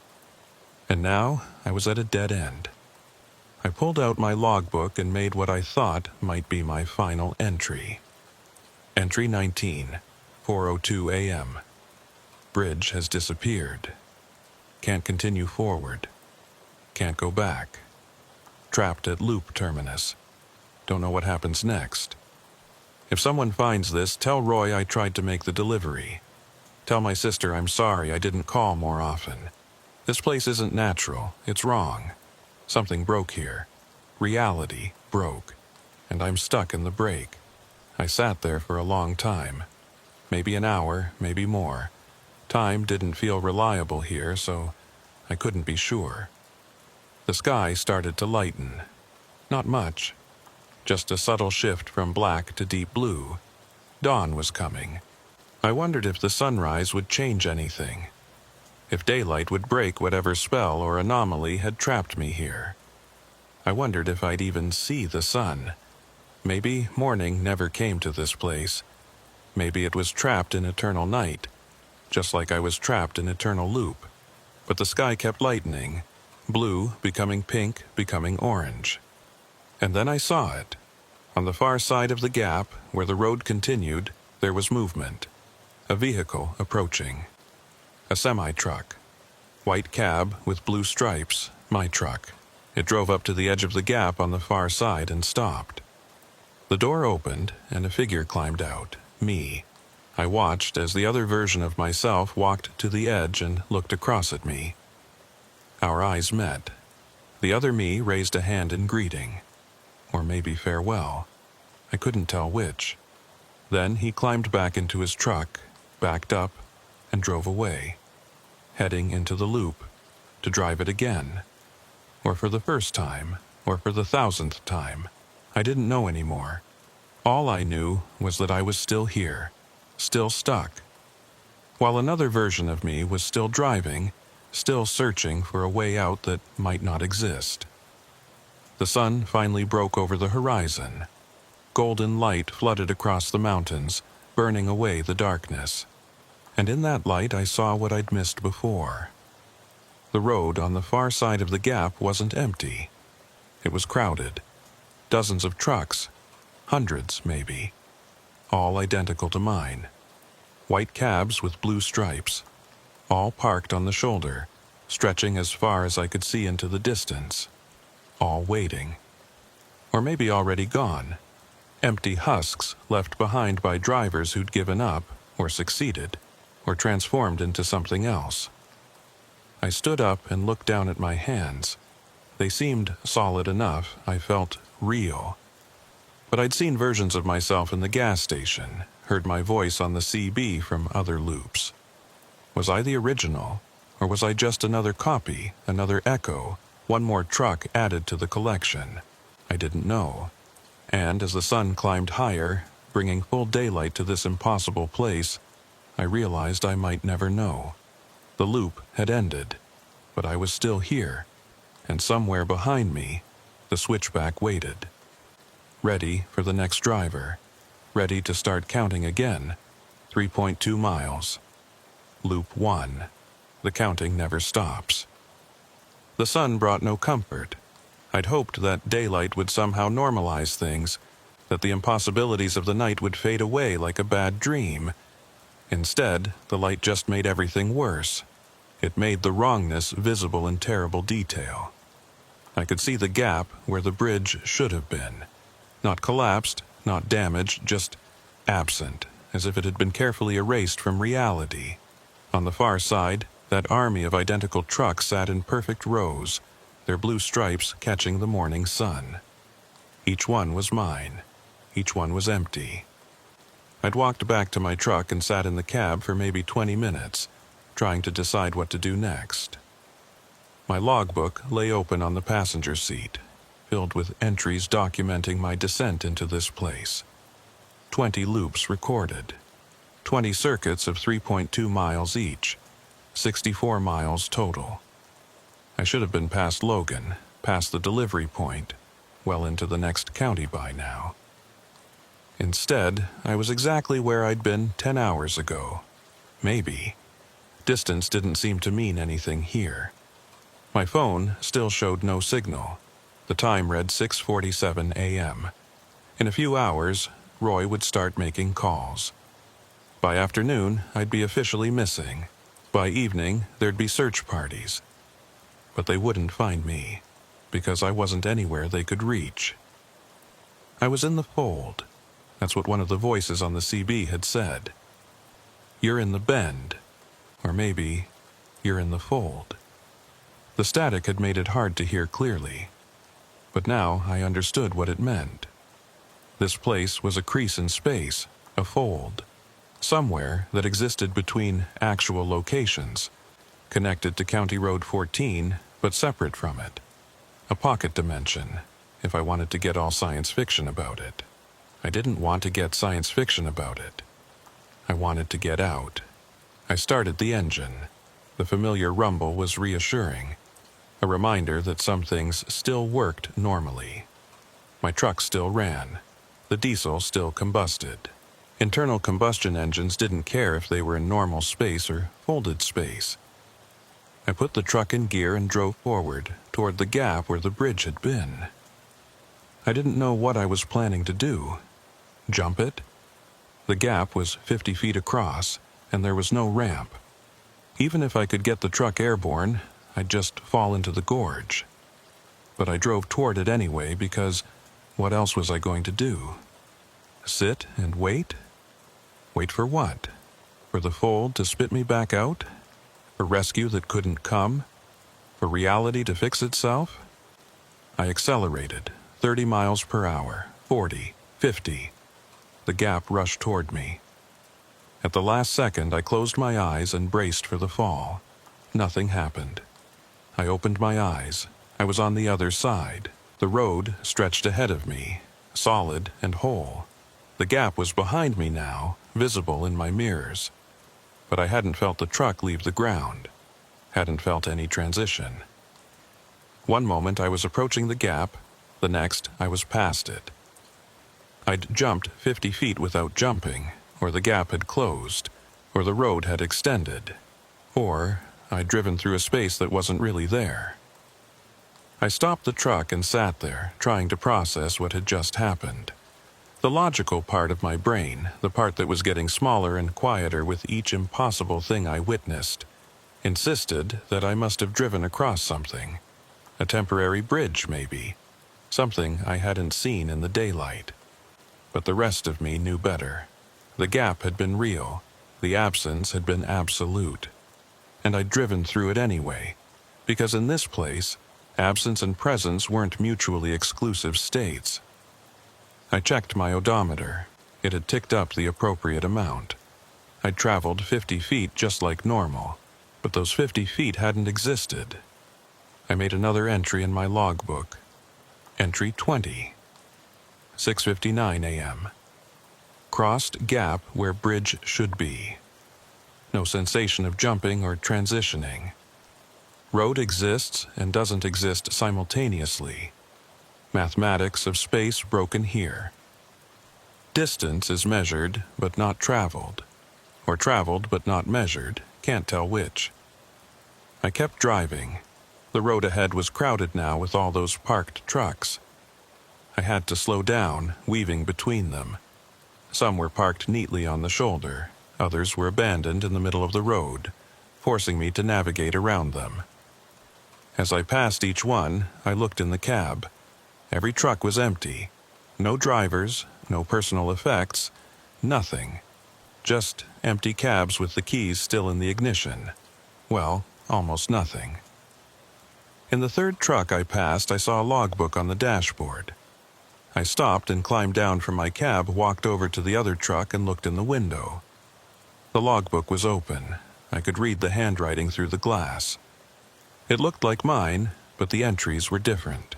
And now I was at a dead end. I pulled out my logbook and made what I thought might be my final entry. Entry 19, 4:02 a.m. Bridge has disappeared. Can't continue forward. Can't go back. Trapped at loop terminus. Don't know what happens next. If someone finds this, tell Roy I tried to make the delivery. Tell my sister I'm sorry I didn't call more often. This place isn't natural. It's wrong. Something broke here. Reality broke. And I'm stuck in the break. I sat there for a long time. Maybe an hour, maybe more. Time didn't feel reliable here, so I couldn't be sure. The sky started to lighten. Not much. Just a subtle shift from black to deep blue. Dawn was coming. I wondered if the sunrise would change anything. If daylight would break whatever spell or anomaly had trapped me here. I wondered if I'd even see the sun. Maybe morning never came to this place. Maybe it was trapped in eternal night, just like I was trapped in eternal loop. But the sky kept lightening, blue becoming pink, becoming orange. And then I saw it. On the far side of the gap, where the road continued, there was movement. A vehicle approaching. A semi-truck. White cab with blue stripes, my truck. It drove up to the edge of the gap on the far side and stopped. The door opened and a figure climbed out, me. I watched as the other version of myself walked to the edge and looked across at me. Our eyes met. The other me raised a hand in greeting. Or maybe farewell. I couldn't tell which. Then he climbed back into his truck, backed up, and drove away, heading into the loop, to drive it again. Or for the first time, or for the 1,000th time. I didn't know anymore. All I knew was that I was still here, still stuck. While another version of me was still driving, still searching for a way out that might not exist. The sun finally broke over the horizon. Golden light flooded across the mountains, burning away the darkness. And in that light I saw what I'd missed before. The road on the far side of the gap wasn't empty. It was crowded. Dozens of trucks, hundreds maybe, all identical to mine. White cabs with blue stripes, all parked on the shoulder, stretching as far as I could see into the distance. All waiting. Or maybe already gone. Empty husks left behind by drivers who'd given up, or succeeded, or transformed into something else. I stood up and looked down at my hands. They seemed solid enough, I felt real. But I'd seen versions of myself in the gas station, heard my voice on the CB from other loops. Was I the original, or was I just another copy, another echo, one more truck added to the collection? I didn't know. And as the sun climbed higher, bringing full daylight to this impossible place, I realized I might never know. The loop had ended, but I was still here, and somewhere behind me, the switchback waited. Ready for the next driver, ready to start counting again. 3.2 miles. Loop 1. The counting never stops. The sun brought no comfort. I'd hoped that daylight would somehow normalize things, that the impossibilities of the night would fade away like a bad dream. Instead, the light just made everything worse. It made the wrongness visible in terrible detail. I could see the gap where the bridge should have been. Not collapsed, not damaged, just absent, as if it had been carefully erased from reality. On the far side, that army of identical trucks sat in perfect rows, their blue stripes catching the morning sun. Each one was mine. Each one was empty. I'd walked back to my truck and sat in the cab for maybe 20 minutes, trying to decide what to do next. My logbook lay open on the passenger seat, filled with entries documenting my descent into this place. 20 loops recorded. 20 circuits of 3.2 miles each. 64 miles total. I should have been past Logan, past the delivery point, well into the next county by now. Instead, I was exactly where I'd been 10 hours ago. Maybe. Distance didn't seem to mean anything here. My phone still showed no signal. The time read 6:47 a.m. In a few hours, Roy would start making calls. By afternoon, I'd be officially missing. By evening, there'd be search parties. But they wouldn't find me, because I wasn't anywhere they could reach. I was in the fold. That's what one of the voices on the CB had said. You're in the bend. Or maybe, you're in the fold. The static had made it hard to hear clearly. But now I understood what it meant. This place was a crease in space, a fold. Somewhere that existed between actual locations, connected to County Road 14, but separate from it. A pocket dimension, if I wanted to get all science fiction about it. I didn't want to get science fiction about it. I wanted to get out. I started the engine. The familiar rumble was reassuring, a reminder that some things still worked normally. My truck still ran. The diesel still combusted. Internal combustion engines didn't care if they were in normal space or folded space. I put the truck in gear and drove forward, toward the gap where the bridge had been. I didn't know what I was planning to do. Jump it? The gap was 50 feet across, and there was no ramp. Even if I could get the truck airborne, I'd just fall into the gorge. But I drove toward it anyway because what else was I going to do? Sit and wait? Wait for what? For the fold to spit me back out? For rescue that couldn't come? For reality to fix itself? I accelerated, 30 miles per hour, 40, 50. The gap rushed toward me. At the last second, I closed my eyes and braced for the fall. Nothing happened. I opened my eyes. I was on the other side. The road stretched ahead of me, solid and whole. The gap was behind me now, visible in my mirrors. But I hadn't felt the truck leave the ground. Hadn't felt any transition. One moment I was approaching the gap, the next I was past it. I'd jumped 50 feet without jumping, or the gap had closed, or the road had extended, or I'd driven through a space that wasn't really there. I stopped the truck and sat there, trying to process what had just happened. The logical part of my brain, the part that was getting smaller and quieter with each impossible thing I witnessed, insisted that I must have driven across something. A temporary bridge, maybe. Something I hadn't seen in the daylight. But the rest of me knew better. The gap had been real. The absence had been absolute. And I'd driven through it anyway, because in this place, absence and presence weren't mutually exclusive states. I checked my odometer. It had ticked up the appropriate amount. I'd traveled 50 feet just like normal, but those 50 feet hadn't existed. I made another entry in my logbook. Entry 20. 6:59 a.m. Crossed gap where bridge should be. No sensation of jumping or transitioning. Road exists and doesn't exist simultaneously. Mathematics of space broken here. Distance is measured but not traveled, or traveled but not measured, can't tell which. I kept driving. The road ahead was crowded now with all those parked trucks. I had to slow down, weaving between them. Some were parked neatly on the shoulder, others were abandoned in the middle of the road, forcing me to navigate around them. As I passed each one, I looked in the cab. Every truck was empty. No drivers, no personal effects, nothing. Just empty cabs with the keys still in the ignition. Well, almost nothing. In the third truck I passed, I saw a logbook on the dashboard. I stopped and climbed down from my cab, walked over to the other truck and looked in the window. The logbook was open. I could read the handwriting through the glass. It looked like mine, but the entries were different.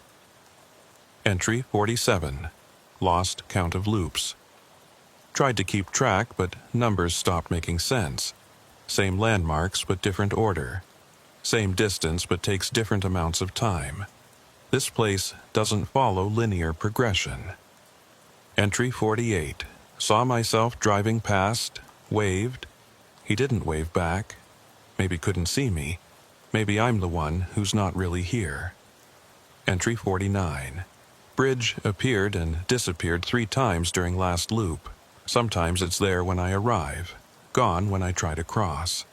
Entry 47. Lost count of loops. Tried to keep track, but numbers stopped making sense. Same landmarks, but different order. Same distance, but takes different amounts of time. This place doesn't follow linear progression. Entry 48. Saw myself driving past, waved. He didn't wave back. Maybe couldn't see me. Maybe I'm the one who's not really here. Entry 49. Bridge appeared and disappeared 3 times during last loop. Sometimes it's there when I arrive, gone when I try to cross.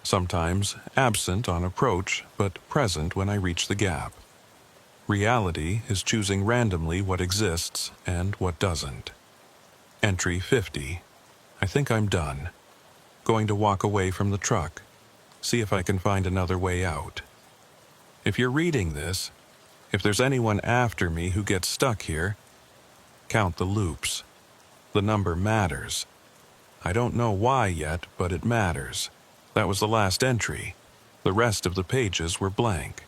Sometimes absent on approach, but present when I reach the gap. Reality is choosing randomly what exists and what doesn't. Entry 50. I think I'm done. Going to walk away from the truck. See if I can find another way out. If you're reading this, if there's anyone after me who gets stuck here, count the loops. The number matters. I don't know why yet, but it matters. That was the last entry. The rest of the pages were blank.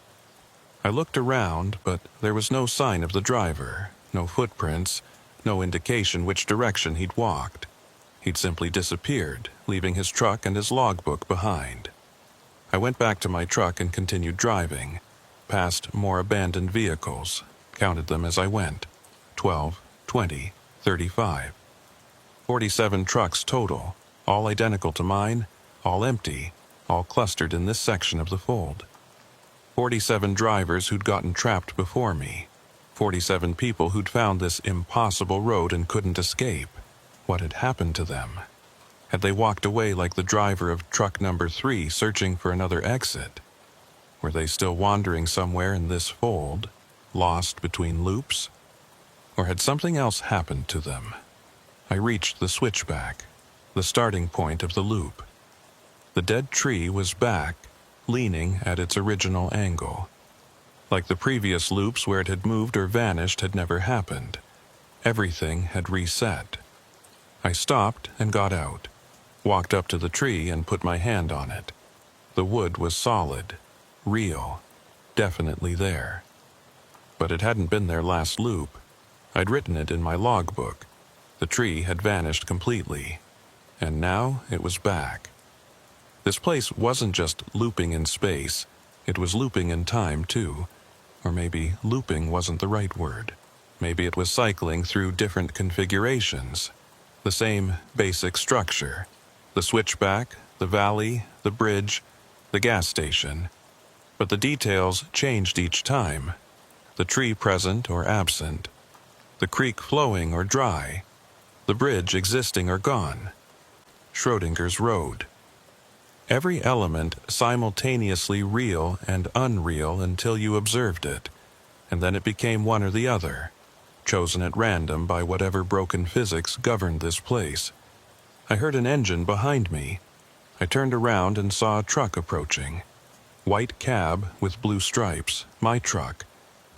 I looked around, but there was no sign of the driver, no footprints, no indication which direction he'd walked. He'd simply disappeared, leaving his truck and his logbook behind. I went back to my truck and continued driving, past more abandoned vehicles, counted them as I went. 12, 20, 35. 47 trucks total, all identical to mine, all empty, all clustered in this section of the fold. 47 drivers who'd gotten trapped before me. 47 people who'd found this impossible road and couldn't escape. What had happened to them? Had they walked away like the driver of truck number 3 searching for another exit? Were they still wandering somewhere in this fold, lost between loops? Or had something else happened to them? I reached the switchback, the starting point of the loop. The dead tree was back, leaning at its original angle. Like the previous loops where it had moved or vanished had never happened. Everything had reset. I stopped and got out, walked up to the tree and put my hand on it. The wood was solid, real, definitely there. But it hadn't been there last loop. I'd written it in my logbook. The tree had vanished completely, and now it was back. This place wasn't just looping in space, it was looping in time too. Or maybe looping wasn't the right word. Maybe it was cycling through different configurations. The same basic structure. The switchback, the valley, the bridge, the gas station. But the details changed each time. The tree present or absent. The creek flowing or dry. The bridge existing or gone. Schrodinger's road. Every element simultaneously real and unreal until you observed it, and then it became one or the other, chosen at random by whatever broken physics governed this place. I heard an engine behind me. I turned around and saw a truck approaching. White cab with blue stripes, my truck,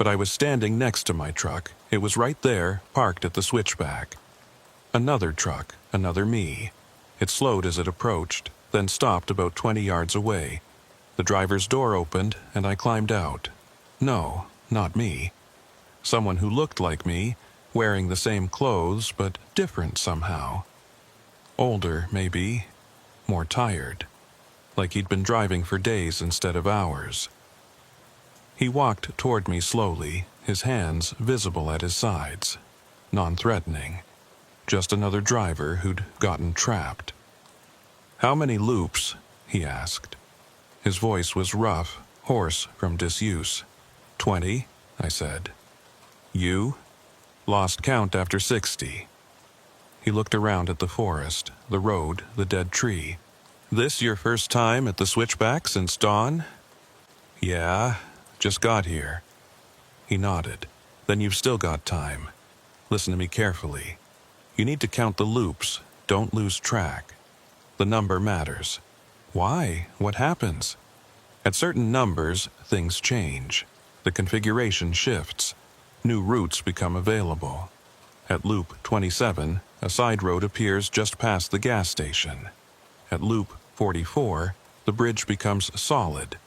but I was standing next to my truck. It was right there, parked at the switchback. Another truck, another me. It slowed as it approached, then stopped about 20 yards away. The driver's door opened, and I climbed out. No, not me. Someone who looked like me, wearing the same clothes, but different somehow. Older, maybe. More tired. Like he'd been driving for days instead of hours. He walked toward me slowly, his hands visible at his sides. Non-threatening. Just another driver who'd gotten trapped. "How many loops?" he asked. His voice was rough, hoarse from disuse. 20, I said. "You?" "Lost count after 60. He looked around at the forest, the road, the dead tree. "This your first time at the switchback since dawn?" "Yeah, just got here." He nodded. "Then you've still got time. Listen to me carefully. You need to count the loops. Don't lose track. The number matters." "Why? What happens?" "At certain numbers, things change. The configuration shifts. New routes become available. At loop 27, a side road appears just past the gas station. At loop 44, the bridge becomes solid.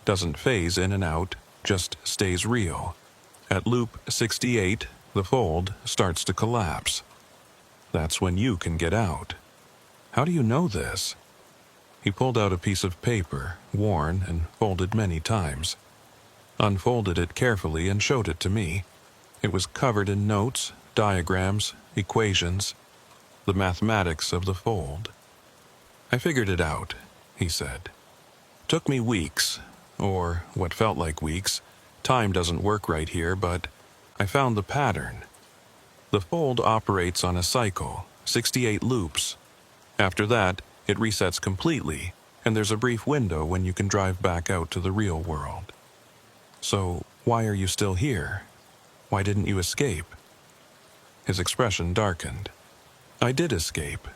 Doesn't phase in and out, just stays real. At loop 68, the fold starts to collapse. That's when you can get out." "How do you know this?" He pulled out a piece of paper, worn and folded many times. Unfolded it carefully and showed it to me. It was covered in notes, diagrams, equations, the mathematics of the fold. "I figured it out," he said. "Took me weeks, or what felt like weeks. Time doesn't work right here, but I found the pattern. The fold operates on a cycle, 68 loops. After that, it resets completely, and there's a brief window when you can drive back out to the real world. So, why are you still here? Why didn't you escape?" His expression darkened. "I did escape.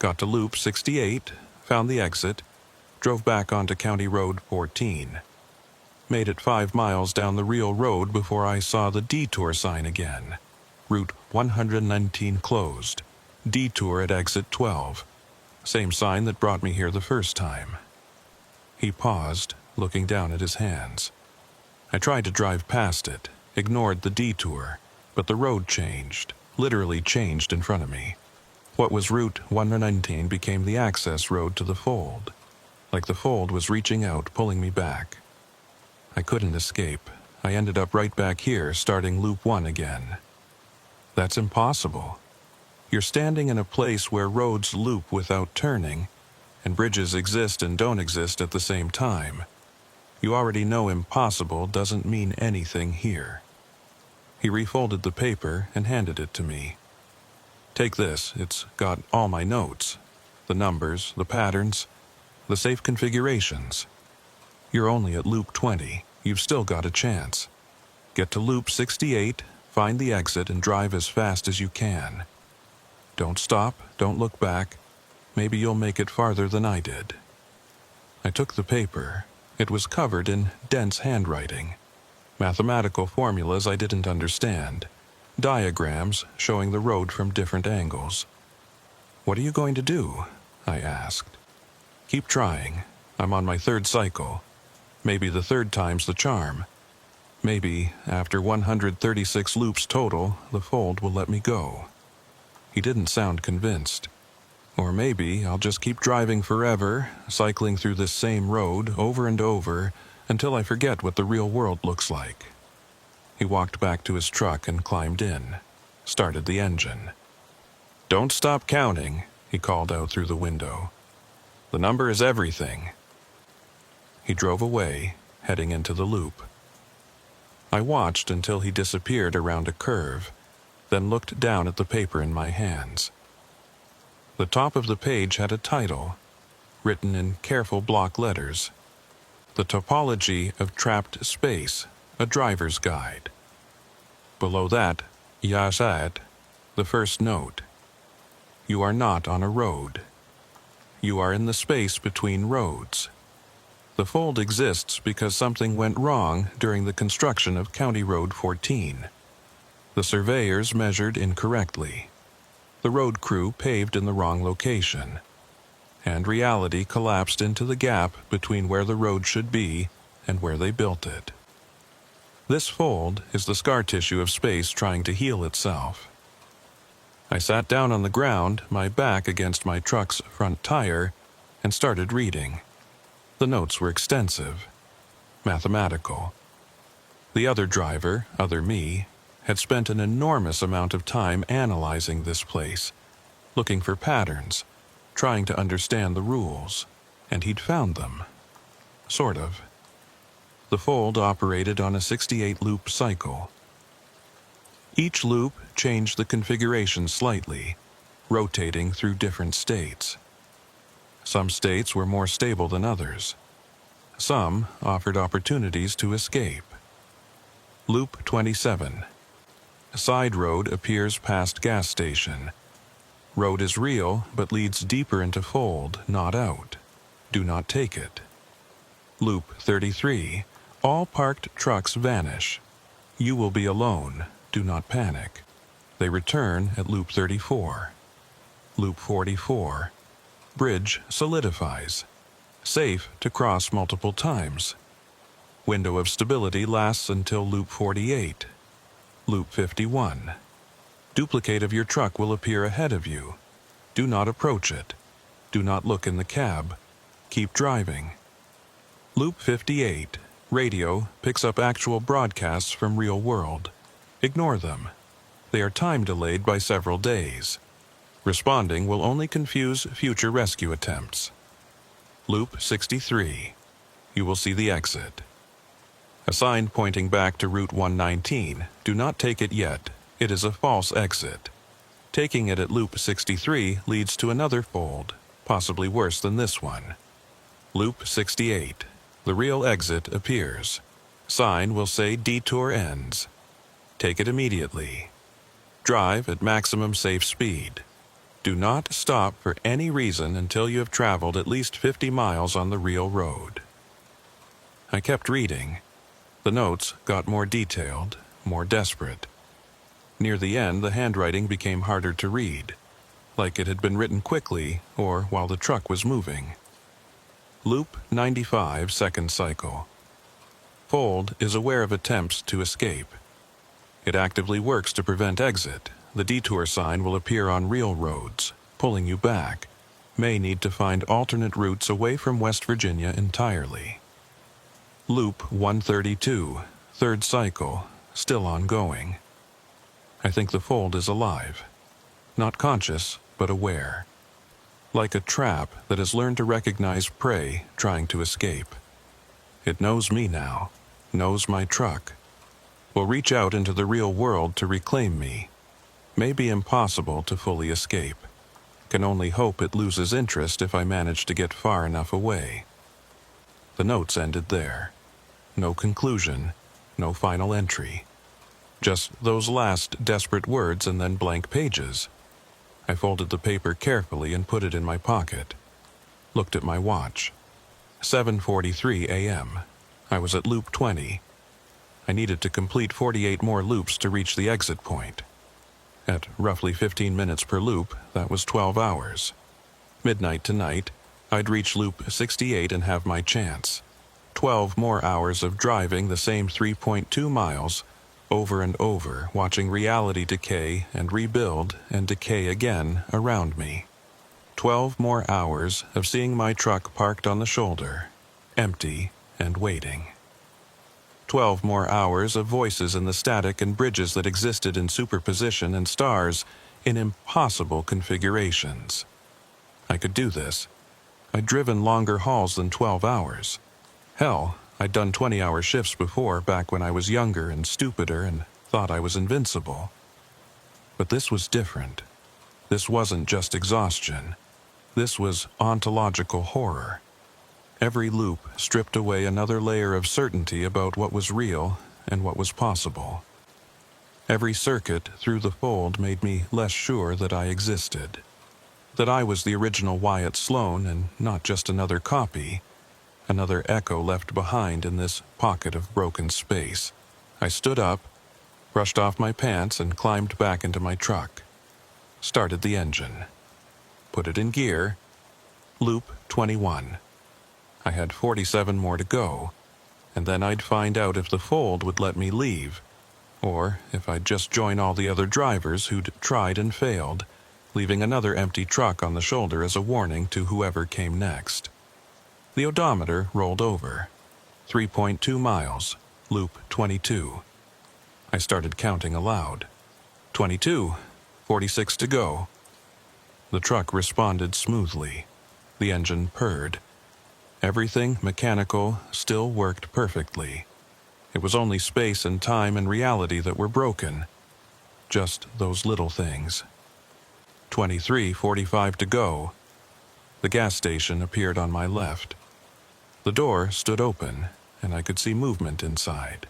Got to loop 68, found the exit, drove back onto County Road 14. Made it 5 miles down the real road before I saw the detour sign again. Route 119 closed. Detour at exit 12. Same sign that brought me here the first time." He paused, looking down at his hands. "I tried to drive past it, ignored the detour, but the road changed, literally changed in front of me. What was Route 119 became the access road to the fold, like the fold was reaching out, pulling me back. I couldn't escape. I ended up right back here, starting Loop 1 again." "That's impossible. You're standing in a place where roads loop without turning, and bridges exist and don't exist at the same time. You already know impossible doesn't mean anything here." He refolded the paper and handed it to me. "Take this, it's got all my notes. The numbers, the patterns, the safe configurations. You're only at loop 20, you've still got a chance. Get to loop 68, find the exit and drive as fast as you can. Don't stop, don't look back. Maybe you'll make it farther than I did." I took the paper. It was covered in dense handwriting. Mathematical formulas I didn't understand. Diagrams showing the road from different angles. "What are you going to do?" I asked. "Keep trying. I'm on my 3rd cycle. Maybe the 3rd time's the charm. Maybe, after 136 loops total, the fold will let me go." He didn't sound convinced. "Or maybe I'll just keep driving forever, cycling through this same road over and over, until I forget what the real world looks like." He walked back to his truck and climbed in, started the engine. "Don't stop counting," he called out through the window. "The number is everything." He drove away, heading into the loop. I watched until he disappeared around a curve, then looked down at the paper in my hands. The top of the page had a title, written in careful block letters. "The Topology of Trapped Space, a Driver's Guide." Below that, Yazad, the first note. "You are not on a road. You are in the space between roads. The fold exists because something went wrong during the construction of County Road 14. The surveyors measured incorrectly. The road crew paved in the wrong location, and reality collapsed into the gap between where the road should be and where they built it. This fold is the scar tissue of space trying to heal itself. I sat down on the ground, my back against my truck's front tire, and started reading. The notes were extensive, mathematical. The other driver, other me, had spent an enormous amount of time analyzing this place, looking for patterns, trying to understand the rules, and he'd found them. Sort of. The fold operated on a 68-loop cycle. Each loop changed the configuration slightly, rotating through different states. Some states were more stable than others. Some offered opportunities to escape. Loop 27. Side road appears past gas station. Road is real, but leads deeper into fold, not out. Do not take it. Loop 33. All parked trucks vanish. You will be alone. Do not panic. They return at loop 34. Loop 44. Bridge solidifies. Safe to cross multiple times. Window of stability lasts until loop 48. Loop 51. Duplicate of your truck will appear ahead of you. Do not approach it. Do not look in the cab. Keep driving. Loop 58. Radio picks up actual broadcasts from real world. Ignore them. They are time delayed by several days. Responding will only confuse future rescue attempts. Loop 63. You will see the exit. A sign pointing back to Route 119. Do not take it yet. It is a false exit. Taking it at Loop 63 leads to another fold, possibly worse than this one. Loop 68. The real exit appears. Sign will say detour ends. Take it immediately. Drive at maximum safe speed. Do not stop for any reason until you have traveled at least 50 miles on the real road. I kept reading. The notes got more detailed, more desperate. Near the end, the handwriting became harder to read, like it had been written quickly or while the truck was moving. Loop 95, second cycle. Fold is aware of attempts to escape. It actively works to prevent exit. The detour sign will appear on real roads, pulling you back. May need to find alternate routes away from West Virginia entirely. Loop 132, third cycle, still ongoing. I think the fold is alive. Not conscious, but aware. Like a trap that has learned to recognize prey trying to escape. It knows me now, knows my truck. Will reach out into the real world to reclaim me. May be impossible to fully escape. Can only hope it loses interest if I manage to get far enough away. The notes ended there. No conclusion, no final entry. Just those last desperate words and then blank pages. I folded the paper carefully and put it in my pocket. Looked at my watch. 7:43 a.m. I was at loop 20. I needed to complete 48 more loops to reach the exit point. At roughly 15 minutes per loop, that was 12 hours. Midnight tonight, I'd reach loop 68 and have my chance. 12 more hours of driving the same 3.2 miles, over and over, watching reality decay and rebuild and decay again around me. 12 more hours of seeing my truck parked on the shoulder, empty and waiting. 12 more hours of voices in the static and bridges that existed in superposition and stars in impossible configurations. I could do this. I'd driven longer hauls than 12 hours. Hell, I'd done 20-hour shifts before, back when I was younger and stupider and thought I was invincible. But this was different. This wasn't just exhaustion. This was ontological horror. Every loop stripped away another layer of certainty about what was real and what was possible. Every circuit through the fold made me less sure that I existed. That I was the original Wyatt Sloan and not just another copy. another echo left behind in this pocket of broken space. I stood up, brushed off my pants, and climbed back into my truck. Started the engine. Put it in gear. Loop 21. I had 47 more to go, and then I'd find out if the fold would let me leave, or if I'd just join all the other drivers who'd tried and failed, leaving another empty truck on the shoulder as a warning to whoever came next. The odometer rolled over. 3.2 miles, loop 22. I started counting aloud. 22, 46 to go. The truck responded smoothly. The engine purred. Everything mechanical still worked perfectly. It was only space and time and reality that were broken. Just those little things. 23:45 to go. The gas station appeared on my left. The door stood open, and I could see movement inside.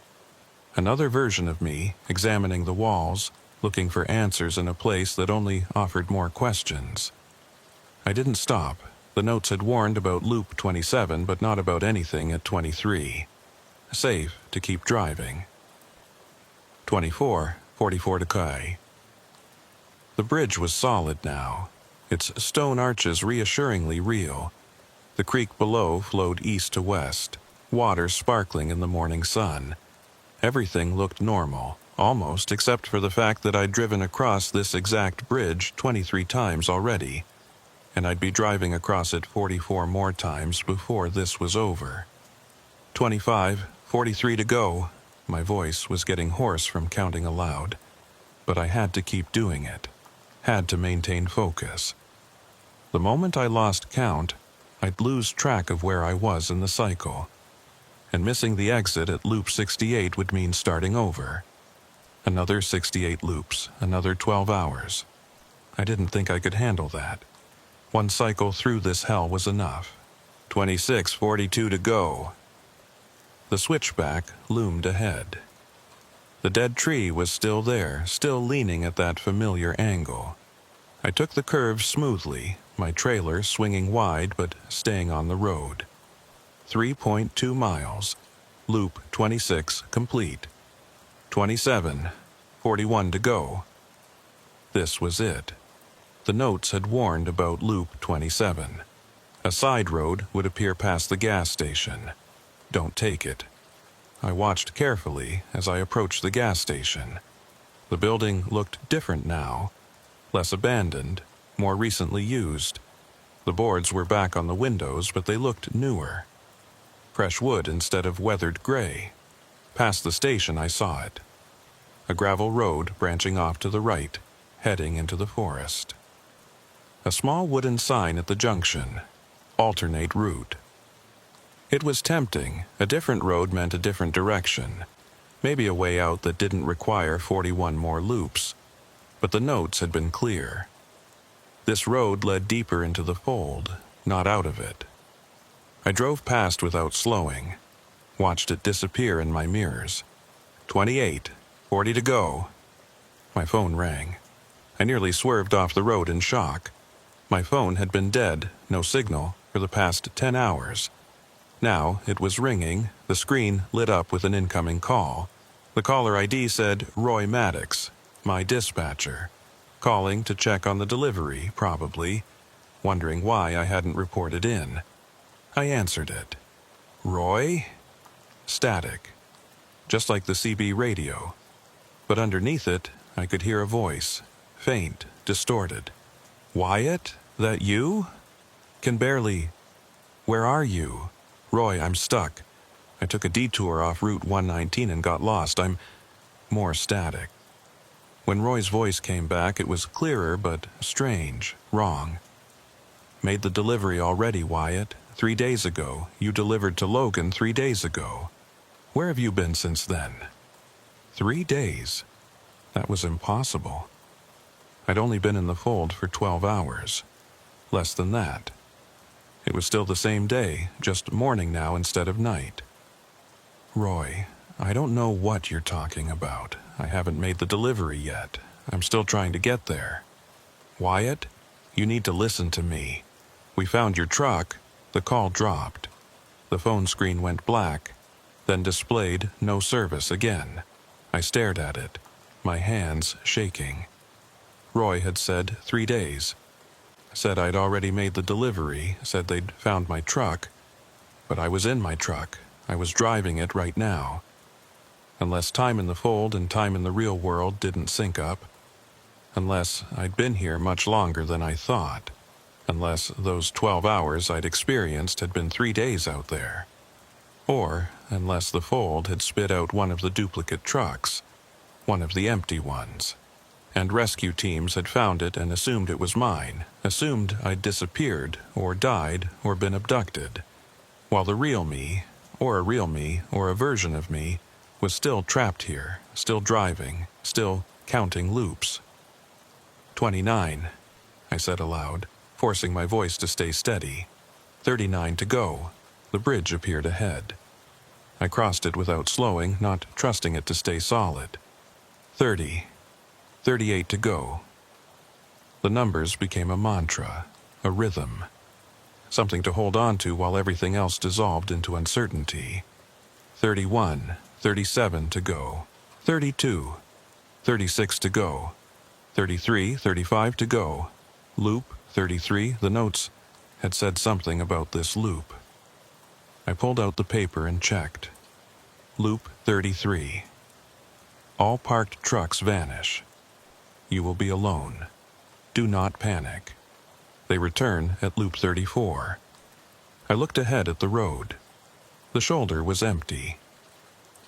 Another version of me, examining the walls, looking for answers in a place that only offered more questions. I didn't stop. The notes had warned about loop 27, but not about anything at 23. Safe to keep driving. 24:44 to go. The bridge was solid now, its stone arches reassuringly real. The creek below flowed east to west, water sparkling in the morning sun. Everything looked normal, almost, except for the fact that I'd driven across this exact bridge 23 times already, and I'd be driving across it 44 more times before this was over. 25:43 to go. My voice was getting hoarse from counting aloud, but I had to keep doing it, had to maintain focus. The moment I lost count, I'd lose track of where I was in the cycle, and missing the exit at loop 68 would mean starting over. Another 68 loops, another 12 hours. I didn't think I could handle that. One cycle through this hell was enough. 26:42 to go. The switchback loomed ahead. The dead tree was still there, still leaning at that familiar angle. I took the curve smoothly, my trailer swinging wide but staying on the road. 3.2 miles, loop 26 complete. 27:41 to go. This was it. The notes had warned about loop 27. A side road would appear past the gas station. Don't take it. I watched carefully as I approached the gas station. The building looked different now, less abandoned, more recently used. The boards were back on the windows, but they looked newer. Fresh wood instead of weathered gray. Past the station I saw it. A gravel road branching off to the right, heading into the forest. A small wooden sign at the junction. Alternate route. It was tempting. A different road meant a different direction. Maybe a way out that didn't require 41 more loops. But the notes had been clear. This road led deeper into the fold, not out of it. I drove past without slowing. Watched it disappear in my mirrors. 28:40 to go. My phone rang. I nearly swerved off the road in shock. My phone had been dead, no signal, for the past 10 hours. Now it was ringing, the screen lit up with an incoming call. The caller ID said Roy Maddox, my dispatcher, calling to check on the delivery, probably, wondering why I hadn't reported in. I answered it. Roy? Static. Just like the CB radio. But underneath it, I could hear a voice, faint, distorted. Wyatt? That you? Can barely... Where are you? Roy, I'm stuck. I took a detour off Route 119 and got lost. I'm more static. When Roy's voice came back, it was clearer but strange, wrong. Made the delivery already, Wyatt. 3 days ago. You delivered to Logan 3 days ago. Where have you been since then? 3 days. That was impossible. I'd only been in the fold for 12 hours. Less than that. It was still the same day, just morning now instead of night. Roy, I don't know what you're talking about. I haven't made the delivery yet. I'm still trying to get there. Wyatt, you need to listen to me. We found your truck. The call dropped. The phone screen went black, then displayed no service again. I stared at it, my hands shaking. Roy had said 3 days. Said I'd already made the delivery, said they'd found my truck. But I was in my truck. I was driving it right now. Unless time in the fold and time in the real world didn't sync up. Unless I'd been here much longer than I thought. Unless those 12 hours I'd experienced had been 3 days out there. Or unless the fold had spit out one of the duplicate trucks, one of the empty ones. And rescue teams had found it and assumed it was mine, assumed I'd disappeared, or died, or been abducted. While the real me, or a real me, or a version of me, was still trapped here, still driving, still counting loops. 29, I said aloud, forcing my voice to stay steady. 39 to go. The bridge appeared ahead. I crossed it without slowing, not trusting it to stay solid. 30. 38 to go. The numbers became a mantra, a rhythm. Something to hold on to while everything else dissolved into uncertainty. 31, 37 to go. 32, 36 to go. 33, 35 to go. Loop 33, the notes had said something about this loop. I pulled out the paper and checked. Loop 33. All parked trucks vanish. You will be alone. Do not panic. They return at Loop 34. I looked ahead at the road. The shoulder was empty.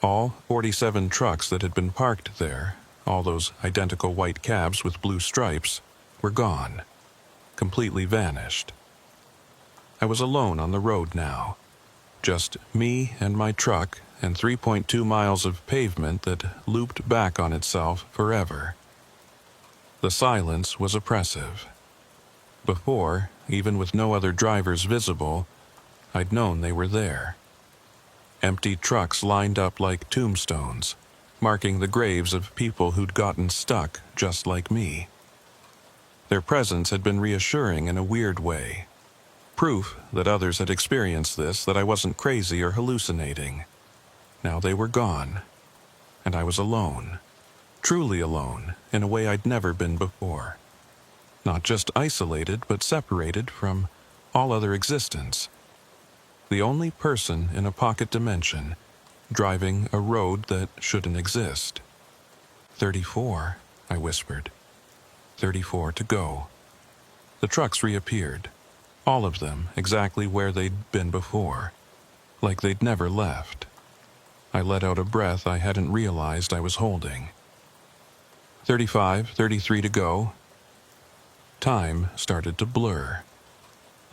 All 47 trucks that had been parked there, all those identical white cabs with blue stripes, were gone. Completely vanished. I was alone on the road now. Just me and my truck and 3.2 miles of pavement that looped back on itself forever. The silence was oppressive. Before, even with no other drivers visible, I'd known they were there. Empty trucks lined up like tombstones, marking the graves of people who'd gotten stuck just like me. Their presence had been reassuring in a weird way. Proof that others had experienced this, that I wasn't crazy or hallucinating. Now they were gone, and I was alone. Truly alone, in a way I'd never been before. Not just isolated, but separated from all other existence. The only person in a pocket dimension, driving a road that shouldn't exist. 34, I whispered. 34 to go. The trucks reappeared. All of them exactly where they'd been before. Like they'd never left. I let out a breath I hadn't realized I was holding. 35, 33 to go. Time started to blur.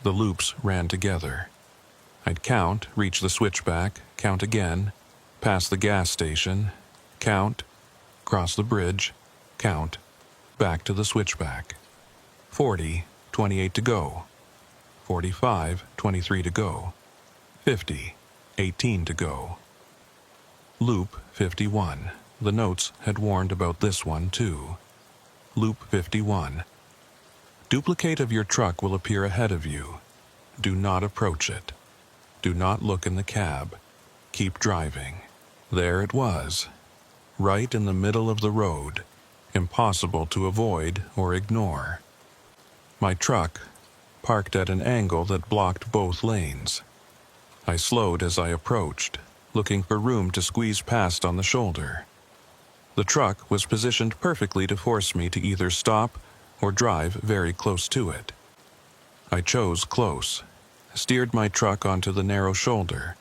The loops ran together. I'd count, reach the switchback, count again, pass the gas station, count, cross the bridge, count, back to the switchback. 40, 28 to go. 45, 23 to go. 50, 18 to go. Loop 51. The notes had warned about this one, too. Loop 51. Duplicate of your truck will appear ahead of you. Do not approach it. Do not look in the cab. Keep driving. There it was. Right in the middle of the road. Impossible to avoid or ignore. My truck, parked at an angle that blocked both lanes. I slowed as I approached, looking for room to squeeze past on the shoulder. The truck was positioned perfectly to force me to either stop or drive very close to it. I chose close, steered my truck onto the narrow shoulder,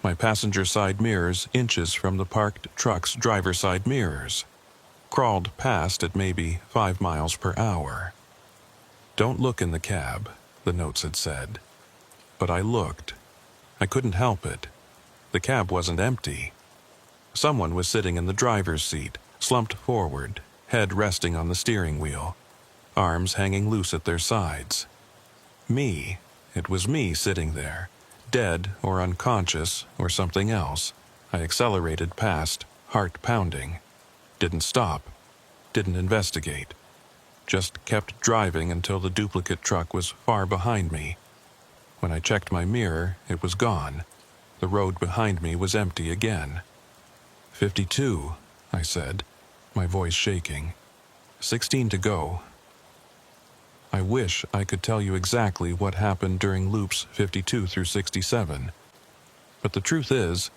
my passenger side mirrors inches from the parked truck's driver side mirrors, crawled past at maybe 5 miles per hour. Don't look in the cab, the notes had said. But I looked. I couldn't help it. The cab wasn't empty. Someone was sitting in the driver's seat, slumped forward, head resting on the steering wheel, arms hanging loose at their sides. Me. It was me sitting there, dead or unconscious or something else. I accelerated past, heart pounding. Didn't stop. Didn't investigate. Just kept driving until the duplicate truck was far behind me. When I checked my mirror, it was gone. The road behind me was empty again. 52, I said, my voice shaking. 16 to go. I wish I could tell you exactly what happened during loops 52 through 67, but the truth is,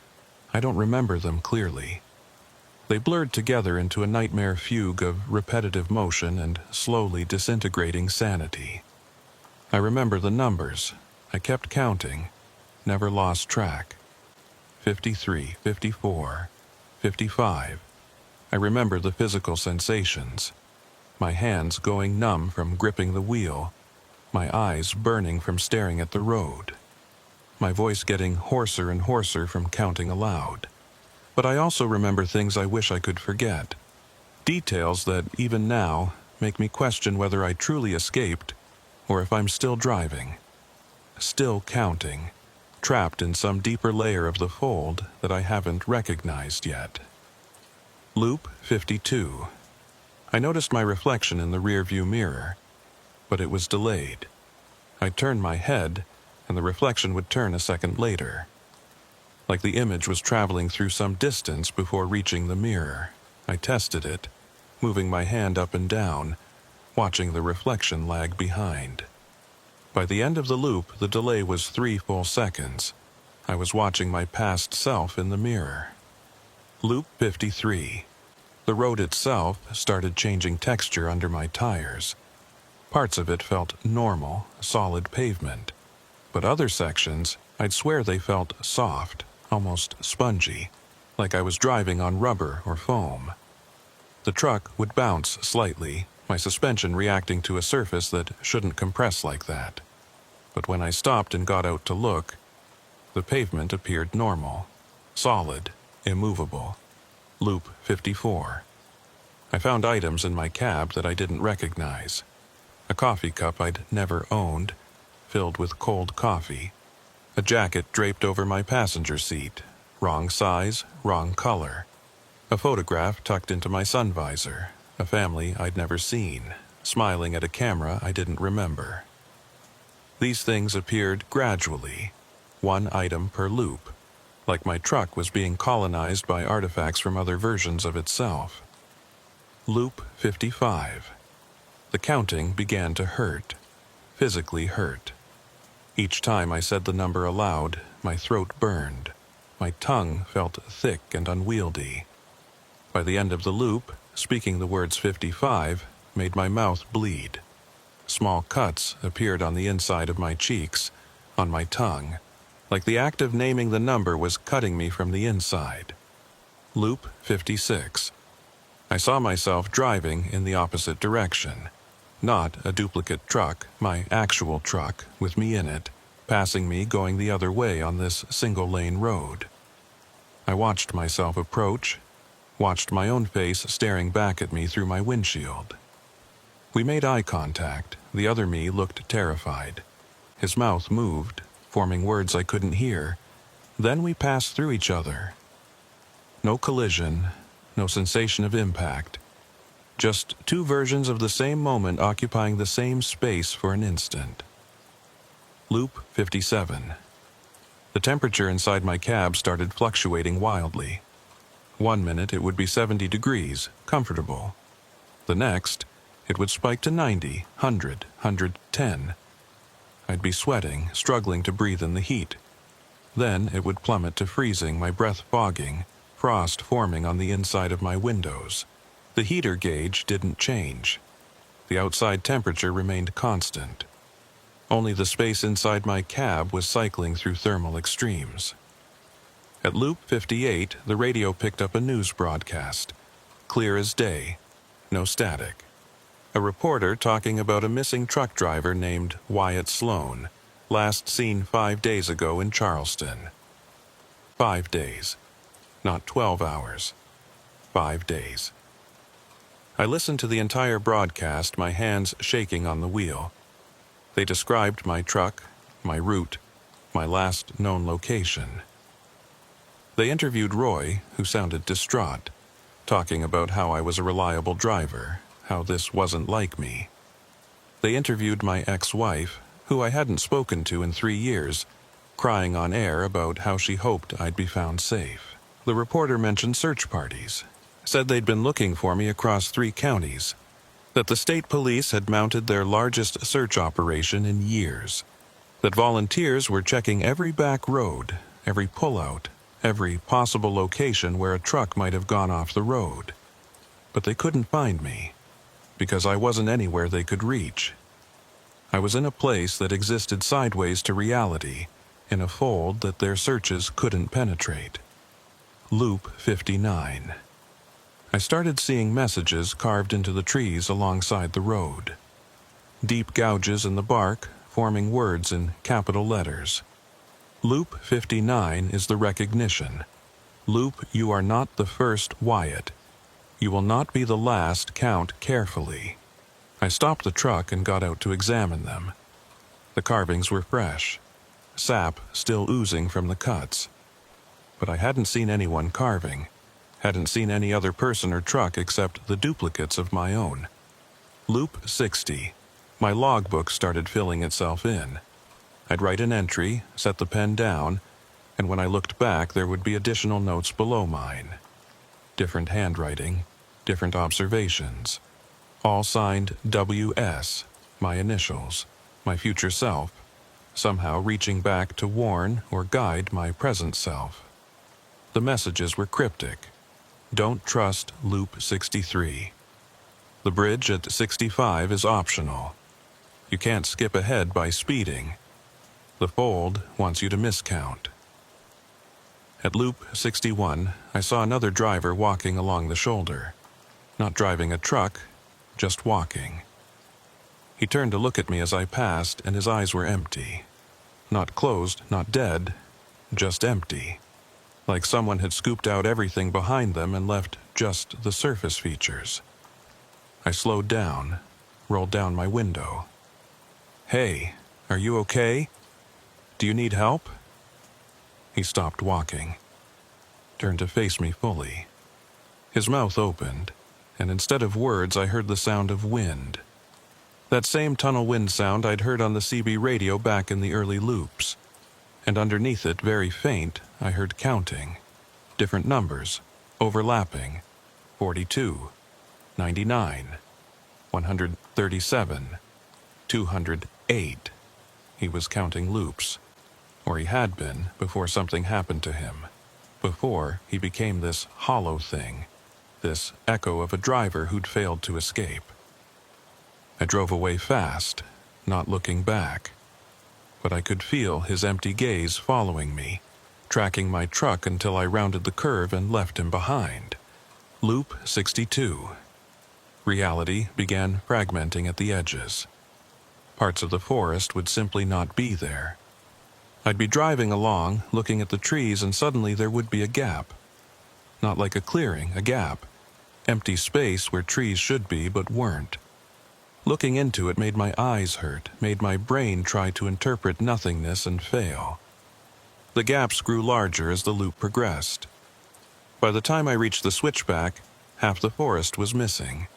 I don't remember them clearly. They blurred together into a nightmare fugue of repetitive motion and slowly disintegrating sanity. I remember the numbers. I kept counting, never lost track. 53, 54, 55. I remember the physical sensations. My hands going numb from gripping the wheel, my eyes burning from staring at the road, my voice getting hoarser and hoarser from counting aloud. But I also remember things I wish I could forget, details that, even now, make me question whether I truly escaped or if I'm still driving, still counting, trapped in some deeper layer of the fold that I haven't recognized yet. Loop 52. I noticed my reflection in the rearview mirror, but it was delayed. I'd turn my head, and the reflection would turn a second later. Like the image was traveling through some distance before reaching the mirror. I tested it, moving my hand up and down, watching the reflection lag behind. By the end of the loop, the delay was 3 full seconds. I was watching my past self in the mirror. Loop 53. The road itself started changing texture under my tires. Parts of it felt normal, solid pavement, but other sections, I'd swear they felt soft, almost spongy, like I was driving on rubber or foam. The truck would bounce slightly, my suspension reacting to a surface that shouldn't compress like that. But when I stopped and got out to look, the pavement appeared normal, solid, immovable. Loop 54. I found items in my cab that I didn't recognize. A coffee cup I'd never owned, filled with cold coffee. A jacket draped over my passenger seat, wrong size, wrong color. A photograph tucked into my sun visor, a family I'd never seen, smiling at a camera I didn't remember. These things appeared gradually, one item per loop, like my truck was being colonized by artifacts from other versions of itself. Loop 55. The counting began to hurt, physically hurt. Each time I said the number aloud, my throat burned. My tongue felt thick and unwieldy. By the end of the loop, speaking the words 55 made my mouth bleed. Small cuts appeared on the inside of my cheeks, on my tongue, like the act of naming the number was cutting me from the inside. Loop 56. I saw myself driving in the opposite direction. Not a duplicate truck, my actual truck, with me in it, passing me going the other way on this single-lane road. I watched myself approach, watched my own face staring back at me through my windshield. We made eye contact. The other me looked terrified. His mouth moved, forming words I couldn't hear. Then we passed through each other. No collision, no sensation of impact. Just two versions of the same moment occupying the same space for an instant. Loop 57. The temperature inside my cab started fluctuating wildly. 1 minute it would be 70 degrees, comfortable. The next, it would spike to 90, 100, 110. I'd be sweating, struggling to breathe in the heat. Then it would plummet to freezing, my breath fogging, frost forming on the inside of my windows. The heater gauge didn't change. The outside temperature remained constant. Only the space inside my cab was cycling through thermal extremes. At Loop 58, the radio picked up a news broadcast. Clear as day, no static. A reporter talking about a missing truck driver named Wyatt Sloan, last seen 5 days ago in Charleston. 5 days. Not 12 hours. 5 days. I listened to the entire broadcast, my hands shaking on the wheel. They described my truck, my route, my last known location. They interviewed Roy, who sounded distraught, talking about how I was a reliable driver, how this wasn't like me. They interviewed my ex-wife, who I hadn't spoken to in 3 years, crying on air about how she hoped I'd be found safe. The reporter mentioned search parties, said they'd been looking for me across 3 counties, that the state police had mounted their largest search operation in years, that volunteers were checking every back road, every pullout, every possible location where a truck might have gone off the road. But they couldn't find me, because I wasn't anywhere they could reach. I was in a place that existed sideways to reality, in a fold that their searches couldn't penetrate. Loop 59. I started seeing messages carved into the trees alongside the road. Deep gouges in the bark, forming words in capital letters. Loop 59 is the recognition. Loop, you are not the first Wyatt. You will not be the last, count carefully. I stopped the truck and got out to examine them. The carvings were fresh, sap still oozing from the cuts. But I hadn't seen anyone carving, hadn't seen any other person or truck except the duplicates of my own. Loop 60. My logbook started filling itself in. I'd write an entry, set the pen down, and when I looked back there would be additional notes below mine. Different handwriting, different observations, all signed W.S., my initials, my future self, somehow reaching back to warn or guide my present self. The messages were cryptic. Don't trust Loop 63. The bridge at 65 is optional. You can't skip ahead by speeding. The fold wants you to miscount. At Loop 61, I saw another driver walking along the shoulder. Not driving a truck, just walking. He turned to look at me as I passed, and his eyes were empty. Not closed, not dead, just empty. Like someone had scooped out everything behind them and left just the surface features. I slowed down, rolled down my window. Hey, are you okay? Do you need help? He stopped walking, turned to face me fully. His mouth opened, and instead of words I heard the sound of wind. That same tunnel wind sound I'd heard on the CB radio back in the early loops. And underneath it, very faint, I heard counting. Different numbers, overlapping. 42, 99, 137, 208. He was counting loops. Or he had been before something happened to him. Before he became this hollow thing. This echo of a driver who'd failed to escape. I drove away fast, not looking back. But I could feel his empty gaze following me, tracking my truck until I rounded the curve and left him behind. Loop 62. Reality began fragmenting at the edges. Parts of the forest would simply not be there. I'd be driving along, looking at the trees, and suddenly there would be a gap. Not like a clearing, a gap. Empty space where trees should be but weren't. Looking into it made my eyes hurt, made my brain try to interpret nothingness and fail. The gaps grew larger as the loop progressed. By the time I reached the switchback, half the forest was missing.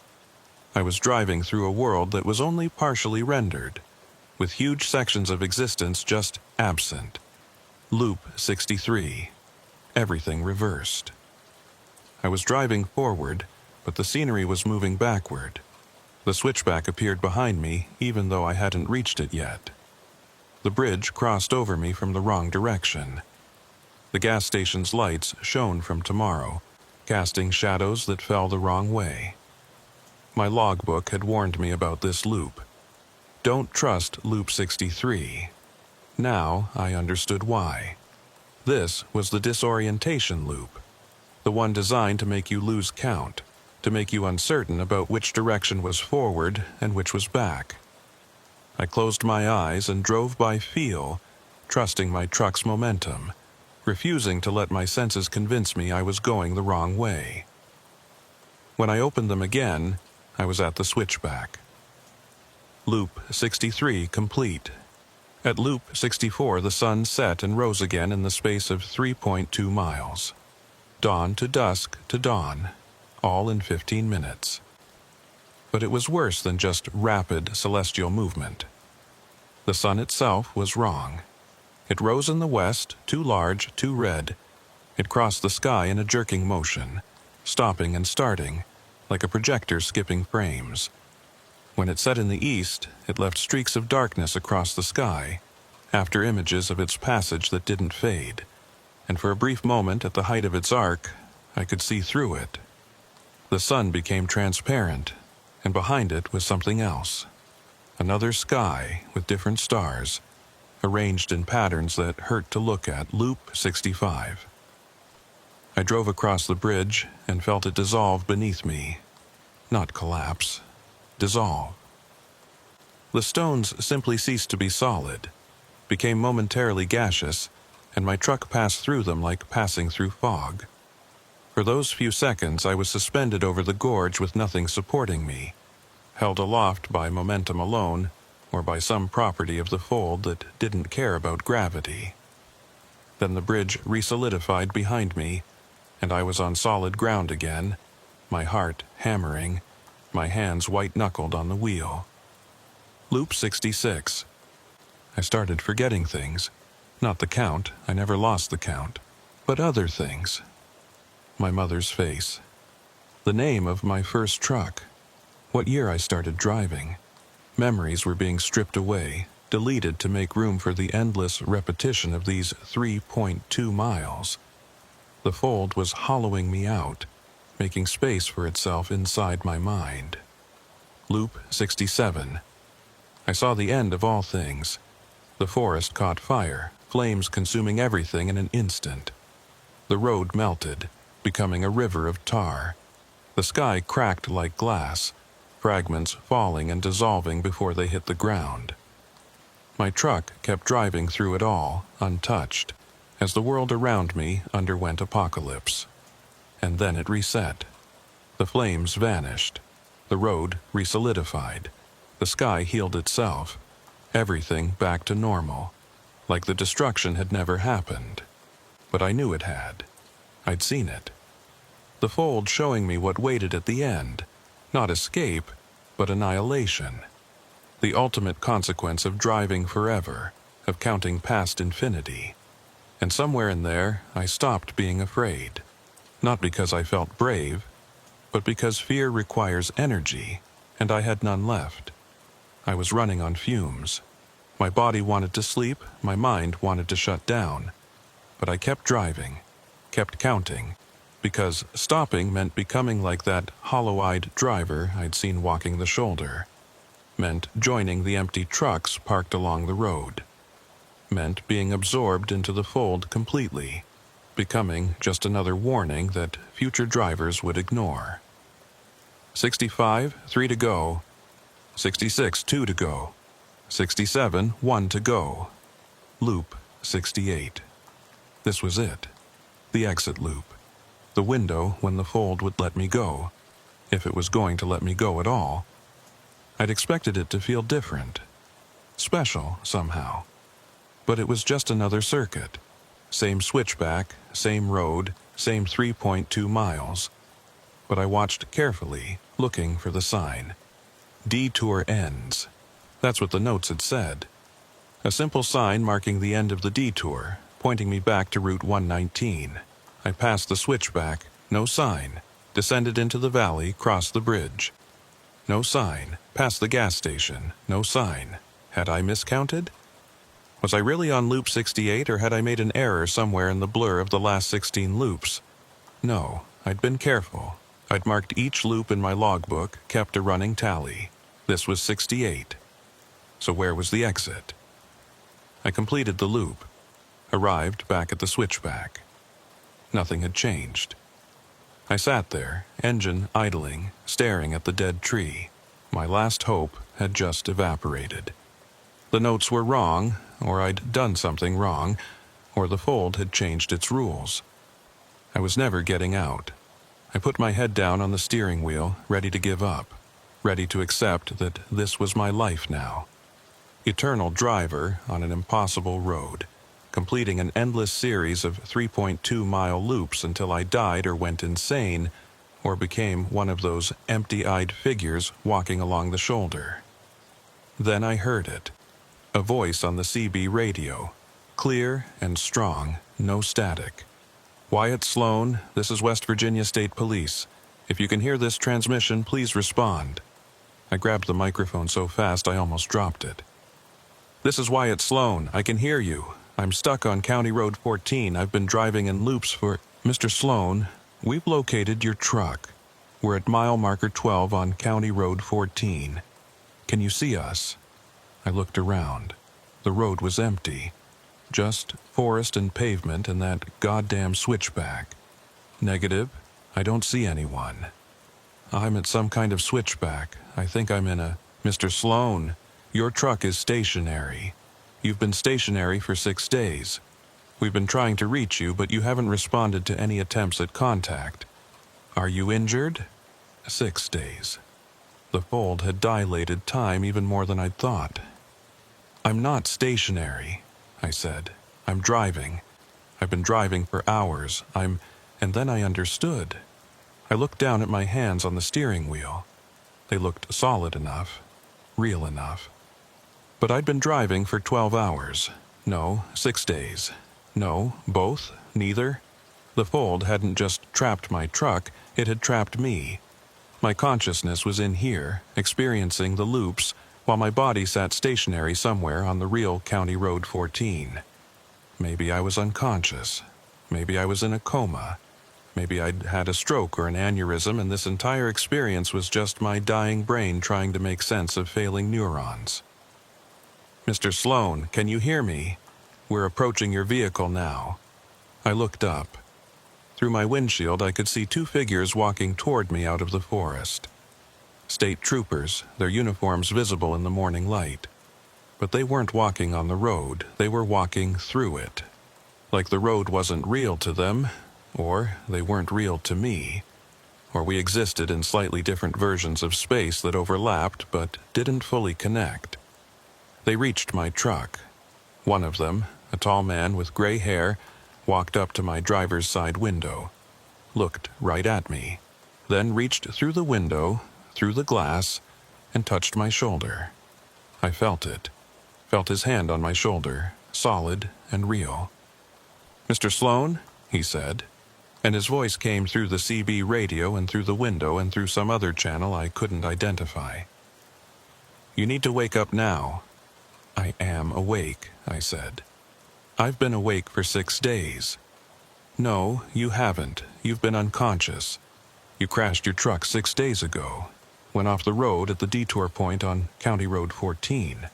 I was driving through a world that was only partially rendered, with huge sections of existence just absent. Loop 63. Everything reversed. I was driving forward, but the scenery was moving backward. The switchback appeared behind me, even though I hadn't reached it yet. The bridge crossed over me from the wrong direction. The gas station's lights shone from tomorrow, casting shadows that fell the wrong way. My logbook had warned me about this loop. Don't trust Loop 63. Now I understood why. This was the disorientation loop, the one designed to make you lose count, to make you uncertain about which direction was forward and which was back. I closed my eyes and drove by feel, trusting my truck's momentum, refusing to let my senses convince me I was going the wrong way. When I opened them again, I was at the switchback. Loop 63 complete. At Loop 64, the sun set and rose again in the space of 3.2 miles. Dawn to dusk to dawn, all in 15 minutes. But it was worse than just rapid celestial movement. The sun itself was wrong. It rose in the west, too large, too red. It crossed the sky in a jerking motion, stopping and starting, like a projector skipping frames. When it set in the east, it left streaks of darkness across the sky, after images of its passage that didn't fade, and for a brief moment at the height of its arc, I could see through it. The sun became transparent, and behind it was something else. Another sky with different stars, arranged in patterns that hurt to look at. Loop 65. I drove across the bridge and felt it dissolve beneath me. Not collapse. Dissolve. The stones simply ceased to be solid, became momentarily gaseous, and my truck passed through them like passing through fog. For those few seconds I was suspended over the gorge with nothing supporting me, held aloft by momentum alone, or by some property of the fold that didn't care about gravity. Then the bridge resolidified behind me, and I was on solid ground again, my heart hammering, my hands white-knuckled on the wheel. Loop 66. I started forgetting things. Not the count, I never lost the count, but other things. My mother's face. The name of my first truck. What year I started driving. Memories were being stripped away, deleted to make room for the endless repetition of these 3.2 miles. The fold was hollowing me out, making space for itself inside my mind. Loop 67. I saw the end of all things. The forest caught fire, flames consuming everything in an instant. The road melted, becoming a river of tar. The sky cracked like glass, fragments falling and dissolving before they hit the ground. My truck kept driving through it all, untouched, as the world around me underwent apocalypse. And then it reset. The flames vanished. The road resolidified. The sky healed itself. Everything back to normal, like the destruction had never happened. But I knew it had. I'd seen it. The fold showing me what waited at the end, not escape, but annihilation. The ultimate consequence of driving forever, of counting past infinity. And somewhere in there, I stopped being afraid. Not because I felt brave, but because fear requires energy, and I had none left. I was running on fumes. My body wanted to sleep, my mind wanted to shut down. But I kept driving, kept counting, because stopping meant becoming like that hollow-eyed driver I'd seen walking the shoulder. Meant joining the empty trucks parked along the road. Meant being absorbed into the fold completely, becoming just another warning that future drivers would ignore. 65, 3 to go. 66, 2 to go. 67, 1 to go. Loop 68. This was it. The exit loop. The window when the fold would let me go, if it was going to let me go at all. I'd expected it to feel different, special somehow. But it was just another circuit. Same switchback, same road, same 3.2 miles. But I watched carefully, looking for the sign. Detour ends. That's what the notes had said. A simple sign marking the end of the detour, pointing me back to Route 119. I passed the switchback, no sign. Descended into the valley, crossed the bridge. No sign. Past the gas station, no sign. Had I miscounted? Was I really on Loop 68, or had I made an error somewhere in the blur of the last 16 loops? No, I'd been careful. I'd marked each loop in my logbook, kept a running tally. This was 68. So where was the exit? I completed the loop. Arrived back at the switchback. Nothing had changed. I sat there, engine idling, staring at the dead tree. My last hope had just evaporated. The notes were wrong, or I'd done something wrong, or the fold had changed its rules. I was never getting out. I put my head down on the steering wheel, ready to give up, ready to accept that this was my life now. Eternal driver on an impossible road, completing an endless series of 3.2-mile loops until I died or went insane, or became one of those empty-eyed figures walking along the shoulder. Then I heard it. A voice on the CB radio, clear and strong, no static. Wyatt Sloan, this is West Virginia State Police. If you can hear this transmission, please respond. I grabbed the microphone so fast I almost dropped it. This is Wyatt Sloan. I can hear you. I'm stuck on County Road 14. I've been driving in loops for... Mr. Sloan, we've located your truck. We're at mile marker 12 on County Road 14. Can you see us? I looked around. The road was empty. Just forest and pavement and that goddamn switchback. Negative. I don't see anyone. I'm at some kind of switchback. I think I'm in a... Mr. Sloan, your truck is stationary. You've been stationary for 6 days. We've been trying to reach you, but you haven't responded to any attempts at contact. Are you injured? 6 days. The fold had dilated time even more than I'd thought. I'm not stationary, I said. I'm driving. I've been driving for hours. And then I understood. I looked down at my hands on the steering wheel. They looked solid enough, real enough. But I'd been driving for 12 hours. No, 6 days. No, both, neither. The fold hadn't just trapped my truck, it had trapped me. My consciousness was in here, experiencing the loops, while my body sat stationary somewhere on the real County Road 14. Maybe I was unconscious. Maybe I was in a coma. Maybe I'd had a stroke or an aneurysm, and this entire experience was just my dying brain trying to make sense of failing neurons. Mr. Sloan, can you hear me? We're approaching your vehicle now. I looked up. Through my windshield, I could see 2 figures walking toward me out of the forest. State troopers, their uniforms visible in the morning light. But they weren't walking on the road, they were walking through it. Like the road wasn't real to them, or they weren't real to me, or we existed in slightly different versions of space that overlapped but didn't fully connect. They reached my truck. One of them, a tall man with gray hair, walked up to my driver's side window, looked right at me, then reached through the window, through the glass, and touched my shoulder. I felt it. Felt his hand on my shoulder, solid and real. Mr. Sloan, he said, and his voice came through the CB radio and through the window and through some other channel I couldn't identify. You need to wake up now. I am awake, I said. I've been awake for 6 days. No, you haven't. You've been unconscious. You crashed your truck 6 days ago. Went off the road at the detour point on County Road 14.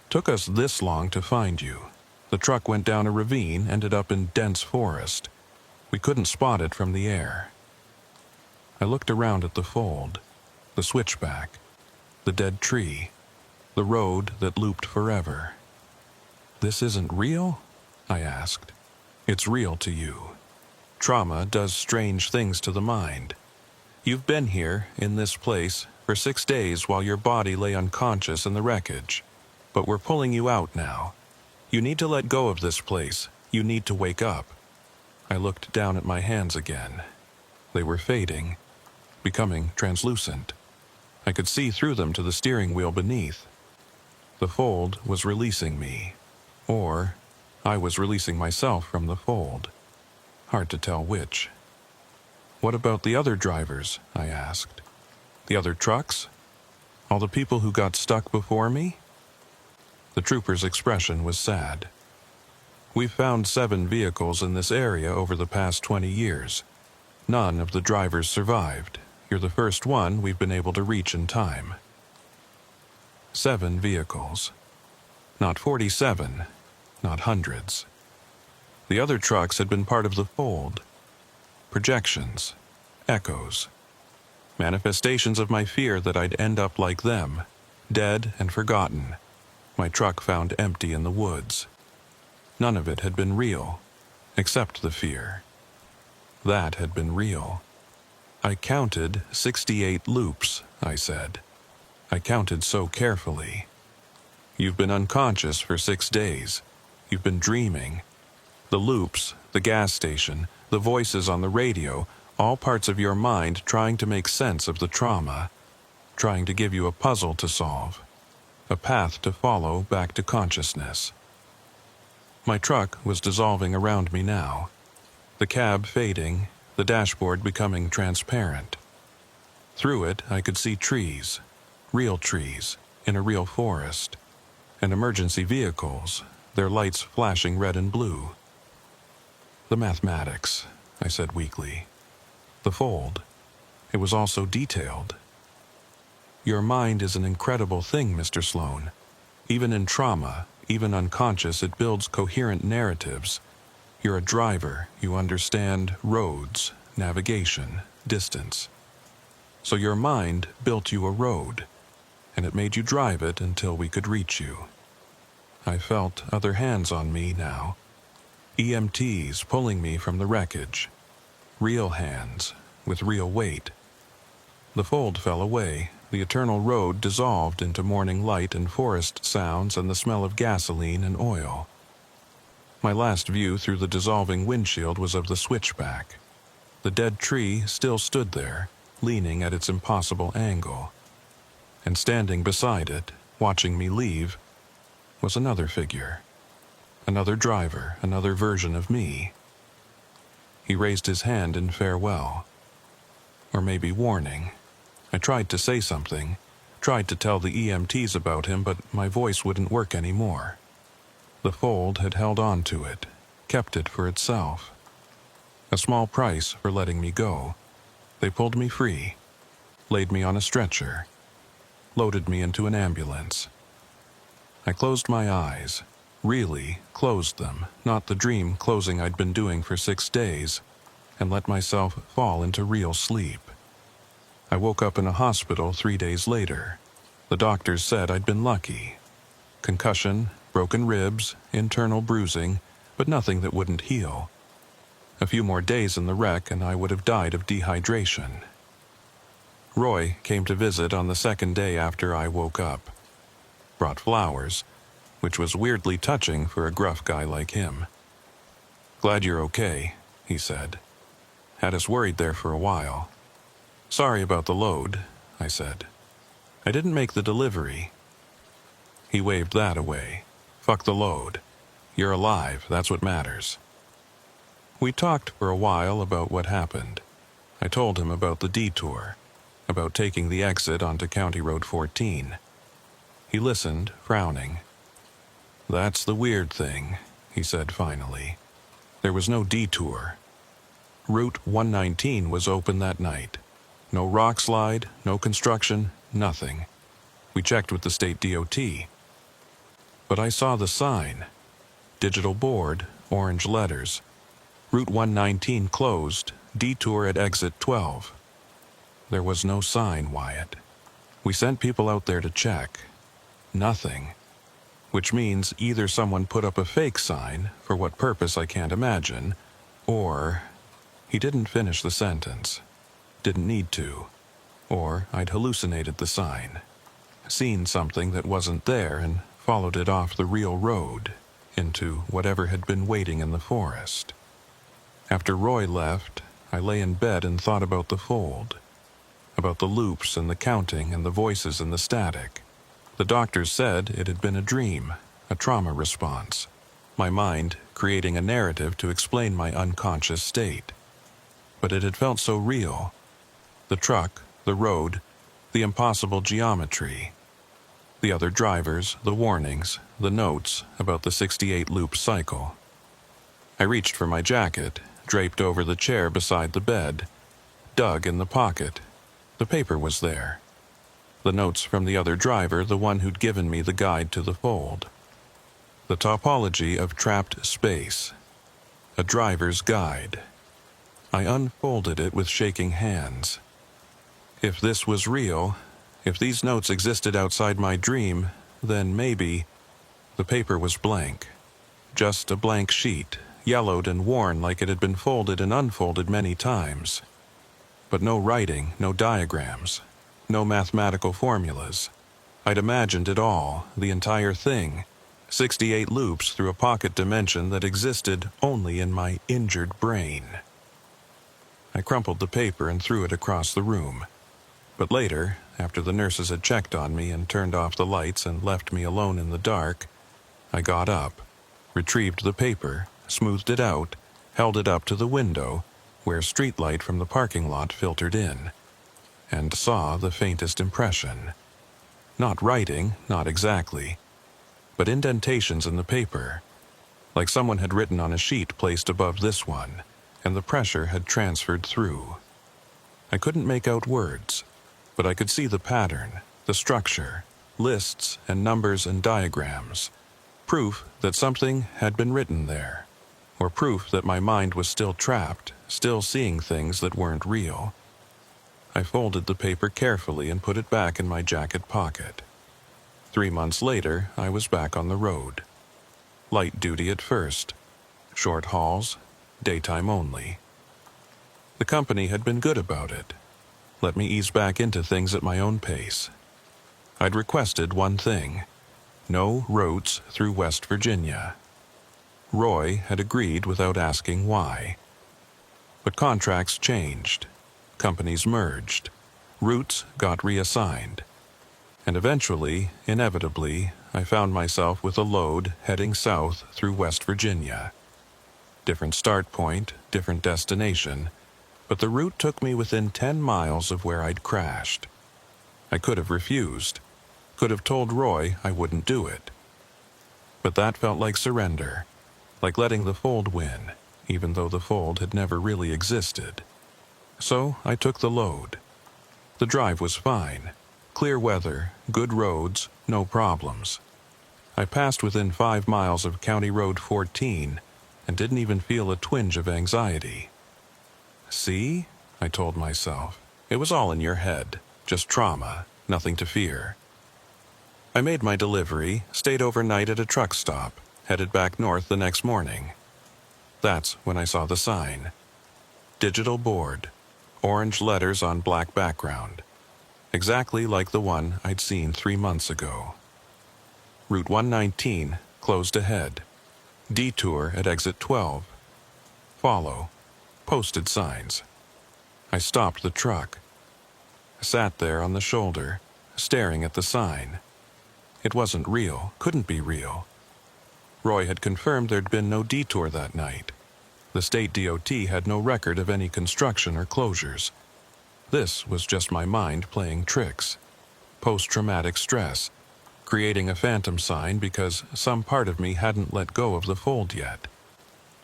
Took us this long to find you. The truck went down a ravine, ended up in dense forest. We couldn't spot it from the air. I looked around at the fold, the switchback, the dead tree, the road that looped forever. This isn't real? I asked. It's real to you. Trauma does strange things to the mind. You've been here, in this place, for 6 days while your body lay unconscious in the wreckage. But we're pulling you out now. You need to let go of this place. You need to wake up. I looked down at my hands again. They were fading, becoming translucent. I could see through them to the steering wheel beneath. The fold was releasing me. Or I was releasing myself from the fold. Hard to tell which. What about the other drivers? I asked. The other trucks? All the people who got stuck before me? The trooper's expression was sad. We've found 7 vehicles in this area over the past 20 years. None of the drivers survived. You're the first one we've been able to reach in time. 7 vehicles. Not 47, not hundreds. The other trucks had been part of the fold. Projections, echoes, manifestations of my fear that I'd end up like them, dead and forgotten. My truck found empty in the woods. None of it had been real, except the fear. That had been real. I counted 68 loops, I said. I counted so carefully. You've been unconscious for 6 days. You've been dreaming. The loops, the gas station, the voices on the radio, all parts of your mind trying to make sense of the trauma, trying to give you a puzzle to solve, a path to follow back to consciousness. My truck was dissolving around me now, the cab fading, the dashboard becoming transparent. Through it, I could see trees, real trees, in a real forest, and emergency vehicles, their lights flashing red and blue. The mathematics, I said weakly. The fold. It was all so detailed. Your mind is an incredible thing, Mr. Sloan. Even in trauma, even unconscious, it builds coherent narratives. You're a driver. You understand roads, navigation, distance. So your mind built you a road, and it made you drive it until we could reach you. I felt other hands on me now. EMTs pulling me from the wreckage. Real hands, with real weight. The fold fell away. The eternal road dissolved into morning light and forest sounds and the smell of gasoline and oil. My last view through the dissolving windshield was of the switchback. The dead tree still stood there, leaning at its impossible angle. And standing beside it, watching me leave, was another figure. Another driver, another version of me. He raised his hand in farewell. Or maybe warning. I tried to say something, tried to tell the EMTs about him, but my voice wouldn't work anymore. The fold had held on to it, kept it for itself. A small price for letting me go. They pulled me free, laid me on a stretcher, loaded me into an ambulance. I closed my eyes, really closed them, not the dream closing I'd been doing for 6 days, and let myself fall into real sleep. I woke up in a hospital 3 days later. The doctors said I'd been lucky. Concussion, broken ribs, internal bruising, but nothing that wouldn't heal. A few more days in the wreck and I would have died of dehydration. Roy came to visit on the 2nd day after I woke up. Brought flowers, which was weirdly touching for a gruff guy like him. "Glad you're okay," he said. "Had us worried there for a while." "Sorry about the load," I said. "I didn't make the delivery." He waved that away. "Fuck the load. You're alive, that's what matters." We talked for a while about what happened. I told him about the detour, about taking the exit onto County Road 14. He listened, frowning. "That's the weird thing," he said finally. "There was no detour. Route 119 was open that night. No rock slide, no construction, nothing. We checked with the state DOT. But I saw the sign. Digital board, orange letters. Route 119 closed, detour at exit 12. There was no sign, Wyatt. We sent people out there to check. Nothing. Which means either someone put up a fake sign, for what purpose I can't imagine, or..." He didn't finish the sentence. Didn't need to. Or I'd hallucinated the sign. Seen something that wasn't there and followed it off the real road into whatever had been waiting in the forest. After Roy left, I lay in bed and thought about the fold. About the loops and the counting and the voices and the static. The doctors said it had been a dream, a trauma response. My mind creating a narrative to explain my unconscious state. But it had felt so real. The truck, the road, the impossible geometry. The other drivers, the warnings, the notes about the 68-loop cycle. I reached for my jacket, draped over the chair beside the bed, dug in the pocket. The paper was there. The notes from the other driver, the one who'd given me the guide to the fold. The topology of trapped space. A driver's guide. I unfolded it with shaking hands. If this was real, if these notes existed outside my dream, then maybe... The paper was blank. Just a blank sheet, yellowed and worn like it had been folded and unfolded many times. But no writing, no diagrams, no mathematical formulas. I'd imagined it all, the entire thing. 68 loops through a pocket dimension that existed only in my injured brain. I crumpled the paper and threw it across the room. But later, after the nurses had checked on me and turned off the lights and left me alone in the dark, I got up. retrieved the paper, smoothed it out, held it up to the window, where streetlight from the parking lot filtered in, and saw the faintest impression. Not writing, not exactly, but indentations in the paper, like someone had written on a sheet placed above this one, and the pressure had transferred through. I couldn't make out words, but I could see the pattern, the structure, lists and numbers and diagrams, proof that something had been written there, or proof that my mind was still trapped, still seeing things that weren't real. I folded the paper carefully and put it back in my jacket pocket. 3 months later, I was back on the road. Light duty at first, short hauls, daytime only. The company had been good about it. Let me ease back into things at my own pace. I'd requested one thing: no routes through West Virginia. Roy had agreed without asking why. But contracts changed, companies merged, routes got reassigned, and eventually, inevitably, I found myself with a load heading south through West Virginia. Different start point, different destination, but the route took me within 10 miles of where I'd crashed. I could have refused, could have told Roy I wouldn't do it. But that felt like surrender, like letting the fold win, even though the fold had never really existed. So I took the load. The drive was fine. Clear weather, good roads, no problems. I passed within 5 miles of County Road 14 and didn't even feel a twinge of anxiety. See? I told myself. It was all in your head. Just trauma, nothing to fear. I made my delivery, stayed overnight at a truck stop, headed back north the next morning. That's when I saw the sign. Digital board, orange letters on black background. Exactly like the one I'd seen 3 months ago. Route 119, closed ahead. Detour at exit 12. Follow. Posted signs. I stopped the truck. I sat there on the shoulder, staring at the sign. It wasn't real, couldn't be real. Roy had confirmed there'd been no detour that night. The state DOT had no record of any construction or closures. This was just my mind playing tricks. Post-traumatic stress, creating a phantom sign because some part of me hadn't let go of the fold yet.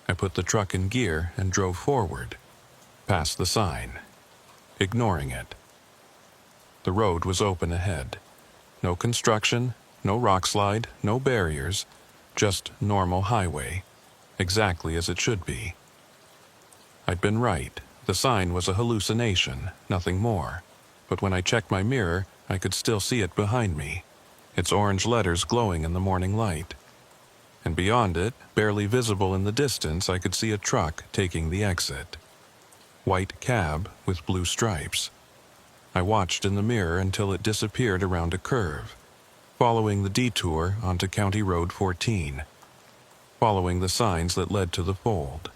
I put the truck in gear and drove forward, past the sign, ignoring it. The road was open ahead. No construction, no rock slide, no barriers, just normal highway, exactly as it should be. I'd been right. The sign was a hallucination, nothing more. But when I checked my mirror, I could still see it behind me, its orange letters glowing in the morning light. And beyond it, barely visible in the distance, I could see a truck taking the exit. White cab with blue stripes. I watched in the mirror until it disappeared around a curve, following the detour onto County Road 14, following the signs that led to the fold.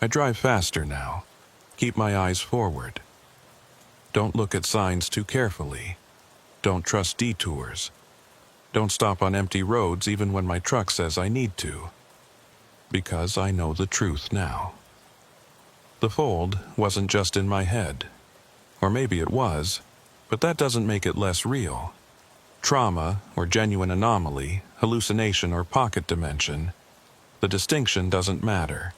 I drive faster now, keep my eyes forward. Don't look at signs too carefully. Don't trust detours. Don't stop on empty roads even when my truck says I need to. Because I know the truth now. The fold wasn't just in my head. Or maybe it was, but that doesn't make it less real. Trauma or genuine anomaly, hallucination or pocket dimension, the distinction doesn't matter.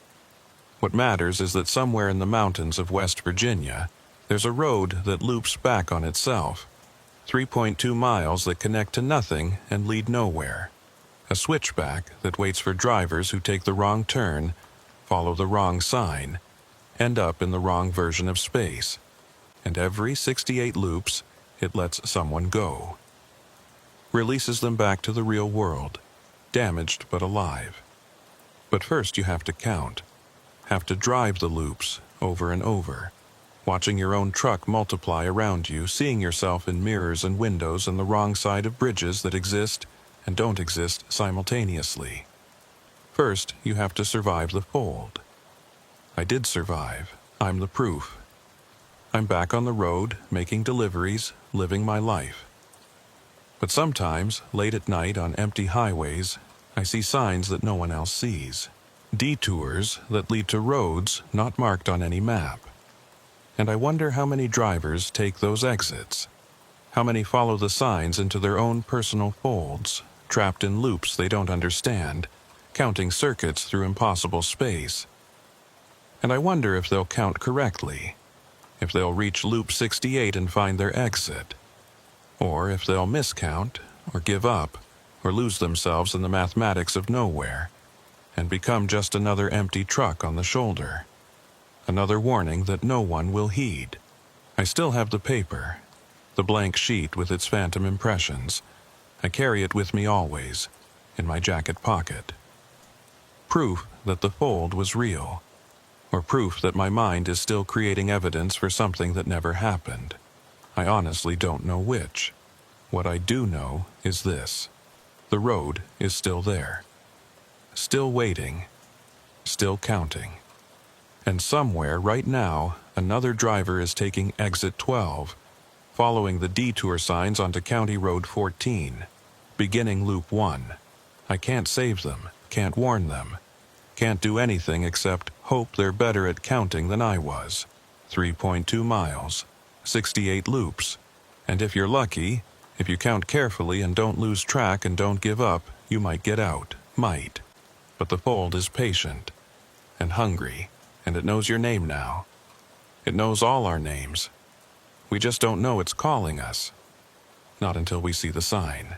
What matters is that somewhere in the mountains of West Virginia, there's a road that loops back on itself. 3.2 miles that connect to nothing and lead nowhere. A switchback that waits for drivers who take the wrong turn, follow the wrong sign, end up in the wrong version of space. And every 68 loops, it lets someone go. Releases them back to the real world, damaged but alive. But first you have to count. Have to drive the loops over and over. Watching your own truck multiply around you, seeing yourself in mirrors and windows on the wrong side of bridges that exist and don't exist simultaneously. First, you have to survive the fold. I did survive. I'm the proof. I'm back on the road, making deliveries, living my life. But sometimes, late at night on empty highways, I see signs that no one else sees. Detours that lead to roads not marked on any map. And I wonder how many drivers take those exits. How many follow the signs into their own personal folds, trapped in loops they don't understand, counting circuits through impossible space. And I wonder if they'll count correctly, if they'll reach loop 68 and find their exit, or if they'll miscount, or give up, or lose themselves in the mathematics of nowhere, and become just another empty truck on the shoulder. Another warning that no one will heed. I still have the paper, the blank sheet with its phantom impressions. I carry it with me always, in my jacket pocket. Proof that the fold was real, or proof that my mind is still creating evidence for something that never happened. I honestly don't know which. What I do know is this: the road is still there, still waiting, still counting. And somewhere right now, another driver is taking exit 12, following the detour signs onto County Road 14, beginning Loop 1. I can't save them, can't warn them, can't do anything except hope they're better at counting than I was. 3.2 miles, 68 loops, and if you're lucky, if you count carefully and don't lose track and don't give up, you might get out, might. But the fold is patient and hungry, and it knows your name now. It knows all our names. We just don't know it's calling us. Not until we see the sign.